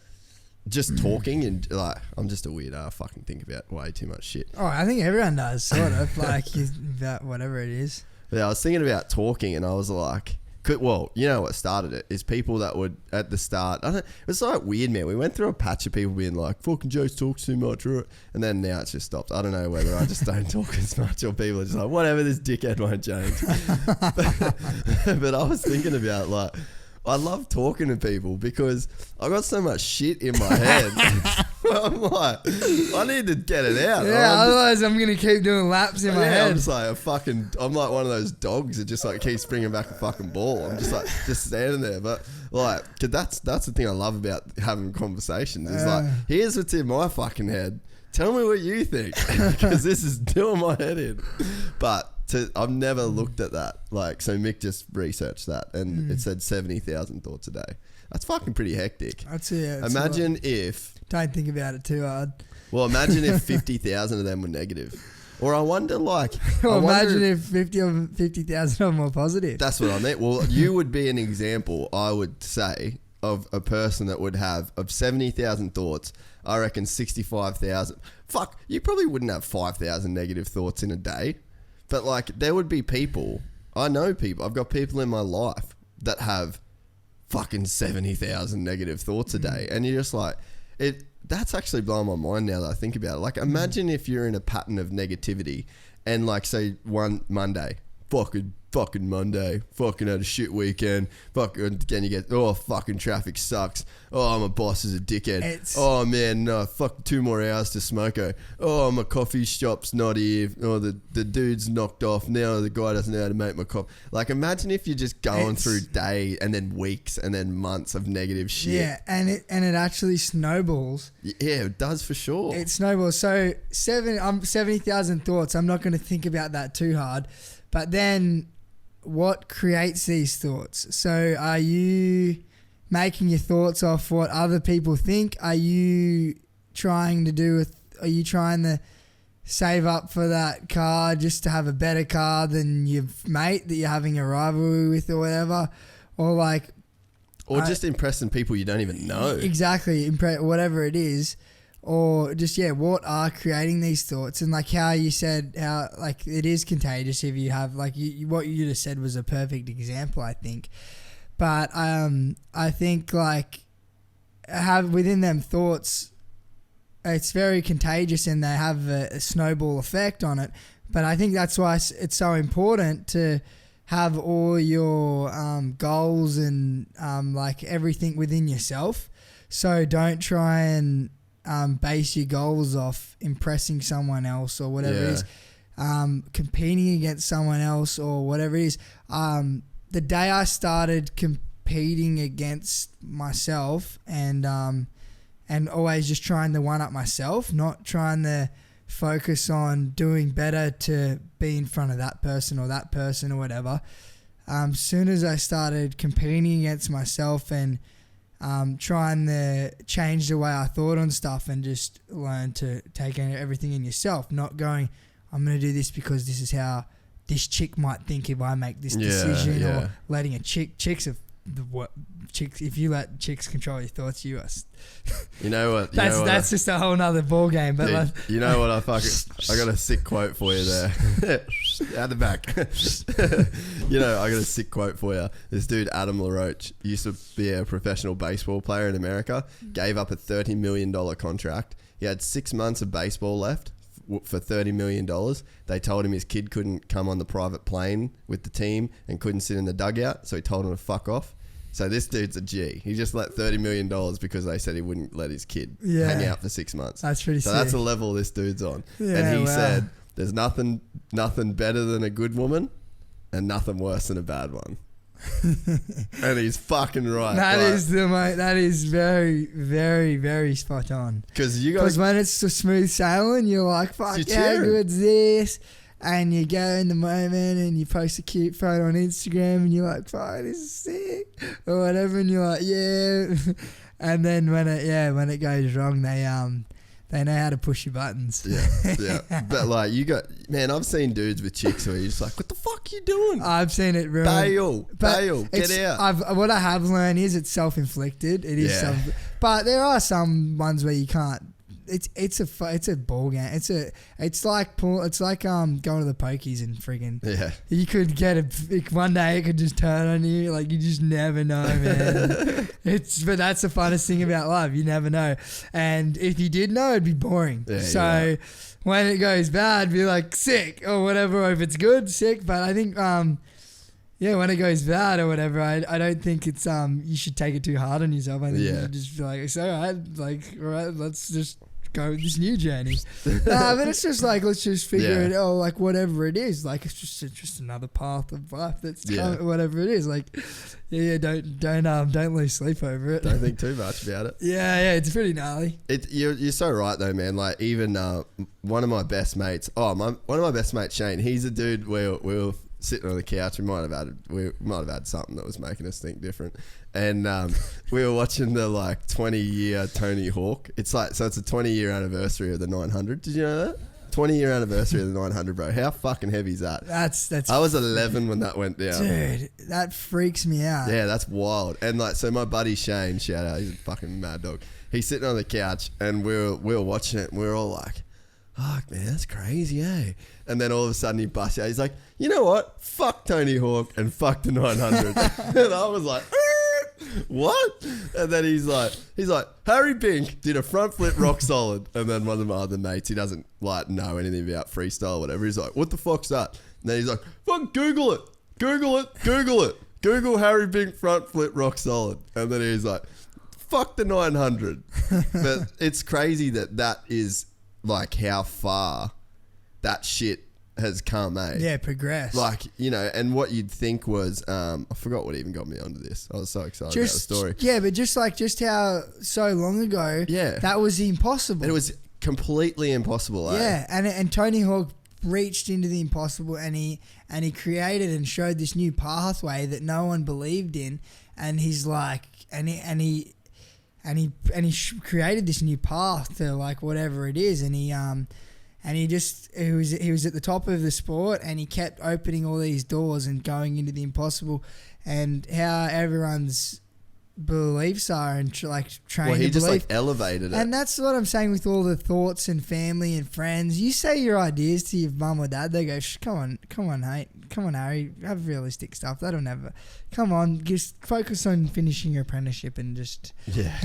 just talking, and like I'm just a weirdo. I fucking think about way too much shit. Oh, I think everyone does, sort of, like about whatever it is. But I was thinking about talking, and I was like, well, you know what started it is people that would at the start. It was like weird, man. We went through a patch of people being like, "Fucking Joe talks too much," and then now it's just stopped. I don't know whether I just don't talk as much, or people are just like, "Whatever, this dickhead won't change." But I was thinking about like, I love talking to people because I got so much shit in my head. I'm like, I need to get it out. Yeah, otherwise I'm going to keep doing laps in my head. I'm just like I'm like one of those dogs that just like keeps bringing back a fucking ball. I'm just like, just standing there. But like, 'cause that's the thing I love about having conversations is like, here's what's in my fucking head. Tell me what you think, because this is doing my head in. But I've never looked at that. Like, so Mick just researched that, and it said 70,000 thoughts a day. That's fucking pretty hectic. Imagine if... Don't think about it too hard. Well, imagine if 50,000 of them were negative. Or I wonder, like... Imagine if 50,000 of them were positive. That's what I meant. Well, you would be an example, I would say, of a person that would have, of 70,000 thoughts, I reckon 65,000. Fuck, you probably wouldn't have 5,000 negative thoughts in a day. But like, there would be people I know people. I've got people in my life that have fucking 70,000 negative thoughts a day, and you're just like, that's actually blowing my mind now that I think about it. Like, imagine if you're in a pattern of negativity, and like, say one Monday, fucking Monday, fucking had a shit weekend, fucking, again you get, oh, fucking traffic sucks, oh, my boss is a dickhead, oh man, no, fuck, 2 more hours to smoko, oh, my coffee shop's not here, oh, the dude's knocked off, now the guy doesn't know how to make my coffee. Like, imagine if you're just going through day and then weeks and then months of negative shit. Yeah, and it actually snowballs. Yeah, it does for sure. It snowballs. So 70,000 thoughts, I'm not going to think about that too hard, but then what creates these thoughts? So are you making your thoughts off what other people think? Are you trying to save up for that car just to have a better car than your mate that you're having a rivalry with or whatever? Or just impressing people you don't even know. Exactly. Whatever it is. Or just, what are creating these thoughts? And like how you said, how like it is contagious if you have, like what you just said was a perfect example, I think. But I think like have within them thoughts, it's very contagious and they have a snowball effect on it. But I think that's why it's so important to have all your goals and like everything within yourself. So don't try and base your goals off impressing someone else or whatever it is, competing against someone else or whatever it is. The day I started competing against myself and always just trying to one up myself, not trying to focus on doing better to be in front of that person or whatever. Soon as I started competing against myself and trying to change the way I thought on stuff and just learn to take everything in yourself, not going, I'm going to do this because this is how this chick might think if I make this decision, or letting a chicks if you let chicks control your thoughts, you are. You know what? That's just a whole nother ball game. But dude, you know what? I got a sick quote for you there. Out the back. I got a sick quote for you. This dude, Adam LaRoche, used to be a professional baseball player in America, gave up a $30 million contract. He had 6 months of baseball left for $30 million. They told him his kid couldn't come on the private plane with the team and couldn't sit in the dugout, so he told him to fuck off. So this dude's a G. He just let $30 million because they said he wouldn't let his kid hang out for 6 months. That's pretty sick. So that's the level this dude's on. Yeah, and he said, there's nothing better than a good woman and nothing worse than a bad one. And he's fucking right. That is very, very, very spot on. Because when it's so smooth sailing, you're like, fuck, how good's this? And you go in the moment and you post a cute photo on Instagram and you're like, fuck, this is sick, or whatever, and you're like, yeah. And then when it goes wrong, they know how to push your buttons. Yeah. But like I've seen dudes with chicks who are just like, what the fuck are you doing? I've seen it ruin. Bail, get out. What I have learned is it's self-inflicted. It is but there are some ones where you can't. It's a ball game. It's like going to the pokies and friggin'. You could get one day it could just turn on you. Like, you just never know, man. But that's the funnest thing about life. You never know. And if you did know, it'd be boring. When it goes bad, be like sick or whatever. Or if it's good, sick. But I think when it goes bad or whatever, I don't think it's you should take it too hard on yourself. I think you should just be like, it's alright. Like, alright, let's just go this new journey. But it's just like, let's just figure it out, like whatever it is, like it's just another path of life that's coming, whatever it is, like don't lose sleep over it. Don't think too much about it. It's pretty gnarly. You're so right though, man. Like, even one of my best mates, Shane, he's a dude we were sitting on the couch. We might have had something that was making us think different. And we were watching the 20-year Tony Hawk. It's a 20-year anniversary of the 900. Did you know that? 20-year anniversary of the 900, bro. How fucking heavy is that? That's. I was 11 when that went down. Dude, that freaks me out. Yeah, that's wild. And so my buddy Shane, shout out, he's a fucking mad dog. He's sitting on the couch and we were watching it and we were all like, fuck, man, that's crazy, eh? And then all of a sudden he busts out. He's like, you know what? Fuck Tony Hawk and fuck the 900. And I was like, what? And then he's like, Harry Bink did a front flip rock solid. And then one of my other mates, he doesn't like know anything about freestyle or whatever. He's like, what the fuck's that? And then he's like, fuck, Google it. Google Harry Bink front flip rock solid. And then he's like, fuck the 900. But it's crazy that is like how far that shit has come, eh? Yeah, progressed. Like, you know, and what you'd think was, I forgot what even got me onto this. I was so excited about the story. Yeah, but just how so long ago, that was impossible. And it was completely impossible, eh? Yeah, and Tony Hawk reached into the impossible, and he created and showed this new pathway that no one believed in, and he's like, and he created this new path to like whatever it is, and he was at the top of the sport, and he kept opening all these doors and going into the impossible, and how everyone's beliefs are and trained well, he to just believe. like elevated it. And that's what I'm saying with all the thoughts and family and friends. You say your ideas to your mum or dad, they go, come on, Harry, have realistic stuff. That'll never. Come on, just focus on finishing your apprenticeship and just. Yeah.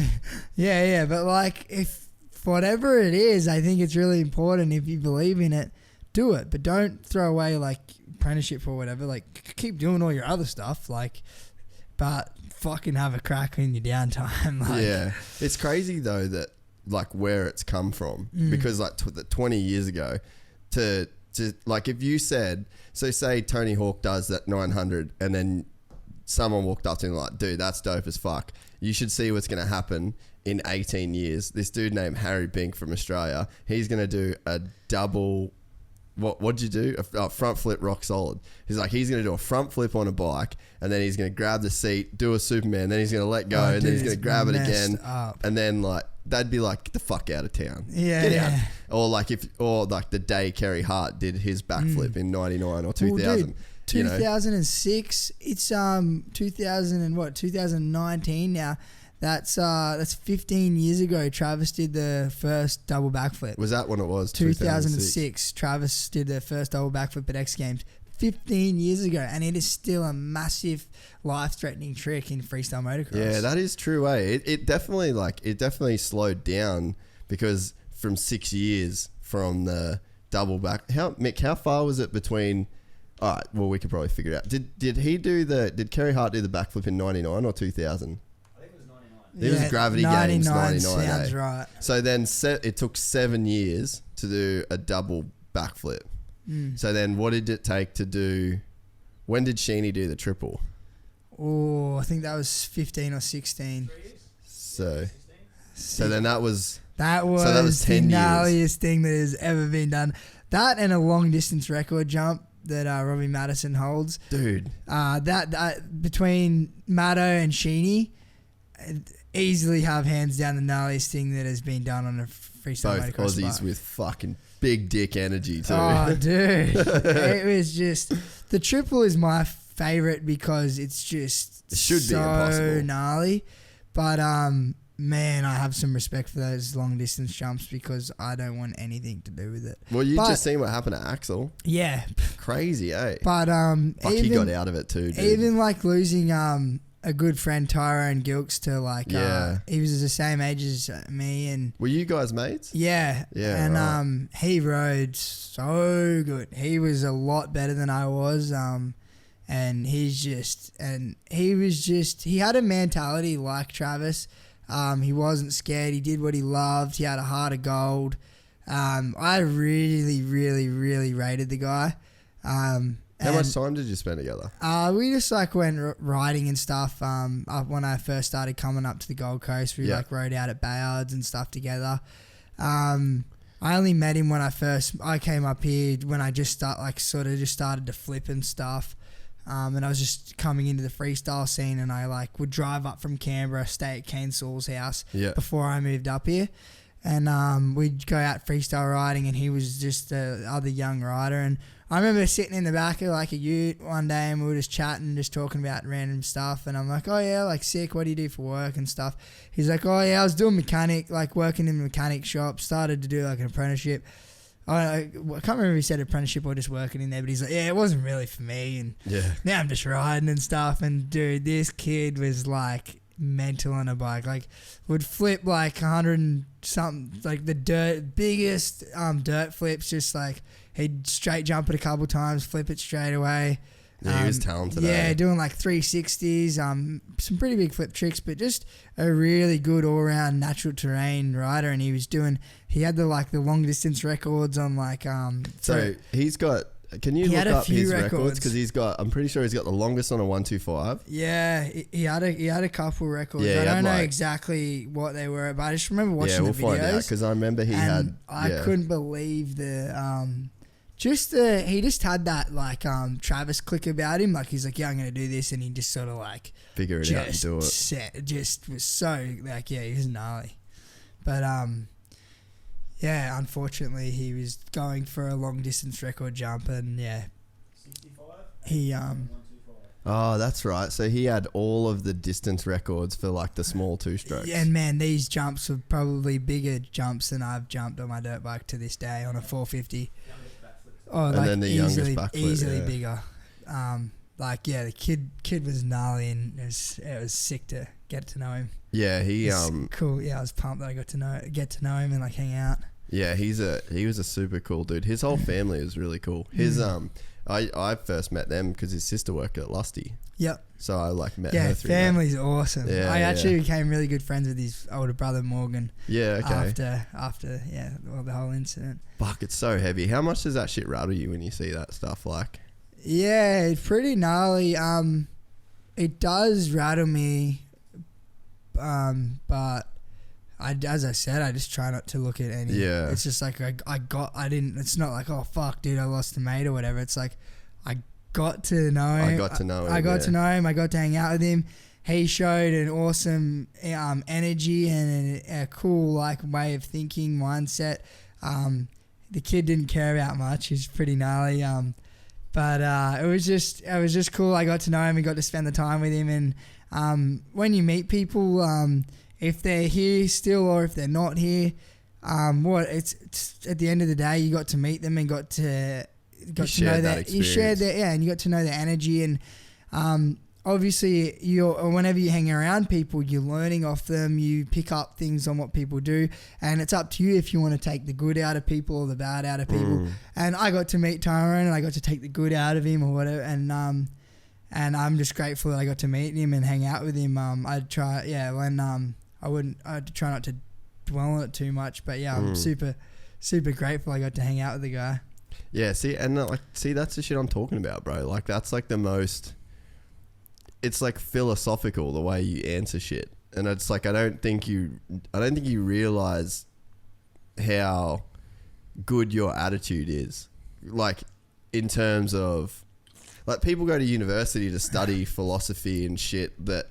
yeah. But like, if whatever it is, I think it's really important. If you believe in it, do it. But don't throw away like apprenticeship or whatever. Like, keep doing all your other stuff. Like, but fucking have a crack in your downtime. Like. Yeah. It's crazy though that like where it's come from because like 20 years ago to like if you said, so say Tony Hawk does that 900 and then someone walked up to him like, dude, that's dope as fuck. You should see what's going to happen in 18 years. This dude named Harry Bink from Australia, he's going to do a double. What'd you do? A front flip rock solid. He's like, he's going to do a front flip on a bike and then he's going to grab the seat, do a Superman, then he's going to let go and then he's going to grab it again. And then like, they'd be like, get the fuck out of town. Yeah. Get out. Or like the day Kerry Hart did his backflip in 99 or 2000. Well, dude, 2006, it's 2019 now. That's 15 years ago. Travis did the first double backflip. Was that when it was? 2006. Travis did the first double backflip at X Games 15 years ago, and it is still a massive life-threatening trick in freestyle motocross. Yeah, that is true. It definitely slowed down because from 6 years from the double back. Mick, how far was it between? All right, well we could probably figure it out. Did Kerry Hart do the backflip in 99 or 2000? It was Gravity Games 99. Sounds right. So then it took 7 years to do a double backflip. So then what did it take to do? When did Sheeny do the triple? Oh, I think that was 15 or 16. So then that was the 10 gnarliest years. thing that has ever been done. That and a long distance record jump that Robbie Madison holds. Dude. That between Maddo and Sheeny, easily have hands down the gnarliest thing that has been done on a freestyle both motocross Aussies bike. with fucking big dick energy too. Oh, dude. It was just... The triple is my favourite because it's just it should so be impossible. gnarly. But, man, I have some respect for those long distance jumps because I don't want anything to do with it. Well, you just seen what happened to Axel. Yeah. Crazy, eh? But he got out of it too, dude. Even like losing a good friend Tyrone Gilks to like he was the same age as me, and were you guys mates? Yeah, and right. He rode so good. He was a lot better than I was, and he had a mentality like Travis. He wasn't scared. He did what he loved. He had a heart of gold. I really, really, really rated the guy. How much time did you spend together? We just like went riding and stuff. When I first started coming up to the Gold Coast, we like rode out at Bayards and stuff together. I only met him when I came up here when I just started to flip and stuff. And I was just coming into the freestyle scene, and I like would drive up from Canberra, stay at Kane Saul's house before I moved up here. And we'd go out freestyle riding, and he was just the other young rider. And I remember sitting in the back of like a ute one day, and we were just chatting, just talking about random stuff. And I'm like, oh yeah, like sick, what do you do for work and stuff? He's like, oh yeah, I was doing mechanic, like working in a mechanic shop, started to do like an apprenticeship. I can't remember if he said apprenticeship or just working in there, but he's like, yeah, it wasn't really for me. And now I'm just riding and stuff. And dude, this kid was like mental on a bike. Like would flip like 100 and something, like the biggest dirt flips. Just like he'd straight jump it a couple times, flip it straight away. Yeah, he was talented. Yeah, doing like 360s, some pretty big flip tricks, but just a really good all-round natural terrain rider. And he had the long distance records on like So he's got. Can you look up his records? Because I'm pretty sure he's got the longest on a 125. Yeah, he had a couple records. Yeah, I don't know exactly what they were, but I just remember watching the videos. Yeah, we'll find out because I remember I couldn't believe he just had that like Travis click about him. Like he's like, yeah, I'm gonna do this, and he just sort of like figure it out and do it. Just was so like, yeah, he was gnarly. But yeah, unfortunately he was going for a long distance record jump, and yeah, 65. He Oh, that's right. So he had all of the distance records for like the small two strokes. Yeah, and man, these jumps were probably bigger jumps than I've jumped on my dirt bike to this day on a 450. Oh, and like then the youngest backflip, easily bigger. Like yeah, the kid was gnarly, and it was sick to get to know him. Yeah, he cool. Yeah, I was pumped that I got to get to know him and like hang out. Yeah, he was a super cool dude. His whole family was really cool. His I first met them because his sister worked at LVII. Yep. So I like met her through family's awesome. Yeah, I actually became really good friends with his older brother Morgan. Yeah, okay. After the whole incident. Fuck, it's so heavy. How much does that shit rattle you when you see that stuff? Like, yeah, it's pretty gnarly. It does rattle me, but as I said, I just try not to look at any. Yeah. It's just like it's not like, oh fuck, dude, I lost a mate or whatever. It's like I got to know him. I got to know him. I got to know him. I got to hang out with him. He showed an awesome energy and a cool like way of thinking, mindset. The kid didn't care about much. He's pretty gnarly. But it was just cool. I got to know him. We got to spend the time with him. And when you meet people, if they're here still or if they're not here, it's at the end of the day, you got to meet them and got to know that you shared that, and you got to know their energy. And obviously, whenever you hang around people, you're learning off them. You pick up things on what people do, and it's up to you if you want to take the good out of people or the bad out of people. And I got to meet Tyrone, and I got to take the good out of him or whatever. And I'm just grateful that I got to meet him and hang out with him. I'd try not to dwell on it too much, but yeah, I'm super, super grateful I got to hang out with the guy. Yeah, see, that's the shit I'm talking about, bro. Like, that's like the most. It's like philosophical the way you answer shit, and it's like I don't think you realize how good your attitude is. Like, in terms of, like, people go to university to study philosophy and shit that.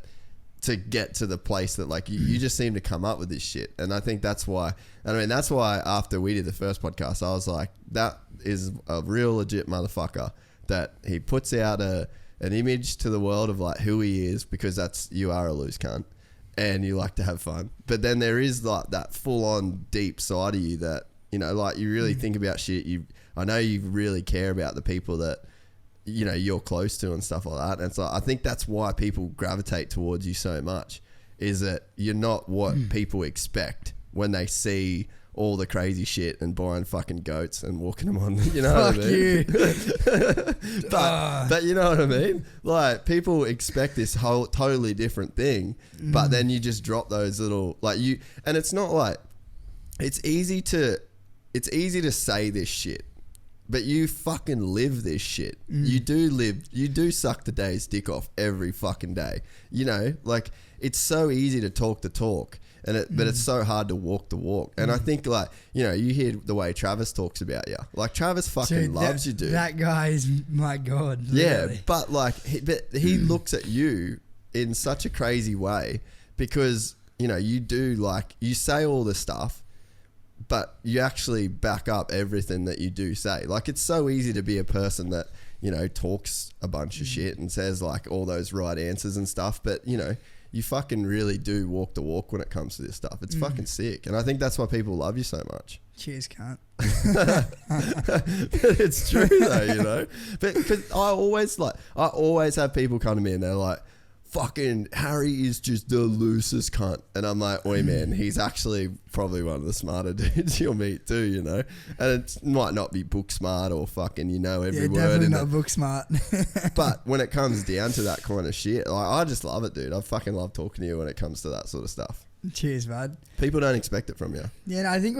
To get to the place that like you just seem to come up with this shit. And I think that's why after we did the first podcast, I was like, that is a real legit motherfucker that he puts out an image to the world of like who he is, because you are a loose cunt and you like to have fun. But then there is like that full on deep side of you that, you know, like you really think about shit. I know you really care about the people that, you know, you're close to and stuff like that. And so I think that's why people gravitate towards you so much, is that you're not what people expect when they see all the crazy shit and buying fucking goats and walking them on, you know what I mean? But you know what I mean? Like, people expect this whole totally different thing, but then you just drop those little, like, and it's not like, it's easy to say this shit, but you fucking live this shit. You do suck the day's dick off every fucking day. You know, like, it's so easy to talk the talk, but it's so hard to walk the walk. And I think, like, you know, you hear the way Travis talks about you. Like, Travis fucking loves you, dude. That guy is, my God. Literally. Yeah, but like, he looks at you in such a crazy way, because, you know, you say all this stuff, but you actually back up everything that you do say. Like, it's so easy to be a person that, you know, talks a bunch of shit and says like all those right answers and stuff. But, you know, you fucking really do walk the walk when it comes to this stuff. It's fucking sick. And I think that's why people love you so much. Cheers, cunt. It's true though, you know. But because I always have people come to me and they're like, fucking Harry is just the loosest cunt. And I'm like, oi man, he's actually probably one of the smarter dudes you'll meet too, you know. And it might not be book smart or fucking, you know, every word definitely in not it. book smart. But when it comes down to that kind of shit, like, I just love it, dude. I fucking love talking to you when it comes to that sort of stuff. Cheers, bud. People don't expect it from you. Yeah, no, I think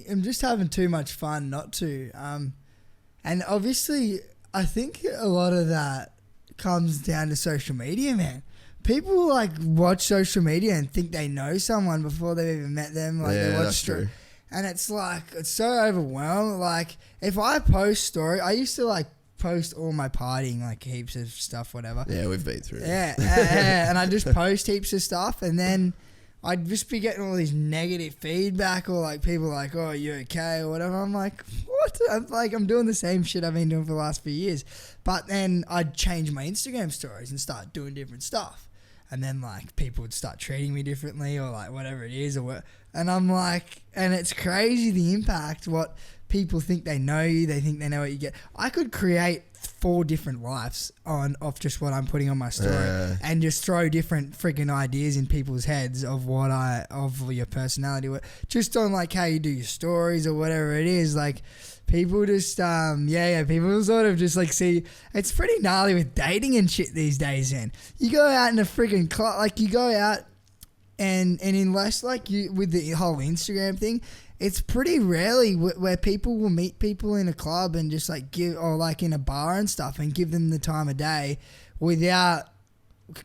I'm just having too much fun not to. And obviously, I think a lot of that comes down to social media, man. People like watch social media and think they know someone before they've even met them. Like Yeah, they watch that's true. and it's like it's so overwhelming. Like if I post story, I used to like post all my partying, like heaps of stuff, whatever. Yeah, we've been through it. Yeah, and I just post heaps of stuff, and then I'd just be getting all these negative feedback, or like people like, "Oh, you okay?" or whatever. I'm like, what? I'm doing the same shit I've been doing for the last few years. But then I'd change my Instagram stories and start doing different stuff, and then like people would start treating me differently, or like whatever it is, or what. And I'm like, and it's crazy the impact what people think they know you, they think they know what you get. I could create 4 different lives off just what I'm putting on my story, and just throw different freaking ideas in people's heads of of your personality, just on like how you do your stories or whatever it is. Like people just people sort of just like see. It's pretty gnarly with dating and shit these days. Man, you go out in a freaking club, like you go out and unless like you with the whole Instagram thing, it's pretty rarely where people will meet people in a club and just like or like in a bar and stuff and give them the time of day without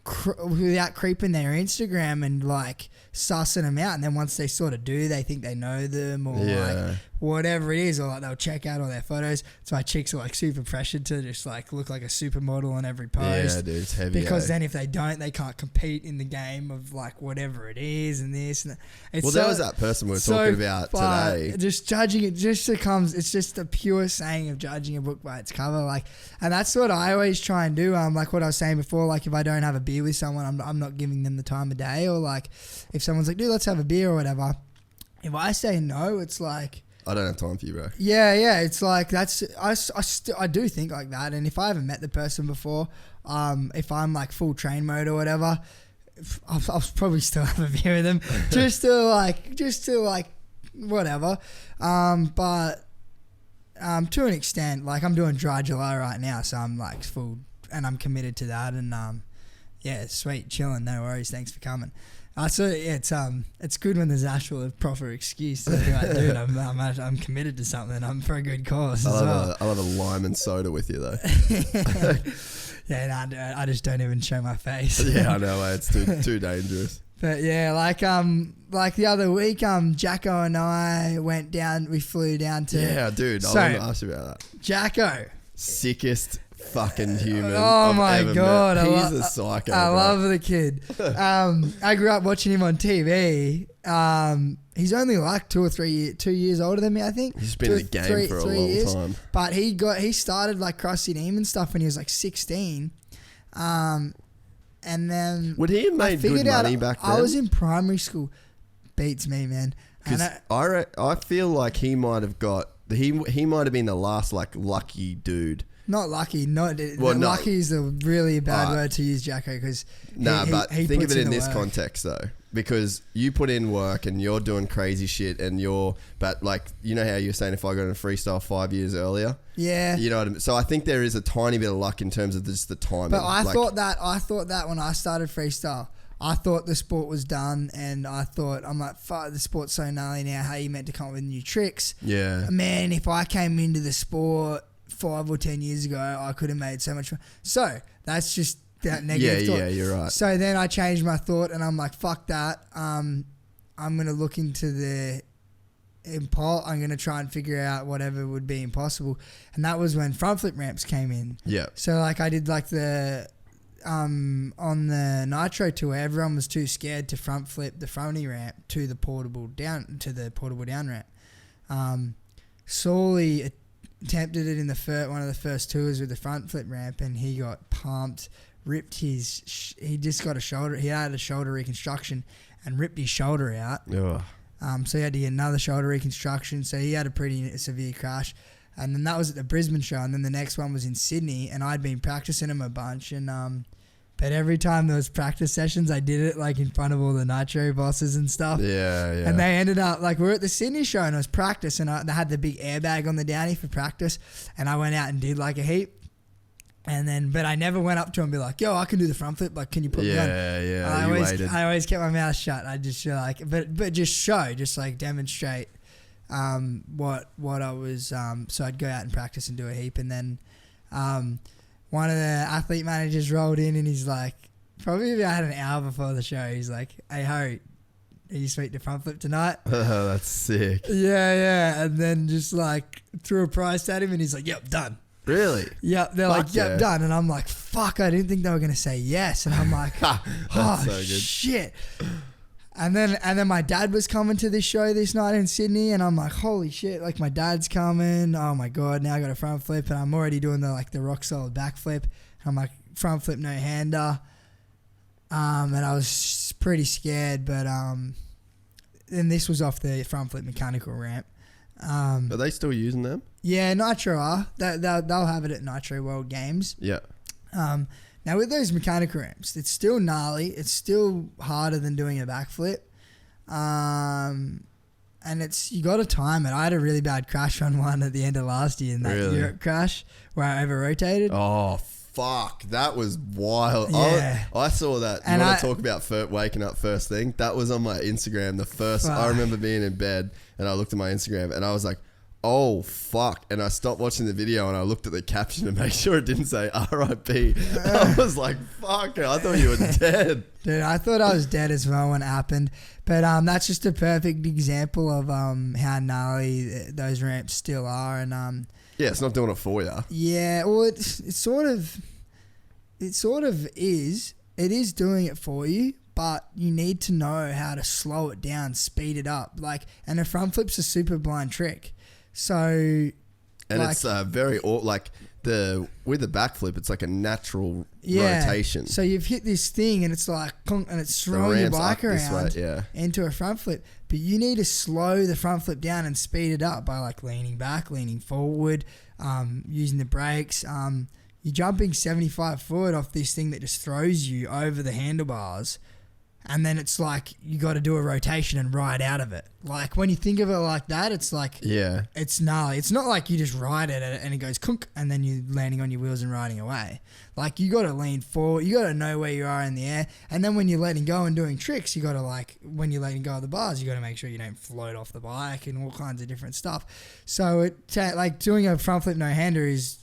creeping their Instagram and like sussing them out. And then once they sort of do, they think they know them, or like whatever it is, or like they'll check out all their photos. So my chicks are like super pressured to just like look like a supermodel on every post. Yeah, dude, it's heavy. Because then if they don't, they can't compete in the game of like whatever it is and this and that. It's there was that person we were talking about today. Just judging it it's just a pure saying of judging a book by its cover. Like, and that's what I always try and do. Like what I was saying before, like if I don't have a beer with someone, I'm not giving them the time of day. Or like if someone's like, dude, let's have a beer or whatever, if I say no, it's like, I don't have time for you, bro. Yeah. It's like I do think like that. And if I haven't met the person before, if I'm like full train mode or whatever, I'll probably still have a beer with them, just to like whatever. But to an extent, like I'm doing dry July right now, so I'm like full and I'm committed to that. And yeah, sweet, chilling, no worries. Thanks for coming. So yeah, it's good when there's actual a proper excuse to be like, dude, I'm committed to something. I'm for a good cause. I love a lime and soda with you though. Yeah, I just don't even show my face. Yeah, I know, it's too dangerous. But yeah, like the other week, Jacko and I went down. We flew down to. Yeah, dude, I want to ask you about that. Jacko, sickest fucking human. Oh my god, he's a psycho. I love the kid. I grew up watching him on TV. He's only like 2 years older than me, I think. He's been in the game for a long time. But he started like CrossFit Team and stuff when he was like 16. And then would he have made good money back then? I was in primary school. Beats me, man. Because I feel like he might have been the last like lucky dude. Not lucky. Lucky is a really bad word to use, Jacko, because but think of it in this context though, because you put in work and you're doing crazy shit, but like, you know how you're saying if I got into freestyle 5 years earlier, you know what I mean. So I think there is a tiny bit of luck in terms of just the timing. But I thought that when I started freestyle, I thought the sport was done, and I'm like, fuck, the sport's so gnarly now. How you meant to come up with new tricks? Yeah, man. If I came into the sport 5 or 10 years ago, I could have made so much fun. So that's just that negative thought. Yeah, you're right. So then I changed my thought and I'm like, fuck that. I'm going to look into the I'm going to try and figure out whatever would be impossible. And that was when front flip ramps came in. Yeah. So like I did like the, on the Nitro tour, everyone was too scared to front flip the fronty ramp to the portable down ramp. Sully attempted it in one of the first tours with the front flip ramp, and he got pumped, ripped he just got he had a shoulder reconstruction and ripped his shoulder out. Ugh. So he had to get another shoulder reconstruction. So he had a pretty severe crash. And then that was at the Brisbane show. And then the next one was in Sydney. And I'd been practicing him a bunch. And but every time there was practice sessions, I did it like in front of all the Nitro bosses and stuff. Yeah. And they ended up like, we were at the Sydney show and it was practice. And they had the big airbag on the downy for practice. And I went out and did like a heap. And then, but I never went up to him and be like, yo, I can do the front flip. Like, can you put me on? Yeah. I always kept my mouth shut. I just feel like, but just like demonstrate what I was. So I'd go out and practice and do a heap. And then one of the athlete managers rolled in and he's like, probably about an hour before the show, he's like, hey, Harry, are you sweet to front flip tonight? Oh, that's sick. Yeah. And then just like threw a prize at him and he's like, yep, done. Really? Yep, they're like, yep, done. And I'm like, fuck, I didn't think they were going to say yes. And I'm like, oh, so shit. And then my dad was coming to this show this night in Sydney. And I'm like, holy shit, like my dad's coming. Oh my God, now I got a front flip. And I'm already doing the rock solid back flip. I'm like, front flip, no hander. And I was pretty scared. But then this was off the front flip mechanical ramp. Are they still using them? Yeah, Nitro are. They'll have it at Nitro World Games. Yeah. Now with those mechanical ramps, it's still gnarly. It's still harder than doing a backflip. And you got to time it. I had a really bad crash on one at the end of last year in that Europe crash where I over-rotated. Oh, fuck. That was wild. Yeah. I saw that. You want to talk about waking up first thing? That was on my Instagram. I remember being in bed and I looked at my Instagram and I was like, oh, fuck. And I stopped watching the video and I looked at the caption to make sure it didn't say R.I.P. I was like, fuck, I thought you were dead. Dude, I thought I was dead as well when it happened. But that's just a perfect example of how gnarly those ramps still are. And yeah, it's not doing it for you. Yeah, well, it sort of is. It is doing it for you, but you need to know how to slow it down, speed it up. And a front flip's a super blind trick. So, it's very with the backflip, it's like a natural rotation. So you've hit this thing and it's like, and it's throwing your bike around into a front flip. But you need to slow the front flip down and speed it up by like leaning back, leaning forward, using the brakes. You're jumping 75 foot off this thing that just throws you over the handlebars. And then it's like you got to do a rotation and ride out of it. Like when you think of it like that, it's like it's gnarly. It's not like you just ride it and it goes kunk and then you're landing on your wheels and riding away. Like you got to lean forward. You got to know where you are in the air. And then when you're letting go and doing tricks, you got to when you're letting go of the bars, you got to make sure you don't float off the bike and all kinds of different stuff. So doing a front flip no hander is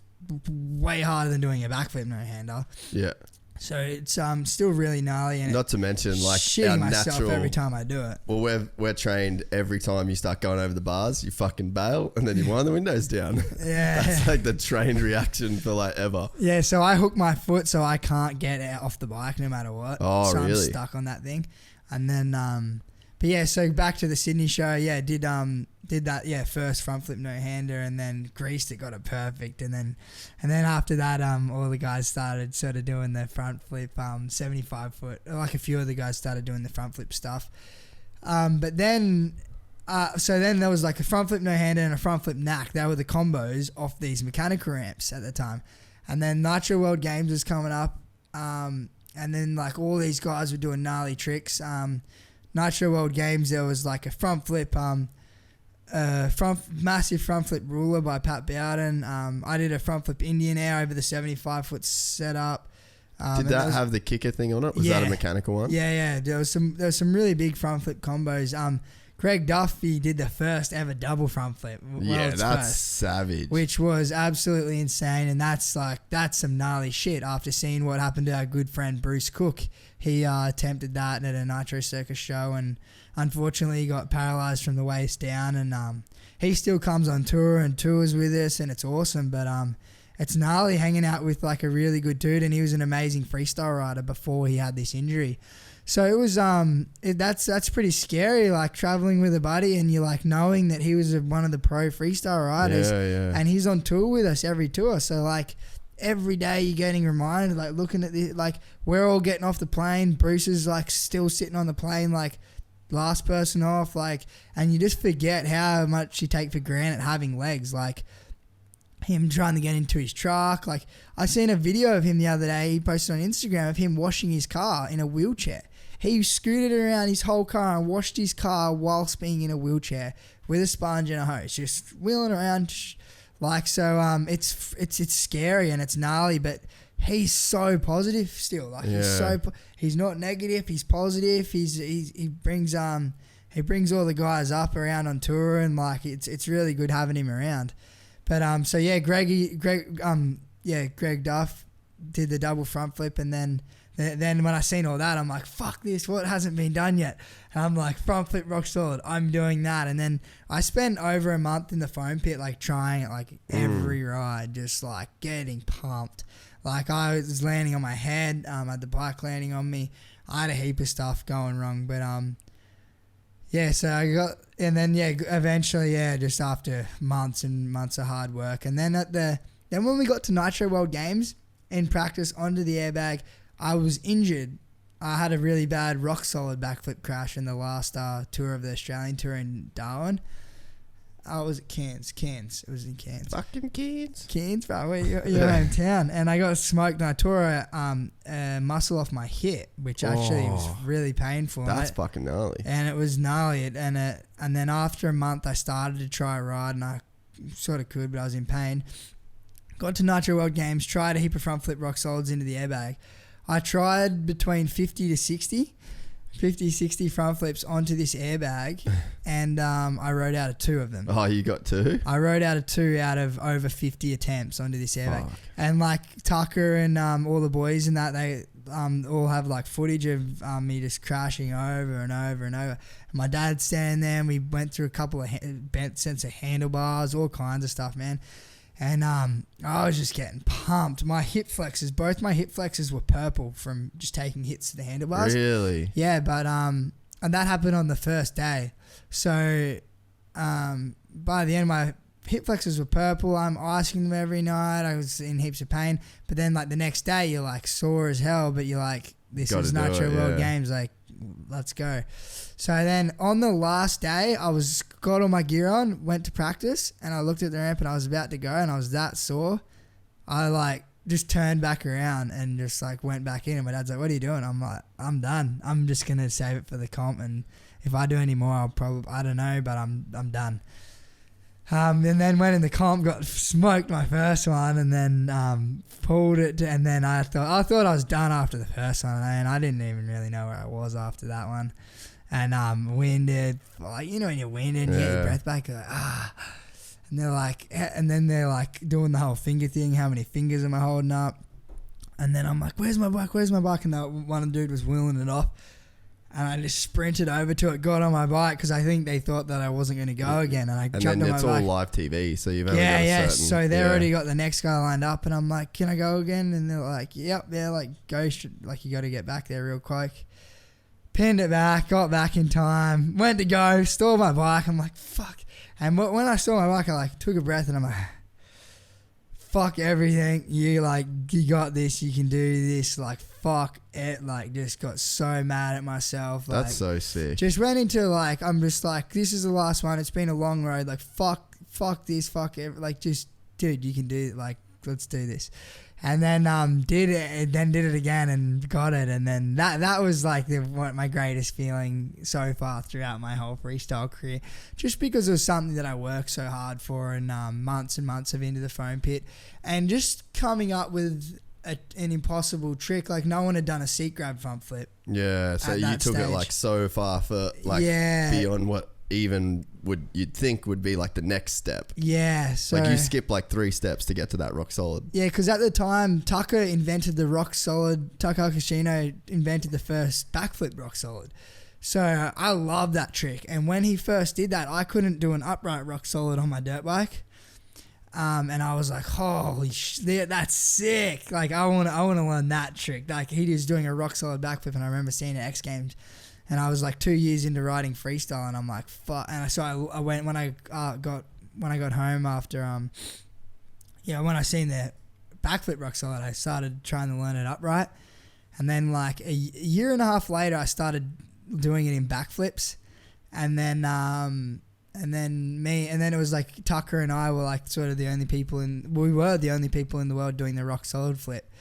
way harder than doing a back flip no hander. Yeah. So it's still really gnarly, and not to mention shitting our myself natural, every time I do it. Well, we're trained every time you start going over the bars, you fucking bail and then you wind the windows down. Yeah, that's like the trained reaction for ever. Yeah, so I hook my foot so I can't get out off the bike no matter what. Oh, so really? I'm stuck on that thing, and then but yeah, so back to the Sydney show. Yeah, did that first front flip no hander and then greased it, got it perfect, and then after that all the guys started sort of doing the front flip 75 foot. Like a few of the guys started doing the front flip stuff, but then so then there was like a front flip no hander and a front flip knack. They were the combos off these mechanical ramps at the time, and then Nitro World Games was coming up, and then like all these guys were doing gnarly tricks. Nitro World Games, there was like a front flip, massive front flip ruler by Pat Bowden. I did a front flip Indian air over the 75 foot setup. Did that have the kicker thing on it? Was that a mechanical one? Yeah. There was some really big front flip combos. Greg Duffy did the first ever double front flip. That's savage. Which was absolutely insane, and that's some gnarly shit. After seeing what happened to our good friend Bruce Cook, he attempted that at a Nitro Circus show, and unfortunately he got paralyzed from the waist down. And he still comes on tour and tours with us, and it's awesome. But it's gnarly hanging out with like a really good dude, and he was an amazing freestyle rider before he had this injury. So it was that's pretty scary, like traveling with a buddy and you're like knowing that he was one of the pro freestyle riders, and he's on tour with us every tour. So like every day you're getting reminded, like looking at the, like we're all getting off the plane. Bruce is like still sitting on the plane, like last person off, like, and you just forget how much you take for granted having legs, like him trying to get into his truck. Like I seen a video of him the other day, he posted on Instagram of him washing his car in a wheelchair. He scooted around his whole car and washed his car whilst being in a wheelchair with a sponge and a hose, just wheeling around. Like, so it's scary and it's gnarly, but he's so positive still. Like he's not negative, he's positive. He brings all the guys up around on tour, and like it's really good having him around. But so yeah, Greg Duff did the double front flip, and then when I seen all that, I'm like, fuck this, what hasn't been done yet? And I'm like, front flip rock solid, I'm doing that. And then I spent over a month in the foam pit, like trying it, like every ride, just like getting pumped. Like I was landing on my head, I had the bike landing on me. I had a heap of stuff going wrong, but so I got, and then eventually just after months and months of hard work, and then then when we got to Nitro World Games in practice onto the airbag, I was injured. I had a really bad rock solid backflip crash in the last tour of the Australian tour in Darwin. I was at Cairns. It was in Cairns. Fucking Cairns. Cairns, bro. Your hometown. And I got smoked and I tore a muscle off my hip, which actually was really painful. That's fucking gnarly. And it was gnarly. And then after a month, I started to try a ride, and I sort of could, but I was in pain. Got to Nitro World Games, tried a heap of front flip rock solids into the airbag. I tried between 50, 60 front flips onto this airbag, and I rode out of 2 of them. Oh, you got 2? I rode out of 2 out of over 50 attempts onto this airbag. Fuck. And like Tucker and all the boys and that, they all have like footage of me just crashing over and over and over. My dad's standing there, and we went through a couple of bent sets of handlebars, all kinds of stuff, man. And I was just getting pumped. My hip flexors, both my hip flexors were purple from just taking hits to the handlebars. Really? Yeah, but and that happened on the first day. So by the end, my hip flexors were purple. I'm icing them every night. I was in heaps of pain. But then like the next day, you're like sore as hell, but you're like, this is Nitro World Games. Like, let's go. So then on the last day, I got all my gear on, went to practice, and I looked at the ramp and I was about to go, and I was that sore. I like just turned back around and just like went back in, and my dad's like, what are you doing? I'm like, I'm done. I'm just going to save it for the comp, and if I do any more, I'll probably, I don't know, but I'm done. And then went in the comp, got smoked my first one, and then pulled it, and then I thought I was done after the first one, and I didn't even really know where I was after that one. And winded, like, you know, when you're winded, you get your breath back, you're like, and they're like doing the whole finger thing, how many fingers am I holding up? And then I'm like, where's my bike? And that one dude was wheeling it off, and I just sprinted over to it, got on my bike, because I think they thought that I wasn't going to go again, and I jumped on my bike. And then it's all live TV, so you've only got a certain... So they already got the next guy lined up, and I'm like, can I go again? And they're like, yep, like, go, like, you got to get back there real quick. Pinned it back, got back in time, went to go, stole my bike. I'm like, fuck. And when I saw my bike, I like took a breath, and I'm like, fuck everything. You got this. You can do this. Like, fuck it. Like, just got so mad at myself. Like, that's so sick. Just went into like, I'm just like, this is the last one. It's been a long road. Like, fuck this. Fuck it. Like, just, dude, you can do it. Like, let's do this. And then did it again and got it, and then that was like my greatest feeling so far throughout my whole freestyle career, just because it was something that I worked so hard for, and months and months of into the foam pit, and just coming up with an impossible trick. Like, no one had done a seat grab front flip. Yeah, so you took it like so far for like beyond what even you'd think would be like the next step. Yeah, so like you skip like 3 steps to get to that rock solid. Yeah, because at the time Tucker invented the rock solid. Tucker Kashino invented the first backflip rock solid. So I love that trick. And when he first did that, I couldn't do an upright rock solid on my dirt bike. And I was like, holy shit, that's sick. Like, I want to learn that trick. Like, he was doing a rock solid backflip, and I remember seeing it at X Games. And I was like 2 years into riding freestyle, and I'm like, fuck. And so I went when I got home after, when I seen the backflip rock solid. I started trying to learn it upright. And then like a year and a half later, I started doing it in backflips. And then it was like Tucker and I were like sort of the only people we were the only people in the world doing the rock solid flip.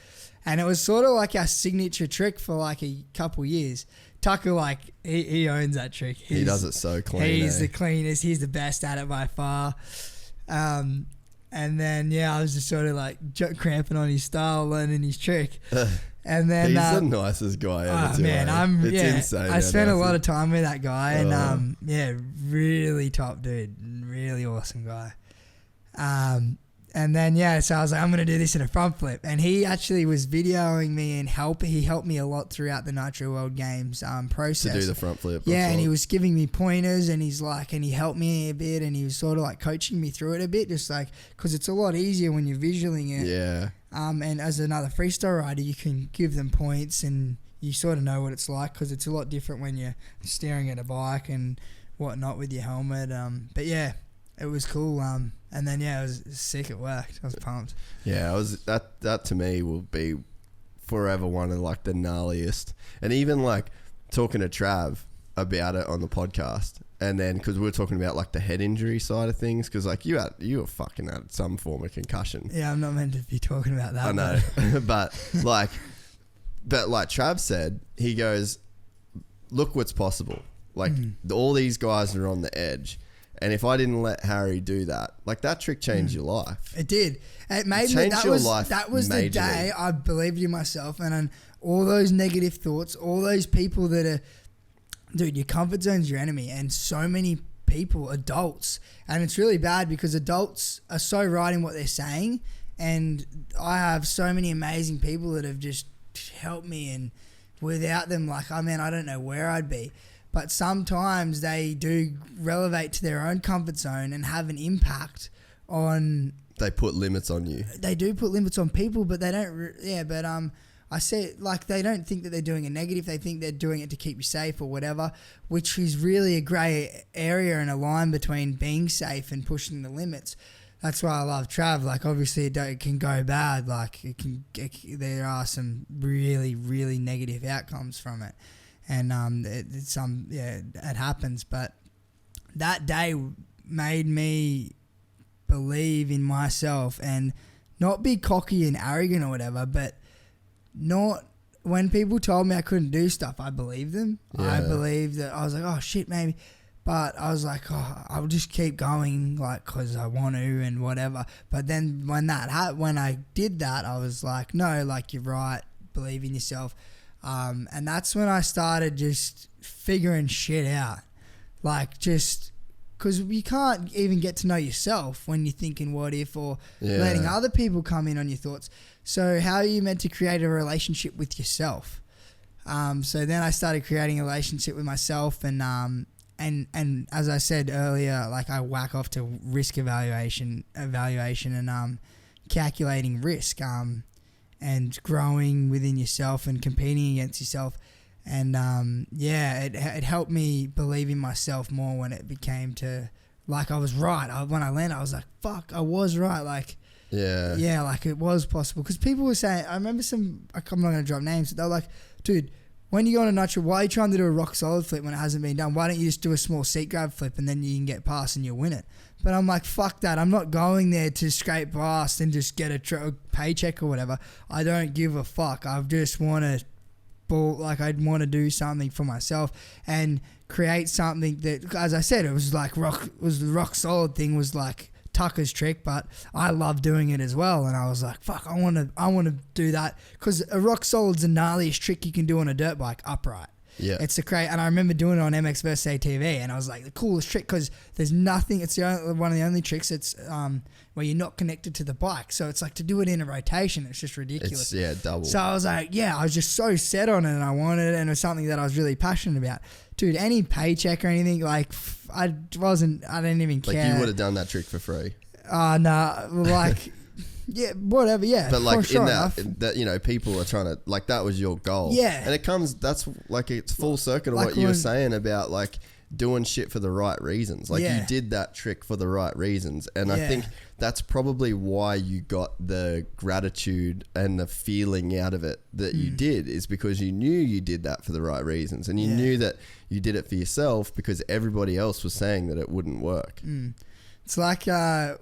And it was sort of like our signature trick for like a couple years. Tucker, like, he owns that trick. He does it so clean. He's the cleanest. He's the best at it by far. And then, I was just sort of like cramping on his style, learning his trick. And then he's the nicest guy ever. It's insane. I spent a lot of time with that guy, and really top dude, really awesome guy. And then so I was like, I'm gonna do this in a front flip, and he actually was videoing me and he helped me a lot throughout the Nitro World Games process to do the front flip. Yeah, and he was giving me pointers, and he helped me a bit, and he was sort of like coaching me through it a bit, just like because it's a lot easier when you're visualing it. Yeah. And as another freestyle rider, you can give them points, and you sort of know what it's like because it's a lot different when you're staring at a bike and whatnot with your helmet. But yeah, it was cool. And then it was sick. It worked. I was pumped. Yeah, that to me will be forever one of like the gnarliest. And even like talking to Trav about it on the podcast, and then because we were talking about like the head injury side of things, because like you were fucking had some form of concussion. Yeah, I'm not meant to be talking about that. I know, but like Trav said, he goes, look what's possible. Like all these guys are on the edge. And if I didn't let Harry do that, like that trick changed your life. It did. It made me. That was the day I believed in myself, and all those negative thoughts, all those people that are, dude, your comfort zone's your enemy, and so many people, adults, and it's really bad because adults are so right in what they're saying, and I have so many amazing people that have just helped me, and without them, like, I don't know where I'd be. But sometimes they do relevate to their own comfort zone and have an impact on... They put limits on you. They do put limits on people, but they don't... I say, like, they don't think that they're doing a negative. They think they're doing it to keep you safe or whatever, which is really a grey area and a line between being safe and pushing the limits. That's why I love Trav. Like, obviously, it can go bad. Like, there are some really, really negative outcomes from it. And it happens, but that day made me believe in myself and not be cocky and arrogant or whatever, but not when people told me I couldn't do stuff, I believed them. I believed that I was like, oh shit, maybe, but I was like, oh, I'll just keep going, like, cause I want to and whatever. But then when I did that, I was like, no, like, you're right, believe in yourself. And that's when I started just figuring shit out. Like, just because you can't even get to know yourself when you're thinking what if or letting other people come in on your thoughts. So how are you meant to create a relationship with yourself? So then I started creating a relationship with myself, and as I said earlier, like, I whack off to risk evaluation and calculating risk. And growing within yourself and competing against yourself. And it helped me believe in myself more when it became to, like, I was right. When I landed, I was like, fuck, I was right. Like, like it was possible. Because people were saying, I remember I'm not going to drop names, but they were like, dude, when you go on a Nitro, why are you trying to do a rock solid flip when it hasn't been done? Why don't you just do a small seat grab flip and then you can get past and you'll win it? But I'm like, fuck that. I'm not going there to scrape past and just get a paycheck or whatever. I don't give a fuck. I just want to I'd want to do something for myself and create something that, as I said, it was like the rock solid thing was like Tucker's trick, but I love doing it as well. And I was like, fuck, I want to do that, because a rock solid's the gnarliest trick you can do on a dirt bike upright. Yeah, it's and I remember doing it on MX vs ATV, and I was like, the coolest trick, because there's nothing. It's one of the only tricks that's where you're not connected to the bike, so it's like to do it in a rotation, it's just ridiculous. It's double. So I was like, I was just so set on it, and I wanted it, and it was something that I was really passionate about. Dude, any paycheck or anything, like, I didn't even care. Like, you would have done that trick for free. Nah, like. Yeah, whatever, yeah. But like, sure in that, people are trying to, like, that was your goal. Yeah. And that's like, it's full circuit of what you were saying about, like, doing shit for the right reasons. Like, you did that trick for the right reasons. And I think that's probably why you got the gratitude and the feeling out of it that you did, is because you knew you did that for the right reasons, and you knew that you did it for yourself because everybody else was saying that it wouldn't work. It's like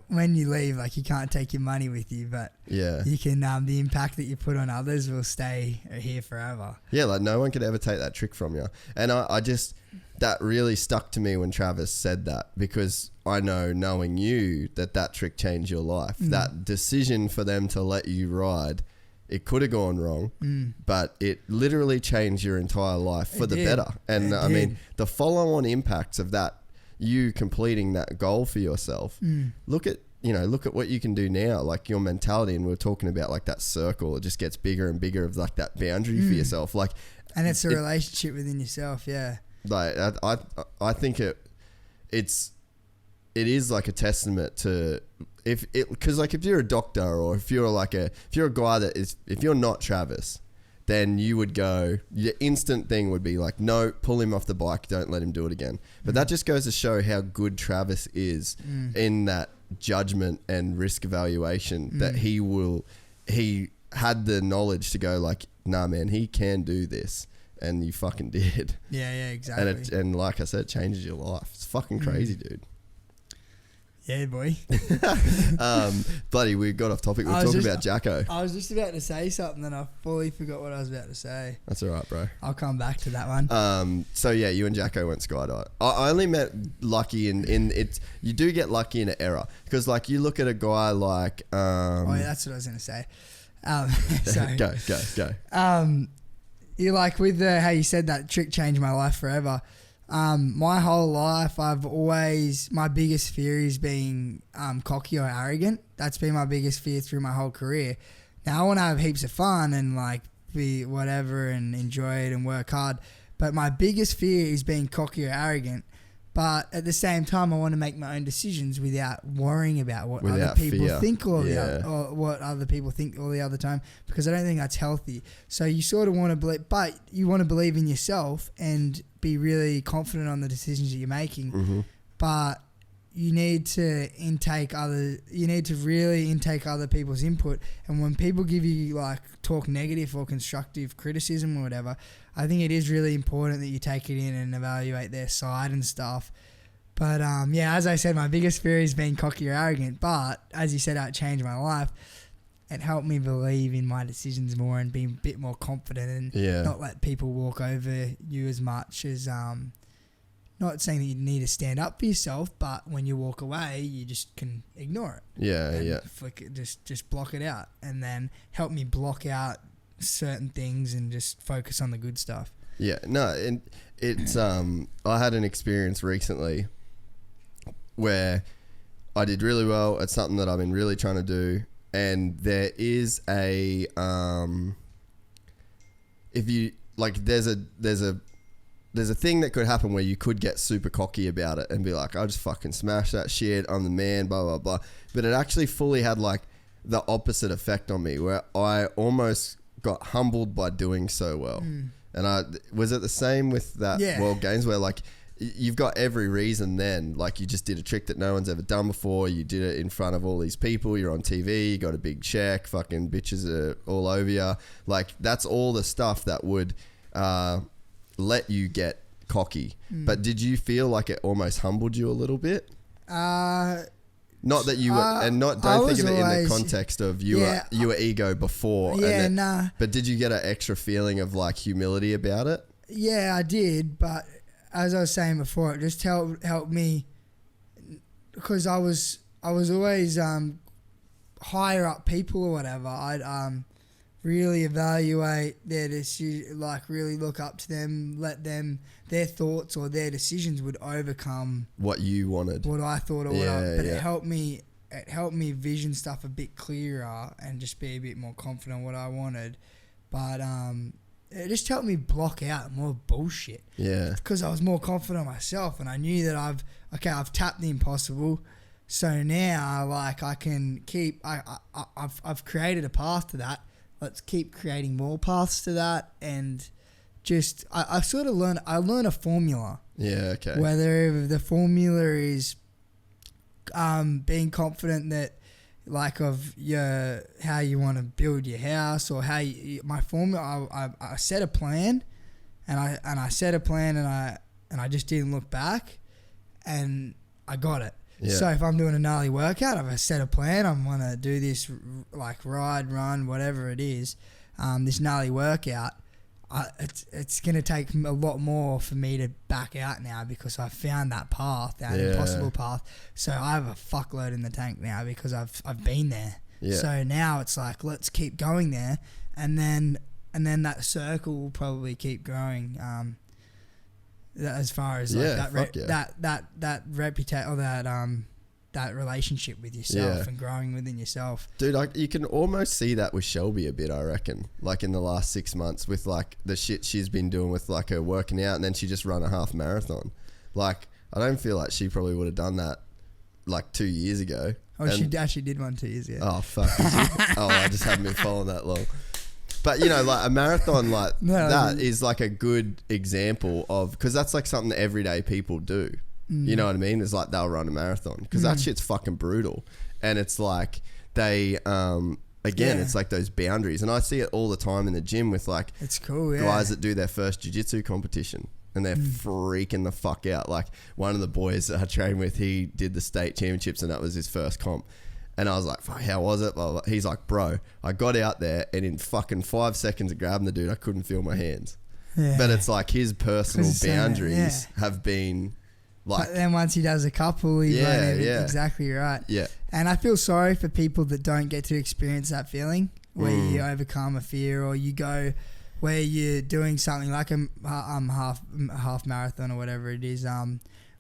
when you leave, like you can't take your money with you, but you can. The impact that you put on others will stay here forever. Yeah, like no one could ever take that trick from you. And I just, that really stuck to me when Travis said that, because I know, knowing you, that trick changed your life. That decision for them to let you ride, it could have gone wrong, but it literally changed your entire life for the better. And I mean, the follow-on impacts of that, you completing that goal for yourself, look at what you can do now, like your mentality. And we were talking about like that circle, it just gets bigger and bigger of like that boundary for yourself, like, and it's a relationship within yourself. Like I think it is like a testament to, because like if you're a doctor, or if you're a guy that is, if you're not Travis, then you would go, your instant thing would be like, no, pull him off the bike, don't let him do it again. But that just goes to show how good Travis is in that judgment and risk evaluation, that he had the knowledge to go like, nah man, he can do this, and you fucking did. Yeah, exactly. And like I said, it changes your life. It's fucking crazy, dude. Yeah, boy. Bloody, we got off topic. We were talking about Jacko. I was just about to say something and I fully forgot what I was about to say. That's all right, bro. I'll come back to that one. So yeah, you and Jacko went skydiving. I only met lucky in it. You do get lucky in an era, because like you look at a guy like. That's what I was going to say. Sorry. Go. You like with how you said that trick changed my life forever. My whole life, my biggest fear is being cocky or arrogant. That's been my biggest fear through my whole career. Now I want to have heaps of fun and like be whatever and enjoy it and work hard. But my biggest fear is being cocky or arrogant. But at the same time, I want to make my own decisions without worrying about what other people think or what other people think all the other time, because I don't think that's healthy. So you sort of want to believe, but you want to believe in yourself and be really confident on the decisions that you're making. But you need to really intake other people's input. And when people give you like talk negative or constructive criticism or whatever, I think it is really important that you take it in and evaluate their side and stuff. But as I said, my biggest fear is being cocky or arrogant. But as you said, how it changed my life. It helped me believe in my decisions more and be a bit more confident and not let people walk over you as much as not saying that you need to stand up for yourself, but when you walk away, you just can ignore it. Flick it, just block it out, and then help me block out certain things and just focus on the good stuff. Yeah, no, and it's I had an experience recently where I did really well at something that I've been really trying to do, and there is a if you like, there's a thing that could happen where you could get super cocky about it and be like, I'll just fucking smash that shit, I'm the man, blah, blah, blah. But it actually fully had like the opposite effect on me, where I almost got humbled by doing so well. And was it the same with that World Games, where like you've got every reason then, like you just did a trick that no one's ever done before, you did it in front of all these people, you're on TV, you got a big check, fucking bitches are all over you. Like that's all the stuff that would let you get cocky. But did you feel like it almost humbled you a little bit? Not that you were, and don't think of it in the context of you were ego before. But did you get an extra feeling of like humility about it? Yeah, I did. But as I was saying before, it just helped me, because I was always higher up people or whatever. I'd really evaluate their decision, like really look up to them, let them, their thoughts or their decisions would overcome what you wanted, what I thought, or it helped me vision stuff a bit clearer and just be a bit more confident on what I wanted. But it just helped me block out more bullshit. Yeah, because I was more confident on myself, and I knew that I've tapped the impossible. So now, like, I can keep. I've created a path to that. Let's keep creating more paths to that, and just I sort of learn a formula. Yeah, okay. Whether the formula is being confident that like of your how you want to build your house or how my formula. I set a plan, and I set a plan, and I just didn't look back, and I got it. Yeah. So if I'm doing a gnarly workout, I've set a plan. I'm gonna do this like ride, run, whatever it is. This gnarly workout. It's gonna take a lot more for me to back out now because I've found that path, that impossible path. So I have a fuckload in the tank now because I've been there. Yeah. So now it's like let's keep going there, and then that circle will probably keep growing. As far as like that reputation or that relationship with yourself and growing within yourself. Dude, you can almost see that with Shelby a bit, I reckon. Like in the last 6 months with like the shit she's been doing with like her working out, and then she just run a half marathon. Like I don't feel like she probably would have done that like 2 years ago. Oh, she actually did one 2 years ago. Oh, fuck. Oh, I just haven't been following that long. But, you know, like a marathon like that is like a good example of, because that's like something that everyday people do. You know what I mean? It's like they'll run a marathon because that shit's fucking brutal. And it's like they, it's like those boundaries. And I see it all the time in the gym with like it's cool, guys that do their first jiu-jitsu competition. And they're freaking the fuck out. Like one of the boys that I trained with, he did the state championships and that was his first comp. And I was like, fuck, how was it? He's like, bro, I got out there and in fucking 5 seconds of grabbing the dude, I couldn't feel my hands. Yeah. But it's like his personal boundaries have been like... But then once he does a couple, he's exactly right. Yeah. And I feel sorry for people that don't get to experience that feeling where you overcome a fear or you go where you're doing something like a half marathon or whatever it is,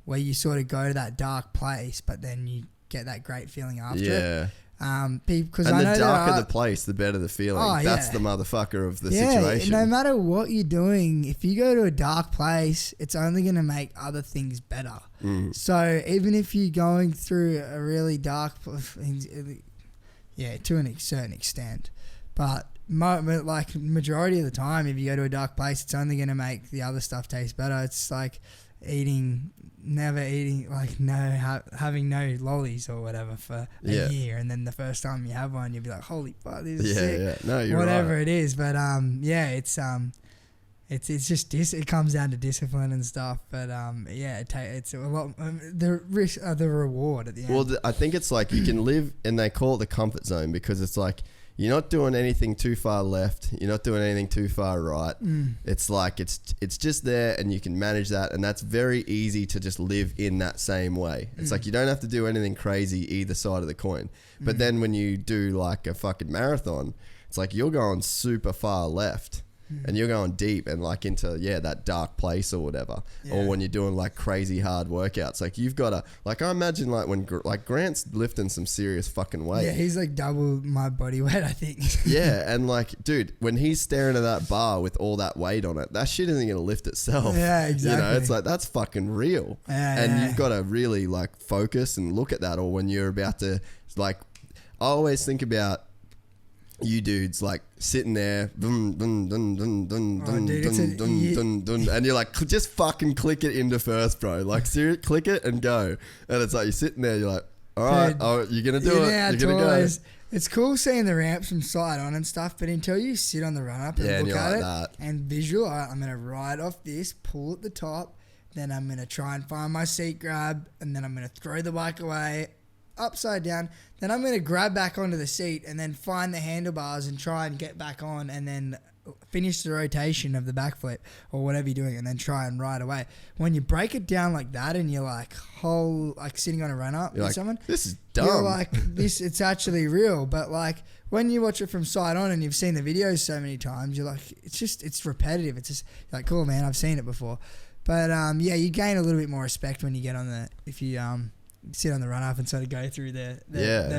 where you sort of go to that dark place, but then you get that great feeling after it. Because and the darker the place, the better the feeling. That's the motherfucker of the situation. No matter what you're doing, if you go to a dark place, it's only going to make other things better. So even if you're going through a really dark, to a certain extent, but like majority of the time, if you go to a dark place, it's only going to make the other stuff taste better. It's like having no lollies or whatever for a year, and then the first time you have one, you'll be like, holy fuck, this is sick. Yeah. No, you're whatever right. it is. But it's just it comes down to discipline and stuff. But it's a lot. The risk, the reward at the end. Well, I think it's like you can live, and they call it the comfort zone because it's like you're not doing anything too far left. You're not doing anything too far right. It's like it's just there, and you can manage that, and that's very easy to just live in that same way. It's like you don't have to do anything crazy either side of the coin. But then when you do like a fucking marathon, it's like you're going super far left. And you're going deep and like into that dark place or whatever, or when you're doing like crazy hard workouts, like you've got to like, I imagine like when like Grant's lifting some serious fucking weight. Yeah, he's like double my body weight, I think. Yeah, and like, dude, when he's staring at that bar with all that weight on it, that shit isn't gonna lift itself. Yeah, exactly. You know, it's like that's fucking real. And you've got to really like focus and look at that, or when you're about to like, I always think about you dudes like sitting there and you're like, just fucking click it into first, bro. Like seriously, click it and go. And it's like you're sitting there, you're like, all right, you're gonna do it, you're gonna go. It's cool seeing the ramps from side on and stuff, but until you sit on the run up and look at it and visual, all right, I'm gonna ride off this, pull at the top, then I'm gonna try and find my seat grab, and then I'm gonna throw the bike away upside down, then I'm going to grab back onto the seat and then find the handlebars and try and get back on and then finish the rotation of the backflip or whatever you're doing and then try and ride away. When you break it down like that and you're like sitting on a run up with someone, this is dumb. You're like, it's actually real. But like when you watch it from side on and you've seen the videos so many times, you're like, it's repetitive. It's just like, cool, man, I've seen it before. But you gain a little bit more respect when you get on if you sit on the run up and sort of go through their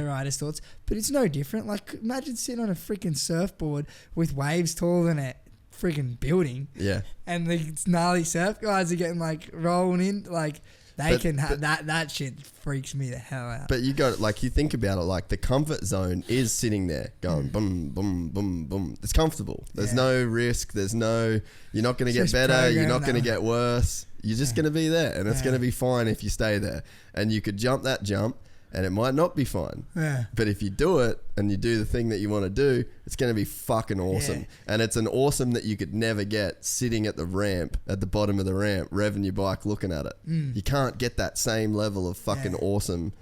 rider's thoughts. But it's no different. Like imagine sitting on a freaking surfboard with waves taller than a freaking building. Yeah. And the gnarly surf guys are getting like rolling in. Like that shit freaks me the hell out. But you got like, you think about it, like the comfort zone is sitting there going boom, boom, boom, boom. It's comfortable. There's no risk. You're not going to get better. You're not going to get worse. You're just going to be there, and it's going to be fine if you stay there. And you could jump that jump, and it might not be fun. Yeah. But if you do it and you do the thing that you want to do, it's going to be fucking awesome. Yeah. And it's an awesome that you could never get sitting at the ramp, at the bottom of the ramp, revving your bike, looking at it. You can't get that same level of fucking awesome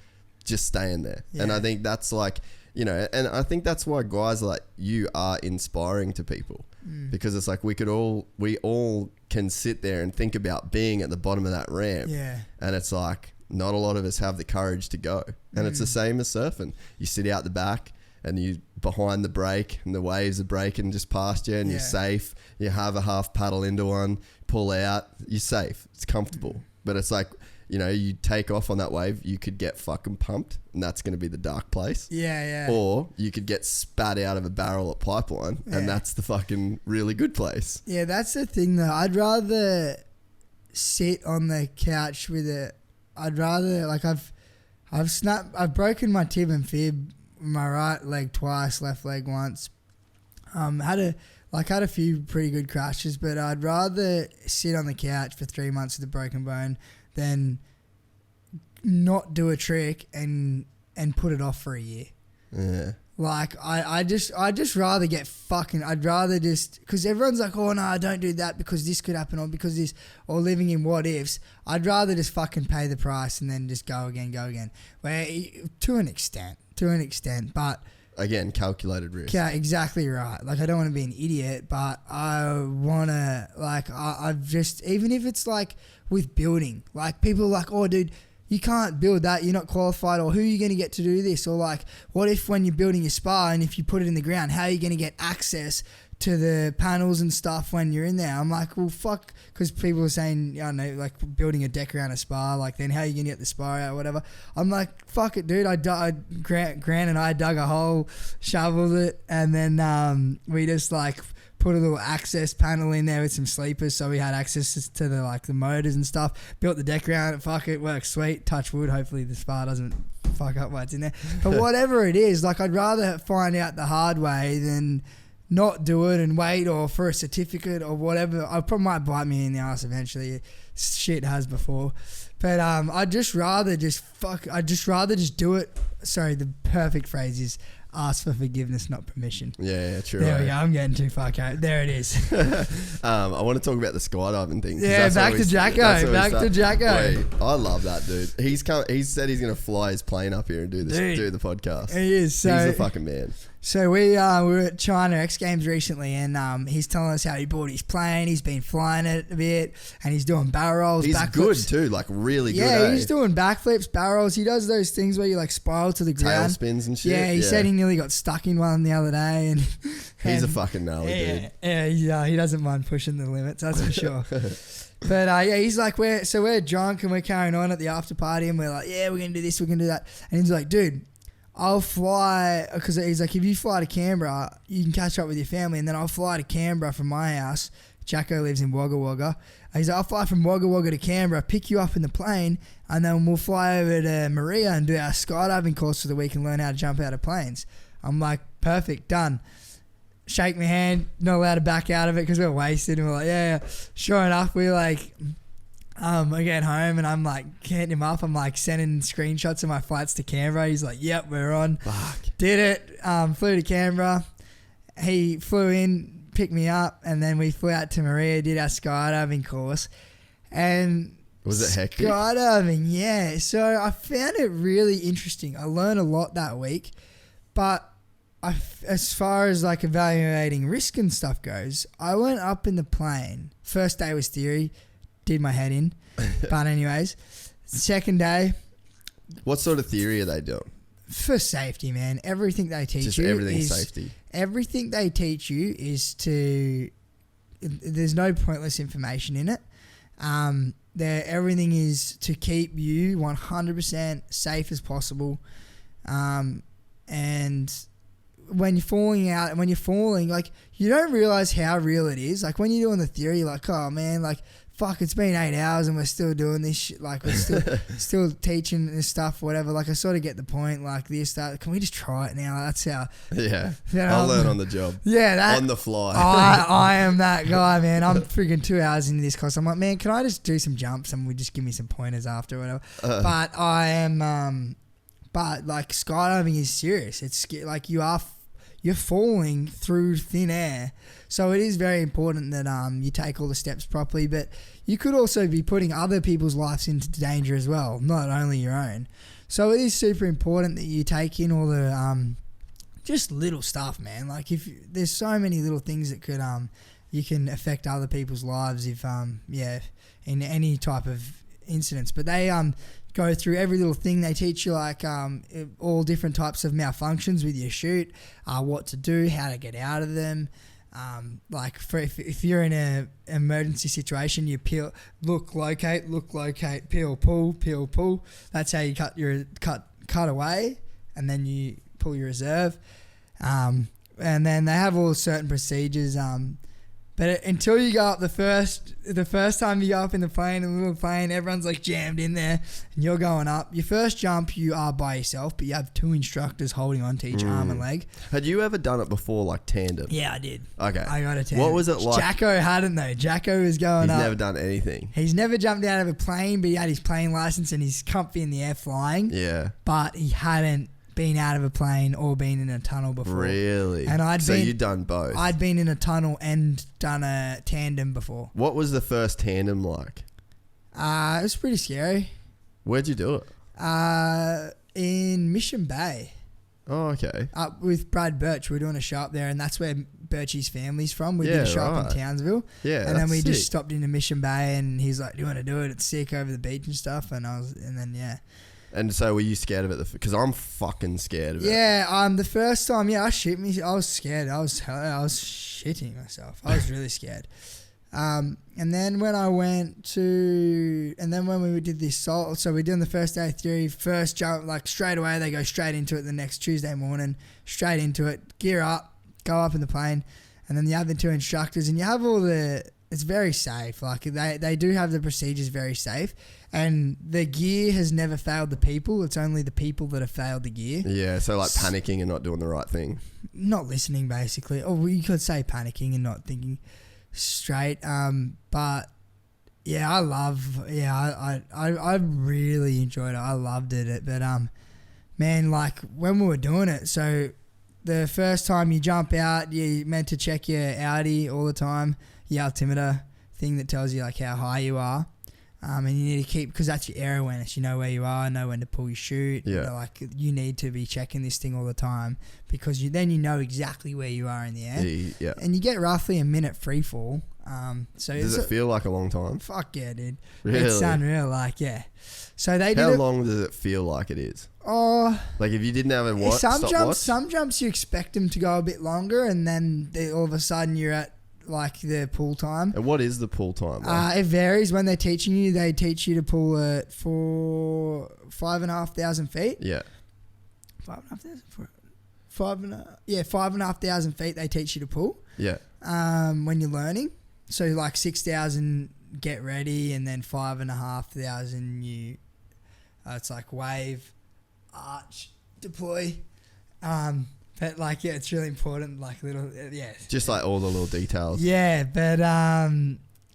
just staying there. Yeah. And I think that's like, you know, and I think that's why guys like you are inspiring to people, because it's like we all can sit there and think about being at the bottom of that ramp. Yeah. And it's like, not a lot of us have the courage to go. And it's the same as surfing. You sit out the back and you behind the brake and the waves are breaking just past you and you're safe. You have a half paddle into one, pull out, you're safe. It's comfortable. But it's like, you know, you take off on that wave, you could get fucking pumped and that's going to be the dark place. Yeah, yeah. Or you could get spat out of a barrel at Pipeline and that's the fucking really good place. Yeah, that's the thing though. I'd rather sit on the couch with it. I'd rather, like, I've broken my tib and fib, my right leg twice, left leg once. Had a few pretty good crashes, but I'd rather sit on the couch for 3 months with a broken bone than not do a trick and put it off for a year. Yeah. Like, I just rather get fucking, I'd rather just, because everyone's like, oh no, don't do that because this could happen or because this, or living in what ifs. I'd rather just fucking pay the price and then just go again. Where, to an extent, but. Again, calculated risk. Yeah, exactly right. Like, I don't want to be an idiot, but I want to, like, I've just, even if it's like with building, like people are like, oh dude, you can't build that, you're not qualified, or who are you going to get to do this? Or like, what if when you're building your spa and if you put it in the ground, how are you going to get access to the panels and stuff when you're in there? I'm like, well, fuck, because people are saying, I don't know, like building a deck around a spa, like then how are you going to get the spa out or whatever? I'm like, fuck it, dude. Grant and I dug a hole, shoveled it, and then we just like put a little access panel in there with some sleepers so we had access to the motors and stuff. Built the deck around it. Fuck, it works sweet. Touch wood. Hopefully the spa doesn't fuck up while it's in there. But whatever it is, like I'd rather find out the hard way than not do it and wait or for a certificate or whatever. I probably might bite me in the ass eventually. Shit has before. But I'd just rather just do it. Sorry, the perfect phrase is ask for forgiveness, not permission. Yeah, true. There we go. I'm getting too far carried. There it is. I want to talk about the skydiving thing. Yeah, back to Jacko. Wait, I love that dude. He said he's going to fly his plane up here and do the podcast. He is. So, he's the fucking man. So we were at China X Games recently, and he's telling us how he bought his plane. He's been flying it a bit, and he's doing barrel rolls, he's backflips. Good too, like really good. Yeah, he's doing backflips, barrel rolls. He does those things where you like spiral to the ground. Tailspins and shit. Yeah, he said he nearly got stuck in one the other day. And he's a fucking gnarly dude. Yeah, he doesn't mind pushing the limits, that's for sure. But yeah, he's like, we're drunk and we're carrying on at the after party, and we're like, yeah, we're going to do this, we're going to do that. And he's like, dude, I'll fly, because he's like, if you fly to Canberra, you can catch up with your family, and then I'll fly to Canberra from my house. Jacko lives in Wagga Wagga. He's like, I'll fly from Wagga Wagga to Canberra, pick you up in the plane, and then we'll fly over to Maria and do our skydiving course for the week and learn how to jump out of planes. I'm like, perfect, done. Shake my hand, not allowed to back out of it because we're wasted, and we're like, yeah. Sure enough, we're like, I get home and I'm like getting him up. I'm like sending screenshots of my flights to Canberra. He's like, yep, we're on. Fuck. Did it. Flew to Canberra. He flew in, picked me up, and then we flew out to Maria, did our skydiving course. And was it hectic? Skydiving, yeah. So I found it really interesting. I learned a lot that week, but as far as like evaluating risk and stuff goes, I went up in the plane. First day was theory. Did my head in. But anyways, second day. What sort of theory are they doing? For safety, man. Everything they teach Just you everything is safety. Everything they teach you is there's no pointless information in it. Everything is to keep you 100% safe as possible. And when you're falling, like, you don't realize how real it is. Like, when you're doing the theory, you're like, oh man, like, fuck, it's been 8 hours and we're still doing this shit. Like, we're still teaching this stuff, whatever. Like, I sort of get the point, like this, that. Can we just try it now? That's how. Yeah. You know, I'll learn on the job. Yeah. On the fly. I am that guy, man. I'm freaking 2 hours into this course. I'm like, man, can I just do some jumps and we just give me some pointers after, whatever. But I am but like skydiving is serious. It's like you're falling through thin air. So it is very important that you take all the steps properly, but you could also be putting other people's lives into danger as well, not only your own. So it is super important that you take in all the just little stuff, man. Like there's so many little things that could you can affect other people's lives if in any type of incidents. But they go through every little thing. They teach you like all different types of malfunctions with your chute, what to do, how to get out of them. Like if you're in an emergency situation, you peel, look, locate, peel, pull. That's how you cut away, and then you pull your reserve. And then they have all certain procedures. But until you go up the first time you go up in the plane, a little plane, everyone's like jammed in there and you're going up. Your first jump, you are by yourself, but you have 2 instructors holding on to each arm and leg. Had you ever done it before, like tandem? Yeah, I did. Okay. I got a tandem. What was it like? Jacko hadn't though. Jacko was going up. He's never done anything. He's never jumped out of a plane, but he had his plane license and he's comfy in the air flying. Yeah. But he hadn't been out of a plane or been in a tunnel before. Really? And so you'd done both? I'd been in a tunnel and done a tandem before. What was the first tandem like? It was pretty scary. Where'd you do it? In Mission Bay. Oh, okay. Up with Brad Birch. We were doing a show up there, and that's where Birchie's family's from. We did a show up in Townsville. Yeah, and then we sick. just stopped into Mission Bay, and he's like, "Do you want to do it? It's sick over the beach and stuff." And And so were you scared of it? Because I'm fucking scared of it. Yeah, the first time, I was scared. I was shitting myself. I was really scared. And then when we did this so we're doing the first day theory, first jump, like straight away, they go straight into it the next Tuesday morning, straight into it, gear up, go up in the plane, and then you have the 2 instructors, and you have it's very safe. Like they do have the procedures very safe. And the gear has never failed the people. It's only the people that have failed the gear. Yeah, so like panicking and not doing the right thing. Not listening, basically. Or you could say panicking and not thinking straight. But yeah, I really enjoyed it. I loved it. But man, like when we were doing it, so the first time you jump out, you're meant to check your Audi all the time, your altimeter thing that tells you like how high you are. And you need to keep, because that's your air awareness. You know where you are, know when to pull your chute. Yeah. You need to be checking this thing all the time because then you know exactly where you are in the air. Yeah. And you get roughly a minute free fall. Does it feel like a long time? Fuck yeah, dude. Really? It's unreal, like, yeah. So they did How long does it feel like it is? Oh, like if you didn't have a some jumps you expect them to go a bit longer, and then all of a sudden you're at like the pull time. And what is the pull time? It varies. When they're teaching you, they teach you to pull it for 5,500 feet. Yeah. 5,500 feet they teach you to pull. Yeah. When you're learning. So like 6,000 get ready, and then 5,500 you it's like wave, arch, deploy. But like, yeah, it's really important, like little, yeah. Just like all the little details. Yeah, but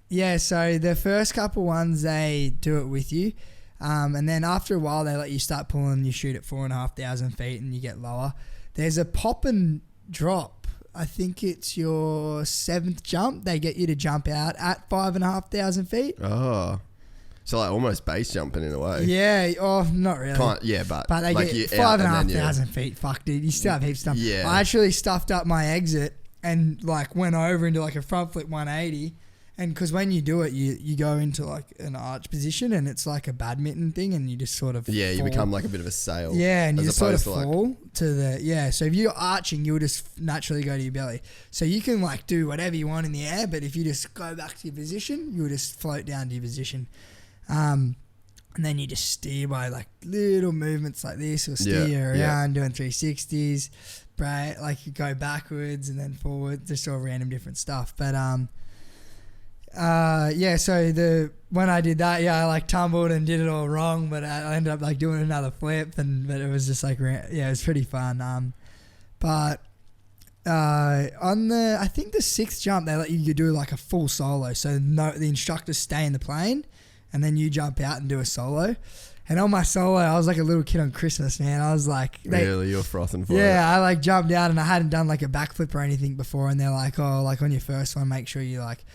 yeah, so the first couple ones, they do it with you. And then after a while, they let you start pulling your chute at 4,500 feet and you get lower. There's a pop and drop. I think it's your 7th jump. They get you to jump out at 5,500 feet. Oh. So like almost base jumping in a way. Yeah. Oh, not really. But they like get 5,500 feet. Fuck, dude. You still have heaps of stuff. Yeah. I actually stuffed up my exit and like went over into like a front flip 180. And because when you do it, you go into like an arch position, and it's like a badminton thing, and you just sort of you fall. become like a bit of a sail. Yeah, and you just sort of fall like to the, yeah. So if you're arching, you'll just naturally go to your belly. So you can like do whatever you want in the air, but if you just go back to your position, you'll just float down to your position. And then you just steer by like little movements like this, or steer around doing 360s, right? Like you go backwards and then forward, just all random different stuff. But so when I did that, I like tumbled and did it all wrong, but I ended up like doing another flip, but it was just like, it was pretty fun. But on I think the 6th jump, they let you do like a full solo. So the instructors stay in the plane, and then you jump out and do a solo. And on my solo, I was like a little kid on Christmas, man. I was like, really, you're frothing for it. yeah, I like jumped out and I hadn't done like a backflip or anything before. And they're like, oh, like on your first one, make sure you like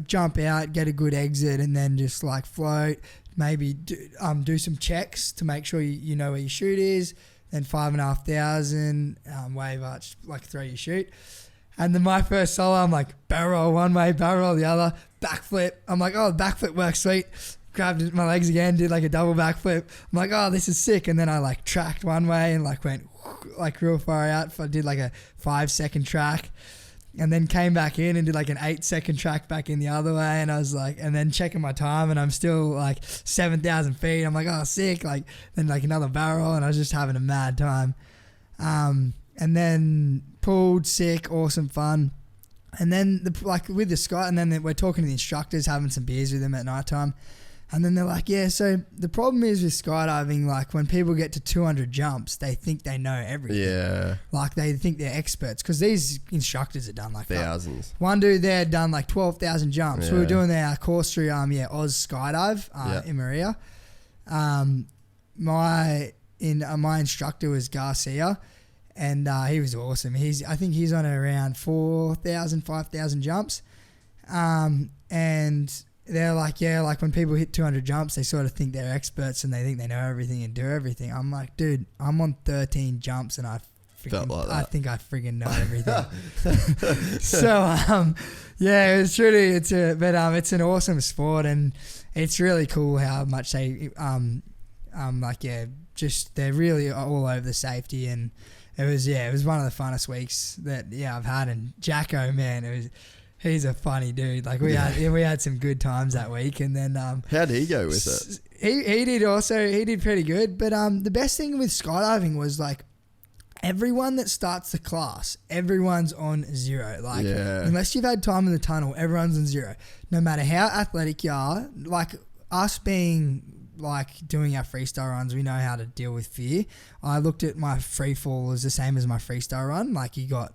jump out, get a good exit, and then just like float. Maybe do some checks to make sure you know where your chute is. Then 5,500 wave arch, like throw your chute. And then my first solo, I'm like barrel one way, barrel the other, backflip. I'm like, oh, the backflip works sweet. Grabbed my legs again, did like a double backflip. I'm like, oh, this is sick. And then I like tracked one way and like went like real far out. I did like a 5-second track and then came back in and did like an 8-second track back in the other way. And I was like, and then checking my time and I'm still like 7,000 feet. I'm like, oh, sick. Like then like another barrel and I was just having a mad time. And then pulled, sick, awesome fun. And then like with the Sky, and then we're talking to the instructors, having some beers with them at night time. And then they're like, yeah, so the problem is with skydiving, like when people get to 200 jumps, they think they know everything. Yeah. Like they think they're experts because these instructors are done like thousands. One dude there had done like 12,000 jumps. Yeah. We were doing our course through Oz Skydive in Maria. My instructor was Garcia, and he was awesome. I think he's on around 4,000, 5,000 jumps, and they're like, yeah, like when people hit 200 jumps, they sort of think they're experts and they think they know everything and do everything. I'm like, dude, I'm on 13 jumps and I think I friggin' know everything. So, yeah, it's truly, it's an awesome sport and it's really cool how much they, just they're really all over the safety, and it was one of the funnest weeks that I've had. And Jacko, man, he's a funny dude. Like we had some good times that week, and then how did he go with it? He did pretty good. But the best thing with skydiving was like everyone that starts the class, everyone's on zero. Like unless you've had time in the tunnel, everyone's on zero. No matter how athletic you are, like us being like doing our freestyle runs, we know how to deal with fear. I looked at my free fall as the same as my freestyle run. Like we got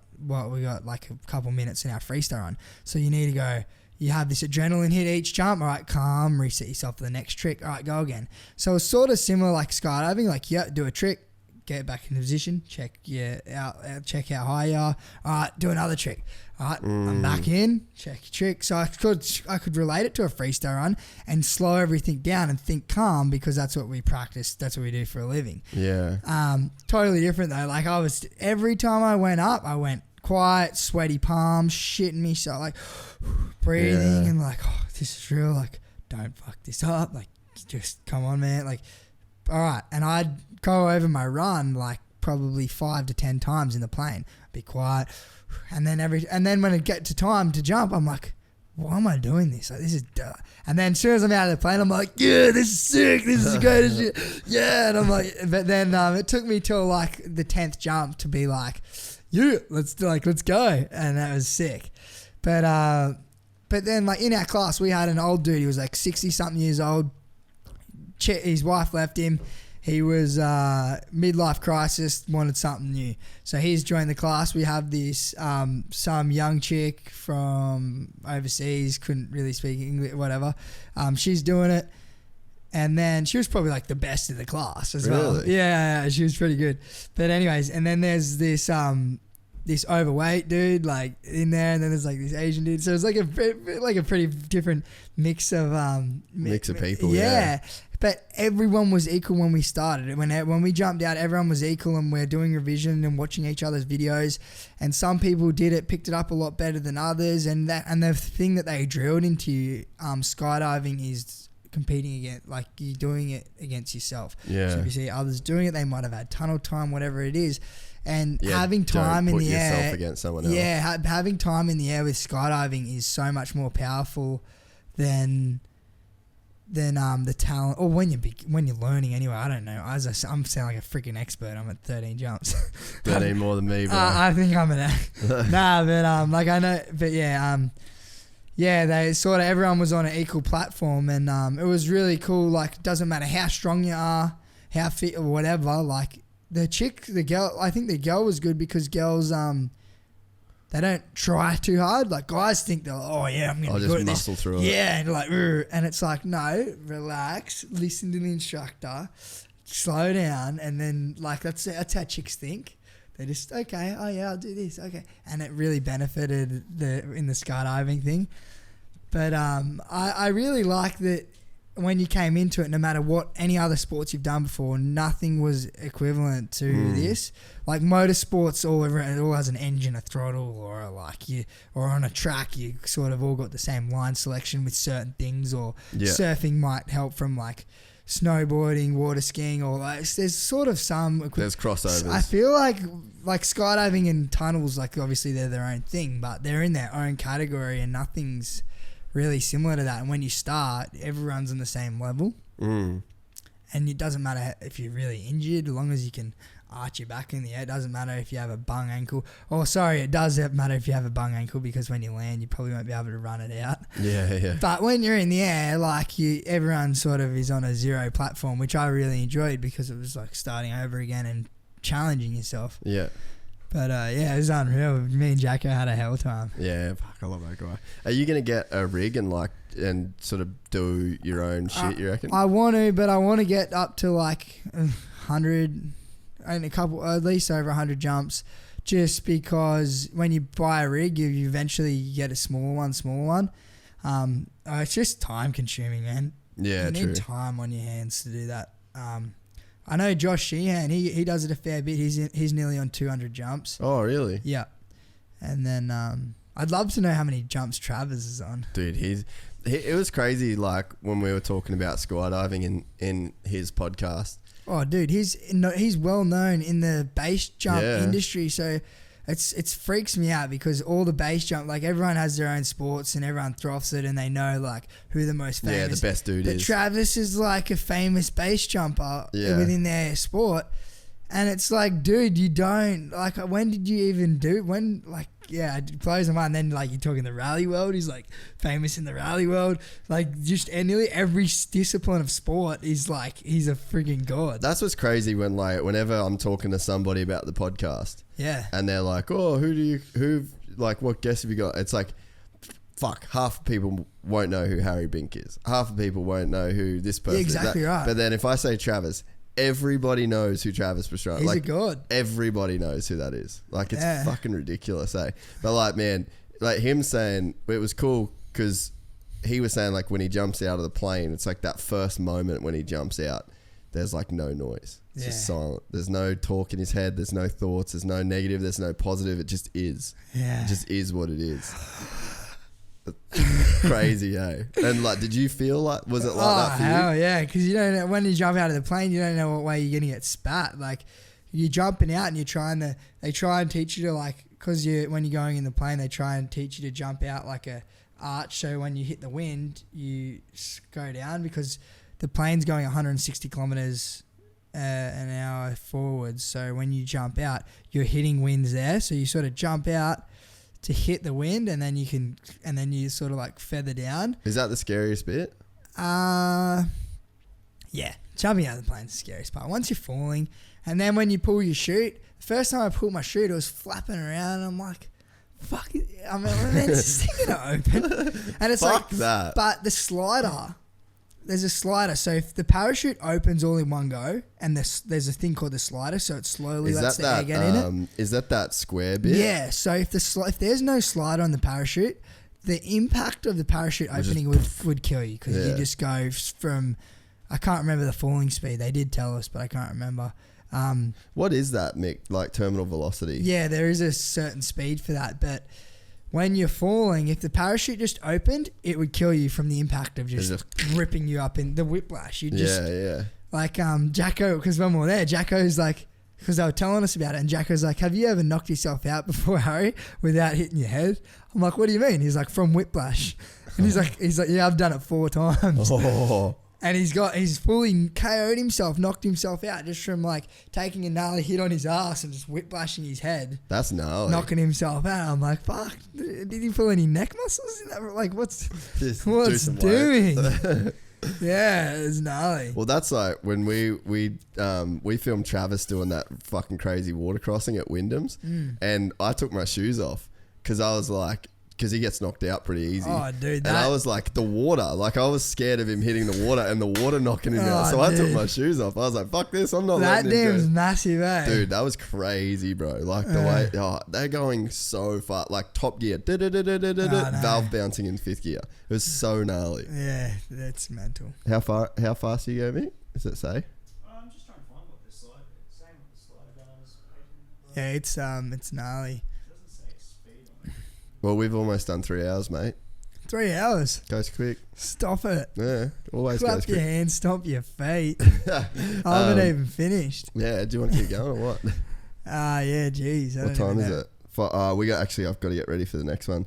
like a couple minutes in our freestyle run. So you need to go, you have this adrenaline hit each jump. All right, calm, reset yourself for the next trick. All right, go again. So it's sort of similar like skydiving, like do a trick, get back into position, check check how high you are. All right, do another trick. All right, I'm back in, check your trick. So I could relate it to a freestyle run and slow everything down and think calm, because that's what we practice. That's what we do for a living. Yeah. Totally different though. Like every time I went up, I went quiet, sweaty palms, shitting me. So like breathing and like, oh, this is real. Like, don't fuck this up. Like, just come on, man. Like, all right. And I'd go over my run like probably 5 to 10 times in the plane. Be quiet. And then when it get to time to jump, I'm like, why am I doing this? Like, this is duh. And then as soon as I'm out of the plane, I'm like, yeah, this is sick. This is great as shit. Yeah. And I'm like, but then it took me till like the 10th jump to be like, let's go. And that was sick. But then like in our class, we had an old dude. He was like 60 something years old. His wife left him. He was midlife crisis, wanted something new. So he's joined the class. We have this some young chick from overseas, couldn't really speak English, whatever. She's doing it. And then she was probably like the best of the class as well. Yeah, she was pretty good. But anyways, and then there's this overweight dude like in there, and then there's like this Asian dude. So it's like a pretty different mix of people. Yeah. But everyone was equal when we started. When we jumped out, everyone was equal, and we're doing revision and watching each other's videos. And some people picked it up a lot better than others. And the thing that they drilled into skydiving is competing against, like you're doing it against yourself. Yeah. So if you see others doing it, they might have had tunnel time, whatever it is. And having time in the air, yourself against someone else. Yeah, having time in the air with skydiving is so much more powerful than the talent, or when you're learning anyway. I don't know. I'm sounding like a freaking expert. I'm at 13 jumps. 13 more than me, bro. I think I'm an nah, but like I know, but yeah, they sort of everyone was on an equal platform, and it was really cool. Like, it doesn't matter how strong you are, how fit or whatever. Like the girl, I think the girl was good because girls they don't try too hard. Like guys think they're like, oh yeah, I'm gonna just do this. muscle through it. Yeah, and like, "Ugh," and it's like, no, relax, listen to the instructor, slow down, and then like that's how chicks think. They just, okay, oh yeah, I'll do this, okay, and it really benefited in the skydiving thing. But I really like that when you came into it, no matter what any other sports you've done before, nothing was equivalent to this. Like motorsports, it all has an engine, a throttle, or or on a track, you sort of all got the same line selection with certain things, or surfing might help from like snowboarding, water skiing, or like there's sort of some there's crossovers. I feel like skydiving and tunnels, like obviously they're their own thing, but they're in their own category and nothing's really similar to that. And when you start, everyone's on the same level, and it doesn't matter if you're really injured, as long as you can arch your back in the air. It doesn't matter if you have a bung ankle. It does matter if you have a bung ankle, because when you land, you probably won't be able to run it out. Yeah. But when you're in the air, like everyone sort of is on a zero platform, which I really enjoyed because it was like starting over again and challenging yourself. Yeah. But it was unreal. Me and Jacko had a hell time. Yeah, fuck, I love that guy. Are you gonna get a rig and sort of do your own shit? You reckon? I want to get up to like 100 and at least over 100 jumps, just because when you buy a rig, you eventually get a smaller one. It's just time consuming, man. Yeah, you need time on your hands to do that. I know Josh Sheehan, he does it a fair bit. He's nearly on 200 jumps. Oh, really? Yeah. And then I'd love to know how many jumps Travers is on. Dude, it was crazy, like when we were talking about skydiving in his podcast. Oh, dude, he's well known in the base jump industry, so it's freaks me out because all the base jump, like everyone has their own sports and everyone throws it and they know like who the most famous. Yeah, the best dude is. But Travis is like a famous base jumper within their sport, and it's like, dude, you don't like. When did you even do? When like. Yeah, it blows my mind. And then like you're talking the rally world, he's like famous in the rally world. Like just nearly every discipline of sport is like he's a freaking god. That's what's crazy whenever I'm talking to somebody about the podcast. Yeah. And they're like, oh, what guests have you got? It's like, fuck, half the people won't know who Harry Bink is. Half the people won't know who this person is. Exactly right. But then if I say Travis, everybody knows who Travis Pastrana is. He's a god. Everybody knows who that is. Like, it's fucking ridiculous, eh? But like, man, like him saying, it was cool because he was saying like when he jumps out of the plane, it's like that first moment when he jumps out, there's like no noise. It's just silent. There's no talk in his head. There's no thoughts. There's no negative. There's no positive. It just is. Yeah. It just is what it is. Crazy, eh? And like, did you feel like, was it like that for you? Oh hell yeah, because you don't know when you jump out of the plane, you don't know what way you're gonna get spat. Like you're jumping out and they try and teach you to like, because when you're going in the plane, they try and teach you to jump out like a arch, so when you hit the wind you go down, because the plane's going 160 kilometers an hour forwards, so when you jump out you're hitting winds there, so you sort of jump out to hit the wind, and then you sort of like feather down. Is that the scariest bit? Yeah, jumping out of the plane's the scariest part. Once you're falling, and then when you pull your chute, the first time I pulled my chute, it was flapping around, and I'm like, fuck it. I mean, this thing gonna open, and it's fuck like that. But the slider. There's a slider, so if the parachute opens all in one go, and there's a thing called the slider, so it slowly lets the air get in it. Is that square bit? Yeah, so if there's no slider on the parachute, the impact of the parachute opening would kill you, because you just go from, I can't remember the falling speed. They did tell us, but I can't remember. What is that, Mick? Like terminal velocity? Yeah, there is a certain speed for that, but when you're falling, if the parachute just opened, it would kill you from the impact of just ripping you up in the whiplash. You just like Jacko, because when we were there, Jacko's like, because they were telling us about it, and Jacko's like, have you ever knocked yourself out before, Harry, without hitting your head? I'm like, what do you mean? He's like, from whiplash. And he's like, yeah, I've done it 4 times. Oh. And he's fully KO'd himself, knocked himself out just from like taking a gnarly hit on his ass and just whiplashing his head. That's gnarly. Knocking himself out. I'm like, fuck, did he pull any neck muscles in that? Like, what's doing? Yeah, it's gnarly. Well, that's like when we filmed Travis doing that fucking crazy water crossing at Wyndham's, and I took my shoes off because I was like, because he gets knocked out pretty easy. Oh, dude. And I was like, the water. Like, I was scared of him hitting the water and the water knocking him out. So I took my shoes off. I was like, fuck this. I'm not letting him go. That dam's massive, eh? Dude, that was crazy, bro. Like, the way... they're going so far. Like, top gear. Valve bouncing in 5th gear. It was so gnarly. Yeah, that's mental. How fast do you go, Mick? Does it say? I'm just trying to find what this slide... Saying what the slide does. Yeah, it's gnarly. It doesn't say speed on it. Well, we've almost done 3 hours, mate. 3 hours. Goes quick. Stop it. Yeah, always goes Clap quick. your hands, stomp your feet. I haven't even finished. Yeah, do you want to keep going or what? Yeah, geez. What time is it? I've got to get ready for the next one.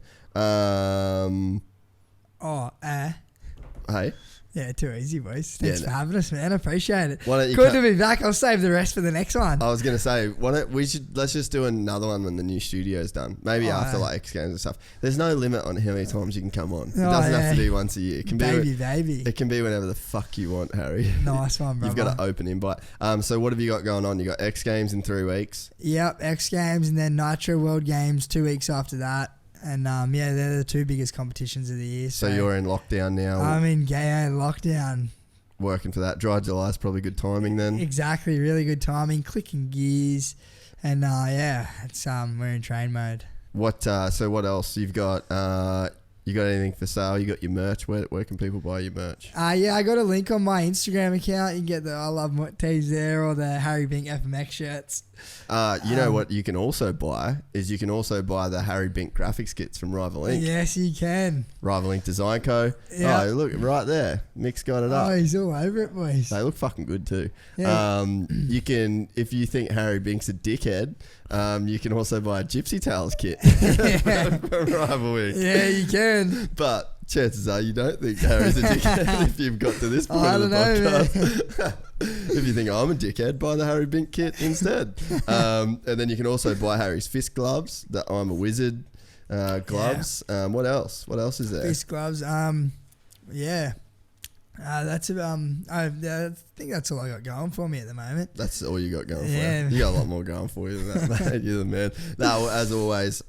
Hey? Yeah, too easy, boys. Thanks Yeah, for having us, man. I appreciate it. Why don't you Good to be back. I'll save the rest for the next one. I was gonna say, let's just do another one when the new studio's done. Maybe after like X Games and stuff. There's no limit on how many times you can come on. It doesn't have to be once a year. It can baby. It can be whenever the fuck you want, Harry. Nice one, brother. You've got an open invite. So what have you got going on? You got X Games in 3 weeks. Yep, X Games and then Nitro World Games 2 weeks after that. And they're the 2 biggest competitions of the year. So you're in lockdown now. I'm in gay lockdown. Working for that. Dry July is probably good timing then. Exactly, really good timing, clicking gears, and it's we're in train mode. What else you've got? You got anything for sale? You got your merch. Where can people buy your merch? I got a link on my Instagram account. You can get the I Love Mutt tees there or the Harry Bink FMX shirts. You know what you can also buy is you can also buy the Harry Bink graphics kits from Rival Inc. Yes, you can. Rival Inc Design Co. Yep. Oh, look right there. Mick's got it up. Oh, he's all over it, boys. They look fucking good too. Yeah. You can, if you think Harry Bink's a dickhead, you can also buy a Gypsy Tales kit from Rival Inc. Yeah, you can. But chances are you don't think Harry's a dickhead if you've got to this point of the podcast. If you think I'm a dickhead, buy the Harry Bink kit instead. And then you can also buy Harry's fist gloves, the I'm a Wizard gloves. Yeah. What else? What else is there? Fist gloves. That's I think that's all I got going for me at the moment. That's all you got going for you. You got a lot more going for you than that, mate. You're the man. No, as always,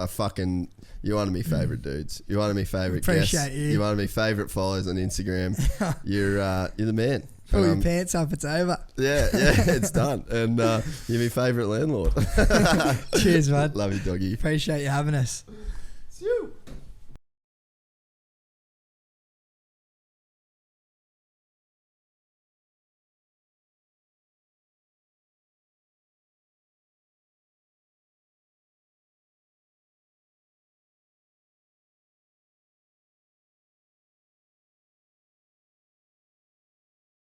you're one of my favourite dudes. You're one of my favourite guests. Appreciate you. You're one of my favourite followers on Instagram. You're the man. Pull your pants up, it's over. Yeah, it's done. And you're my favourite landlord. Cheers, man. Love you, doggy. Appreciate you having us.